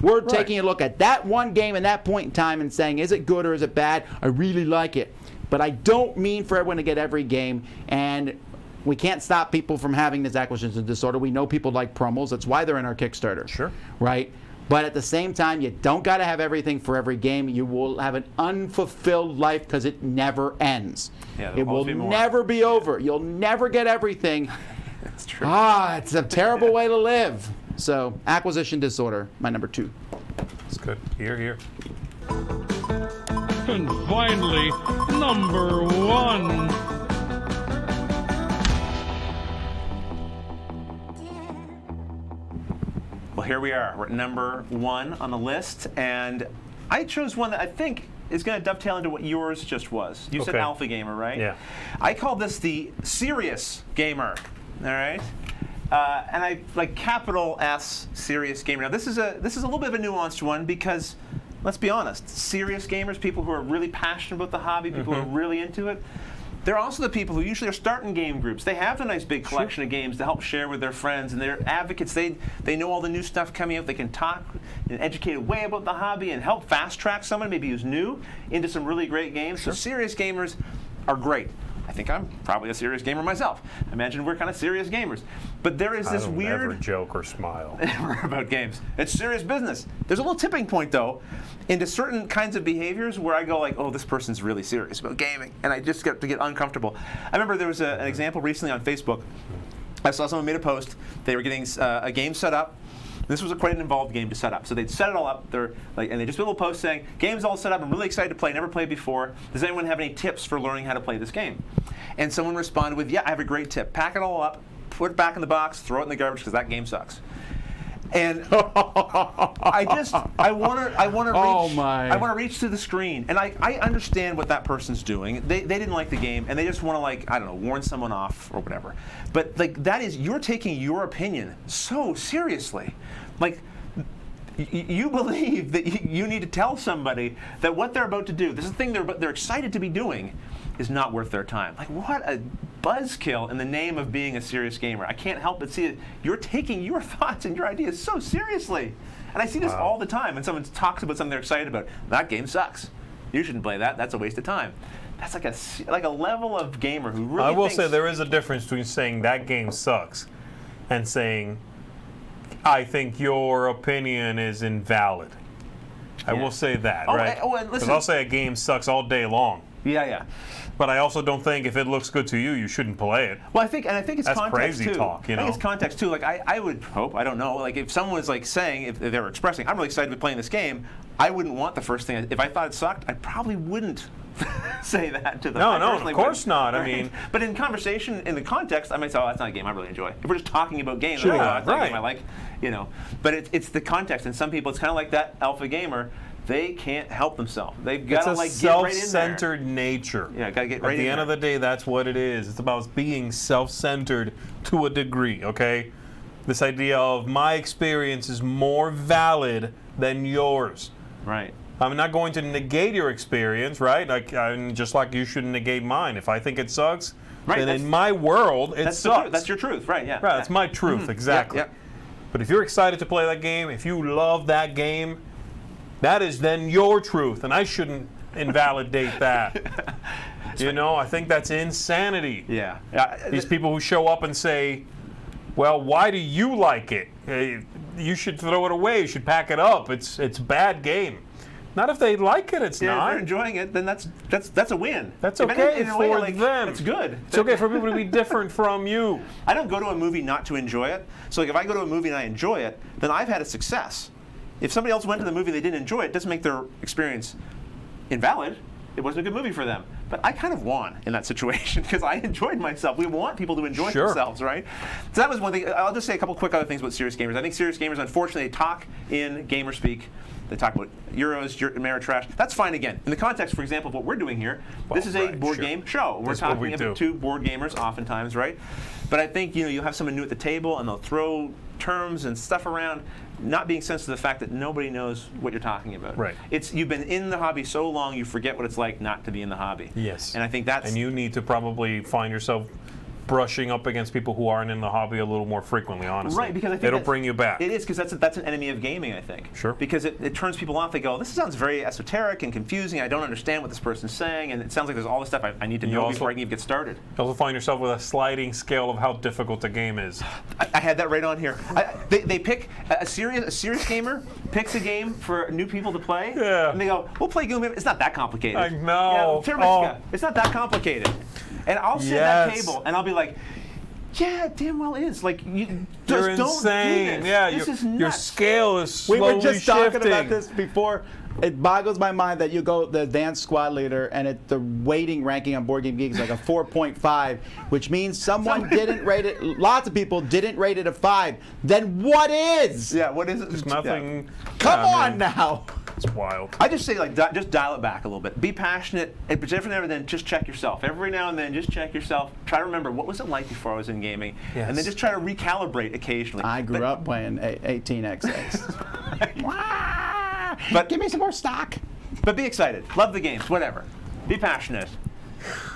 S1: We're taking a look at that one game in that point in time and saying, is it good or is it bad? I really like it. But I don't mean for everyone to get every game, and we can't stop people from having this acquisition disorder. We know people like promos. That's why they're in our Kickstarter.
S2: Sure.
S1: Right? But at the same time, you don't got to have everything for every game. You will have an unfulfilled life because it never ends.
S3: Yeah, there'll
S1: it will
S3: always be more.
S1: never be over. You'll never get everything.
S3: That's true.
S1: It's a terrible way to live. So, acquisition disorder, my number 2.
S2: That's good. Here.
S4: And finally, number 1.
S3: Well, here we are. We're at number 1 on the list, and I chose one that I think is going to dovetail into what yours just was. You said
S2: Okay.
S3: alpha gamer, right?
S2: Yeah.
S3: I call this the serious gamer. All right. And I like capital S, serious gamer. Now this is a little bit of a nuanced one because, let's be honest, serious gamers, people who are really passionate about the hobby, people who are really into it. They're also the people who usually are starting game groups. They have a nice big collection of games to help share with their friends, and they're advocates. They know all the new stuff coming out. They can talk in an educated way about the hobby and help fast track someone maybe who's new into some really great games. So serious gamers are great. I think I'm probably a serious gamer myself. I imagine we're kind of serious gamers. But there is
S2: I
S3: this
S2: don't
S3: weird
S2: ever joke or smile.
S3: about games. It's serious business. There's a little tipping point, though, into certain kinds of behaviors where I go like, oh, this person's really serious about gaming, and I just get to get uncomfortable. I remember there was an example recently on Facebook. I saw someone made a post. They were getting a game set up. This was quite an involved game to set up. So they'd set it all up. And they just put a little post saying, game's all set up. I'm really excited to play. Never played before. Does anyone have any tips for learning how to play this game? And someone responded with, yeah, I have a great tip. Pack it all up, put it back in the box, throw it in the garbage because that game sucks. And I want to reach.
S1: Oh, my.
S3: I want to reach to the screen, and I understand what that person's doing. They didn't like the game, and they just want to, like, I don't know, warn someone off or whatever. But like that is, you're taking your opinion so seriously, like. You believe that you need to tell somebody that what they're about to do, this is the thing they're excited to be doing, is not worth their time. Like, what a buzzkill in the name of being a serious gamer. I can't help but see it. You're taking your thoughts and your ideas so seriously. And I see this all the time when someone talks about something they're excited about. That game sucks. You shouldn't play that. That's a waste of time. That's like a level of gamer who really
S2: I will
S3: thinks,
S2: say there is a difference between saying that game sucks and saying, I think your opinion is invalid. I will say that, right?
S3: And
S2: Because
S3: listen,
S2: I'll say a game sucks all day long.
S3: Yeah.
S2: But I also don't think if it looks good to you, you shouldn't play it.
S3: Well, I think it's
S2: That's
S3: context
S2: crazy
S3: too.
S2: talk, you
S3: I think
S2: know?
S3: it's context too. Like I would hope, I don't know, like if someone was like saying, if they were expressing, I'm really excited to be playing this game, I wouldn't want the first thing. If I thought it sucked, I probably wouldn't say that to them.
S2: No,
S3: I
S2: no,
S3: personally
S2: of course
S3: wouldn't,
S2: not. I
S3: right?
S2: mean,
S3: but in conversation, in the context, I might say, oh, that's not a game I really enjoy. If we're just talking about games,
S2: Sure,
S3: oh, that's not a
S2: right.
S3: game I like, you know. But it's the context, and some people, it's kind of like that alpha gamer. They can't help themselves. They've got
S2: it's
S3: to
S2: a
S3: like get right in there.
S2: self-centered nature.
S3: Yeah, gotta get right
S2: At the
S3: in
S2: end
S3: there.
S2: of the day, that's what it is. It's about being self-centered to a degree, okay? This idea of my experience is more valid than yours.
S3: Right.
S2: I'm not going to negate your experience, right? Just like you shouldn't negate mine. If I think it sucks,
S3: Right,
S2: then
S3: that's-
S2: in my world, it
S3: That's the
S2: sucks.
S3: truth. That's your truth, right? Yeah.
S2: Right, that's my truth, exactly.
S3: Yeah.
S2: But if you're excited to play that game, if you love that game, that is then your truth, and I shouldn't invalidate that. You know, I think that's insanity.
S3: Yeah.
S2: These people who show up and say, well, why do you like it? You should throw it away. You should pack it up. It's a bad game. Not if they like it, it's
S3: Yeah, if
S2: not.
S3: they're enjoying it, then that's a win.
S2: That's
S3: If
S2: okay
S3: in a way,
S2: for
S3: like,
S2: them.
S3: It's good.
S2: It's okay for people to be different from you.
S3: I don't go to a movie not to enjoy it. So like if I go to a movie and I enjoy it, then I've had a success. If somebody else went to the movie and they didn't enjoy it, it doesn't make their experience invalid. It wasn't a good movie for them. But I kind of won in that situation because I enjoyed myself. We want people to enjoy
S2: Sure.
S3: themselves, right? So that was one thing. I'll just say a couple quick other things about serious gamers. I think serious gamers, unfortunately, they talk in gamer speak. They talk about Euros, Ameritrash. That's fine again. In the context, for example, of what we're doing here, this is a
S2: right,
S3: board
S2: sure.
S3: game show. We're
S2: That's what
S3: talking
S2: we
S3: about
S2: do.
S3: two board gamers oftentimes, right? But I think you'll have someone new at the table and they'll throw terms and stuff around, not being sensitive to the fact that nobody knows what you're talking about.
S2: Right.
S3: You've been in the hobby so long you forget what it's like not to be in the hobby.
S2: Yes.
S3: And I think that's
S2: And you need to probably find yourself brushing up against people who aren't in the hobby a little more frequently, honestly.
S3: right, because I think
S2: it'll
S3: that's-
S2: bring you back.
S3: It is because that's an enemy of gaming, I think.
S2: Sure.
S3: Because it turns people off. They go, this sounds very esoteric and confusing. I don't understand what this person's saying, and it sounds like there's all this stuff I need to know
S2: also-
S3: before I can even get started.
S2: You also find yourself with a sliding scale of how difficult the game is.
S3: I had that right on here. They pick a serious gamer picks a game for new people to play,
S2: Yeah.
S3: and they go, "We'll play Goom. It's not that complicated."
S2: I know.
S3: Yeah,
S2: Oh.
S3: It's not that complicated. And I'll sit at that
S2: Yes.
S3: table and I'll be like, "Yeah, it damn well is. Like you just
S2: You're
S3: don't
S2: insane.
S3: do this.
S2: Yeah,
S3: this is
S2: your
S3: nuts."
S2: scale is
S1: We
S2: slowly
S1: were just
S2: shifting.
S1: talking about this before. It boggles my mind that you go the advanced squad leader and the weighting ranking on Board Game Geek is like a 4.5, which means someone didn't rate it. Lots of people didn't rate it a 5. Then what is?
S3: Yeah, what is it?
S2: There's nothing.
S1: Come
S2: I
S1: on
S2: mean,
S1: now.
S2: It's wild.
S3: I just say like just dial it back a little bit. Be passionate. If it's every now and then, just check yourself. Every now and then, just check yourself. Try to remember what was it like before I was in gaming,
S2: Yes.
S3: and then just try to recalibrate occasionally.
S1: I grew up playing 18XX.
S3: But
S1: Give me some more stock.
S3: But be excited. Love the games. Whatever. Be passionate.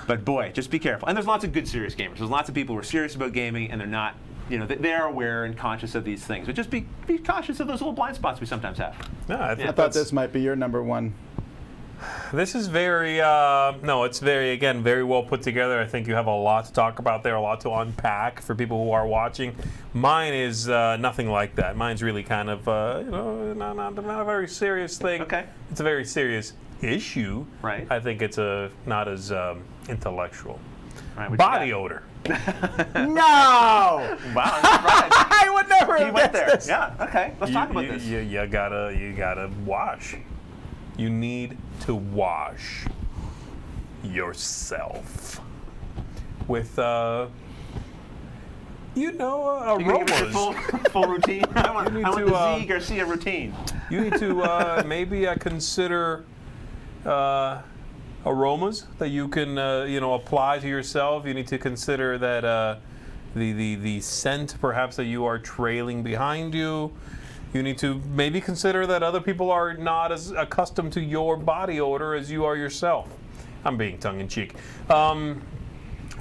S3: But boy, just be careful. And there's lots of good serious gamers. There's lots of people who are serious about gaming and they're not. They are aware and conscious of these things. But just be cautious of those little blind spots we sometimes have.
S2: Yeah, I think
S1: I thought
S2: that's-
S1: this might be your number one.
S2: This is very, no, it's very well put together. I think you have a lot to talk about there, a lot to unpack for people who are watching. Mine is nothing like that. Mine's really kind of, not a very serious thing.
S3: Okay.
S2: It's a very serious issue.
S3: Right.
S2: I think it's not as intellectual.
S3: All right, what you
S2: Body
S3: got?
S2: odor.
S1: No!
S3: Wow, I'm surprised.
S1: I would never
S3: He
S1: have
S3: went
S1: guessed
S3: there.
S1: this.
S3: Yeah, okay. Let's talk about this.
S2: You gotta wash. You need to wash yourself with
S3: You gonna give us
S2: aromas.
S3: your full routine? I want
S2: need
S3: the
S2: to,
S3: Z Garcia routine.
S2: You need to maybe consider aromas that you can apply to yourself. You need to consider that the scent perhaps that you are trailing behind you. You need to maybe consider that other people are not as accustomed to your body odor as you are yourself. I'm being tongue-in-cheek.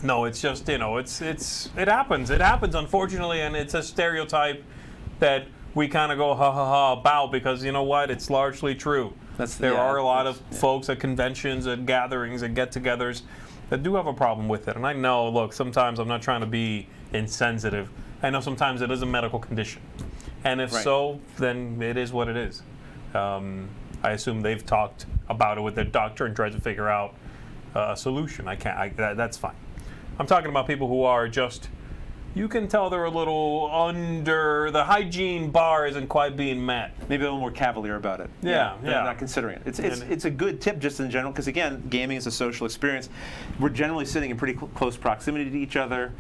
S2: No, it's just, it happens. It happens, unfortunately, and it's a stereotype that we kind of go ha ha ha about because you know what? It's largely true. There are a lot of folks at conventions, at gatherings, at get-togethers that do have a problem with it. And I know, look, sometimes I'm not trying to be insensitive. I know sometimes it is a medical condition. And if so, then it is what it is. I assume they've talked about it with their doctor and tried to figure out, a solution. That's fine. I'm talking about people who are just, you can tell they're a little under, the hygiene bar isn't quite being met.
S3: Maybe a little more cavalier about it.
S2: Yeah.
S3: They're not considering it. It's a good tip just in general, because again, gaming is a social experience. We're generally sitting in pretty close proximity to each other.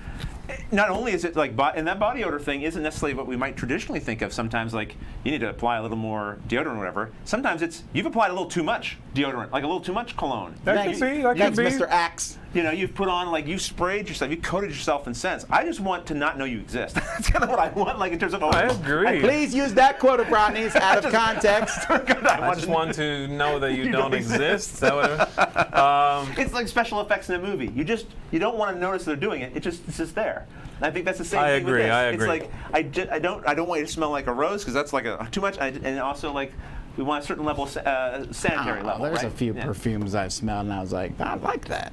S3: Not only is it like, and that body odor thing isn't necessarily what we might traditionally think of. Sometimes like you need to apply a little more deodorant or whatever. Sometimes it's you've applied a little too much deodorant, like a little too much cologne.
S2: That could be.
S1: Thanks, Mr. Axe.
S3: You know, you've put on, like, you sprayed yourself, you coated yourself in scents. I just want to not know you exist. That's kind of what I want, like, in terms of...
S2: I agree.
S1: Please use that quote of Rodney's out of context.
S2: I just want to know that you don't exist. Is that what
S3: it's like special effects in a movie. You don't want to notice they're doing it. It's just there. And I think that's the same thing with this.
S2: I agree.
S3: It's like, I don't want you to smell like a rose, because that's like too much. And also, like, we want a certain level of sanitary level.
S1: There's
S3: right?
S1: a few perfumes I've smelled, and I was like, I like that.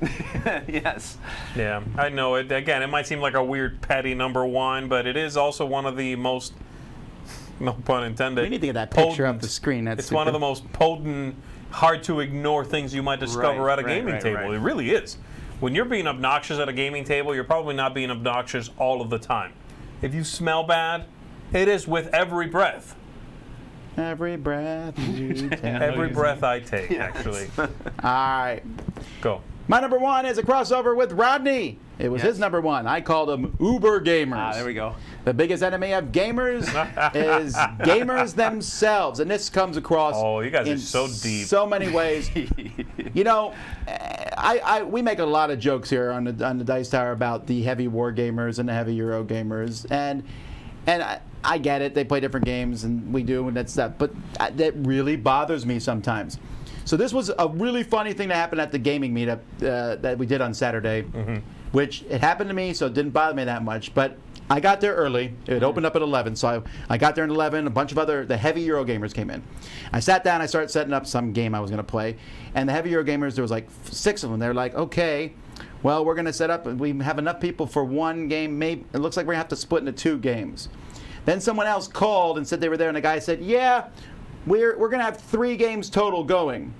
S3: Yes.
S2: Yeah, I know it. Again, it might seem like a weird, petty number one, but it is also one of the most, no pun intended,
S1: We need to get that picture up the screen.
S2: It's one of the most potent, hard to ignore things you might discover at a gaming table.
S3: Right.
S2: It really is. When you're being obnoxious at a gaming table, you're probably not being obnoxious all of the time. If you smell bad, it is with every breath.
S1: Every breath you take.
S2: Every breath I take, actually.
S1: All right.
S2: Go.
S1: My number one is a crossover with Rodney. It was his number one. I called them Uber gamers.
S3: There we go.
S1: The biggest enemy of gamers is gamers themselves, and this comes across.
S2: Oh, you guys are
S1: in
S2: so deep.
S1: So many ways. You know, we make a lot of jokes here on the Dice Tower about the heavy war gamers and the heavy Euro gamers, and I get it. They play different games, and we do, and that's that. But that really bothers me sometimes. So this was a really funny thing that happened at the gaming meetup that we did on Saturday, which it happened to me, so it didn't bother me that much. But I got there early. It opened up at 11, so I got there at 11. A bunch of the heavy Euro gamers came in. I sat down. I started setting up some game I was going to play, and the heavy Euro gamers, there was like 6 of them. They're like, okay, well, we're going to set up. We have enough people for one game. Maybe it looks like we're going to have to split into 2 games. Then someone else called and said they were there, and the guy said, yeah, we're going to have 3 games total going.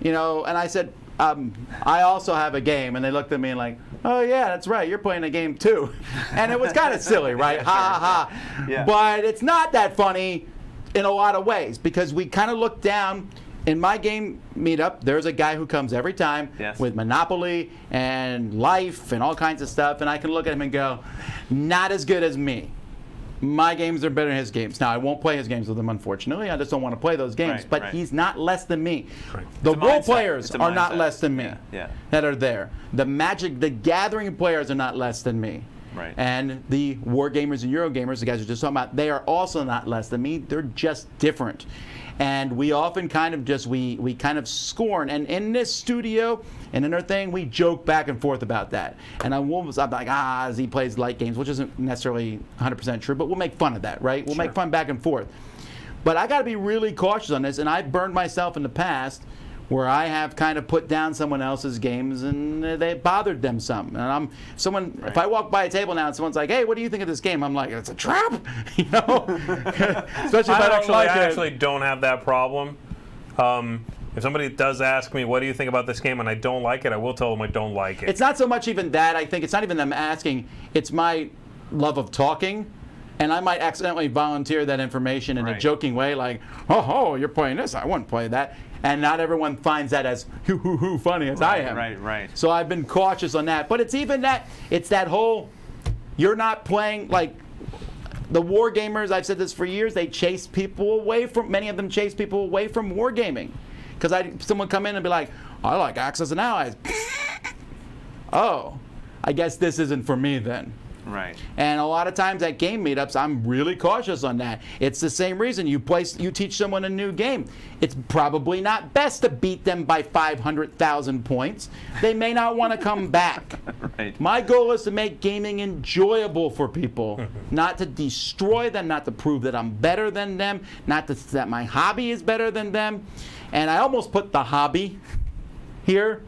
S1: You know, and I said, I also have a game. And they looked at me and like, oh, yeah, that's right. You're playing a game, too. And it was kind of silly, right? Ha, ha, ha.
S3: Yeah.
S1: But it's not that funny in a lot of ways, because we kind of look down. In my game meetup, there's a guy who comes every time with Monopoly and Life and all kinds of stuff. And I can look at him and go, not as good as me. My games are better than his games. Now, I won't play his games with him, unfortunately. I just don't want to play those games. But he's not less than me.
S2: Right.
S1: The role players are not less than me
S3: Yeah.
S1: that are there. The Magic, the Gathering players are not less than me.
S3: Right.
S1: And the War gamers and Euro gamers, the guys we're just talking about, they are also not less than me. They're just different. And we often kind of just, we kind of scorn. And in this studio and in our thing, we joke back and forth about that. And I'm like, he plays light games, which isn't necessarily 100% true, but we'll make fun of that, right? We'll make fun back and forth. But I got to be really cautious on this, and I've burned myself in the past where I have kind of put down someone else's games and they bothered them some. And if I walk by a table now and someone's like, hey, what do you think of this game? I'm like, it's a trap, you know? Especially if I don't like it.
S2: I actually don't have that problem. If somebody does ask me, what do you think about this game, and I don't like it, I will tell them I don't like it.
S1: It's not so much even that. I think it's not even them asking. It's my love of talking. And I might accidentally volunteer that information in a joking way, like, oh, you're playing this. I wouldn't play that. And not everyone finds that as funny as I am.
S3: Right.
S1: So I've been cautious on that. But it's even that, it's that whole, you're not playing, like, the war gamers, I've said this for years, they chase people away from, many of them chase people away from wargaming. Because someone come in and be like, I like Axis and Allies. Oh, I guess this isn't for me then.
S3: Right.
S1: And a lot of times at game meetups, I'm really cautious on that. It's the same reason you teach someone a new game. It's probably not best to beat them by 500,000 points. They may not want to come back.
S3: Right.
S1: My goal is to make gaming enjoyable for people, not to destroy them, not to prove that I'm better than them, not that my hobby is better than them. And I almost put the hobby here,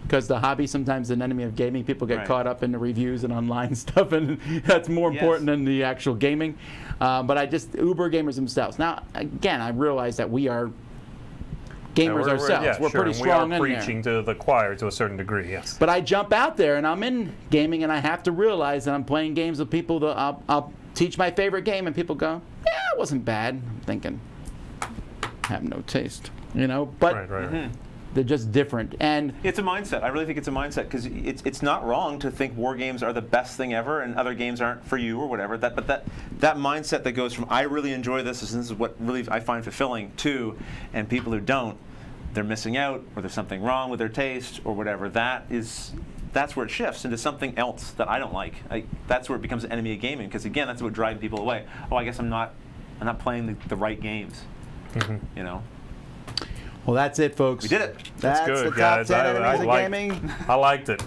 S1: because the hobby sometimes is an enemy of gaming. People get caught up in the reviews and online stuff, and that's more important than the actual gaming. But Uber gamers themselves. Now, again, I realize that we are gamers ourselves. We're
S2: sure,
S1: pretty
S2: and
S1: strong
S2: we
S1: in
S2: are
S1: there.
S2: preaching to the choir to a certain degree, yes.
S1: But I jump out there and I'm in gaming and I have to realize that I'm playing games with people that I'll teach my favorite game and people go, yeah, it wasn't bad. I'm thinking, have no taste, you know? But
S2: Right.
S1: they're just different. And
S3: It's a mindset. I really think it's a mindset because it's not wrong to think war games are the best thing ever and other games aren't for you or whatever. But that mindset that goes from I really enjoy this and this is what really I find fulfilling to, and people who don't, they're missing out or there's something wrong with their taste or whatever. That's where it shifts into something else that I don't like. That's where it becomes an enemy of gaming because again, that's what drives people away. Oh, I guess I'm not playing the right games. You know.
S1: well, that's it, folks.
S3: We did it.
S1: That's
S2: good,
S1: the top
S2: guys.
S1: 10
S2: I
S1: enemies of
S2: liked-
S1: gaming.
S2: I liked it.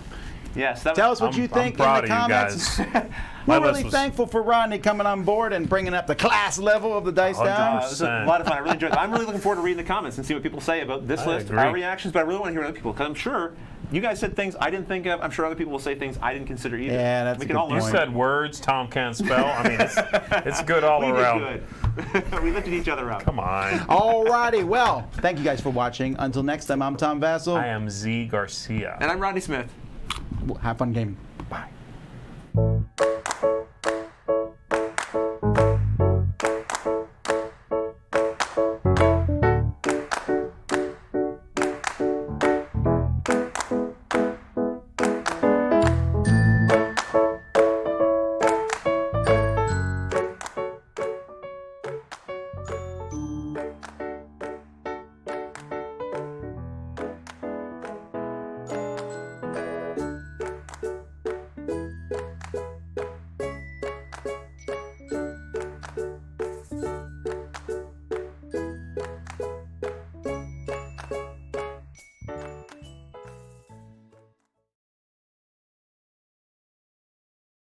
S3: Yes.
S1: Tell us what you
S2: I'm
S1: think in
S2: proud
S1: the
S2: of you
S1: comments.
S2: guys.
S1: We're
S2: My
S1: really
S2: list was-
S1: thankful for Rodney coming on board and bringing up the class level of the Dice Down.
S3: It was a lot of fun. I really enjoyed it. I'm really looking forward to reading the comments and see what people say about this
S2: I
S3: list,
S2: agree.
S3: our reactions, but I really want to hear other people because I'm sure you guys said things I didn't think of. I'm sure other people will say things I didn't consider either.
S1: Yeah, that's
S3: we
S1: a
S3: can
S1: good
S3: all learn.
S2: You
S1: point.
S2: said words Tom can't spell. I mean, it's good all
S3: we
S2: around.
S3: did good. We lifted each other up.
S2: Come on.
S1: Alrighty, well, thank you guys for watching. Until next time, I'm Tom Vassell.
S2: I am Z Garcia.
S3: And I'm Rodney Smith.
S1: Have fun gaming.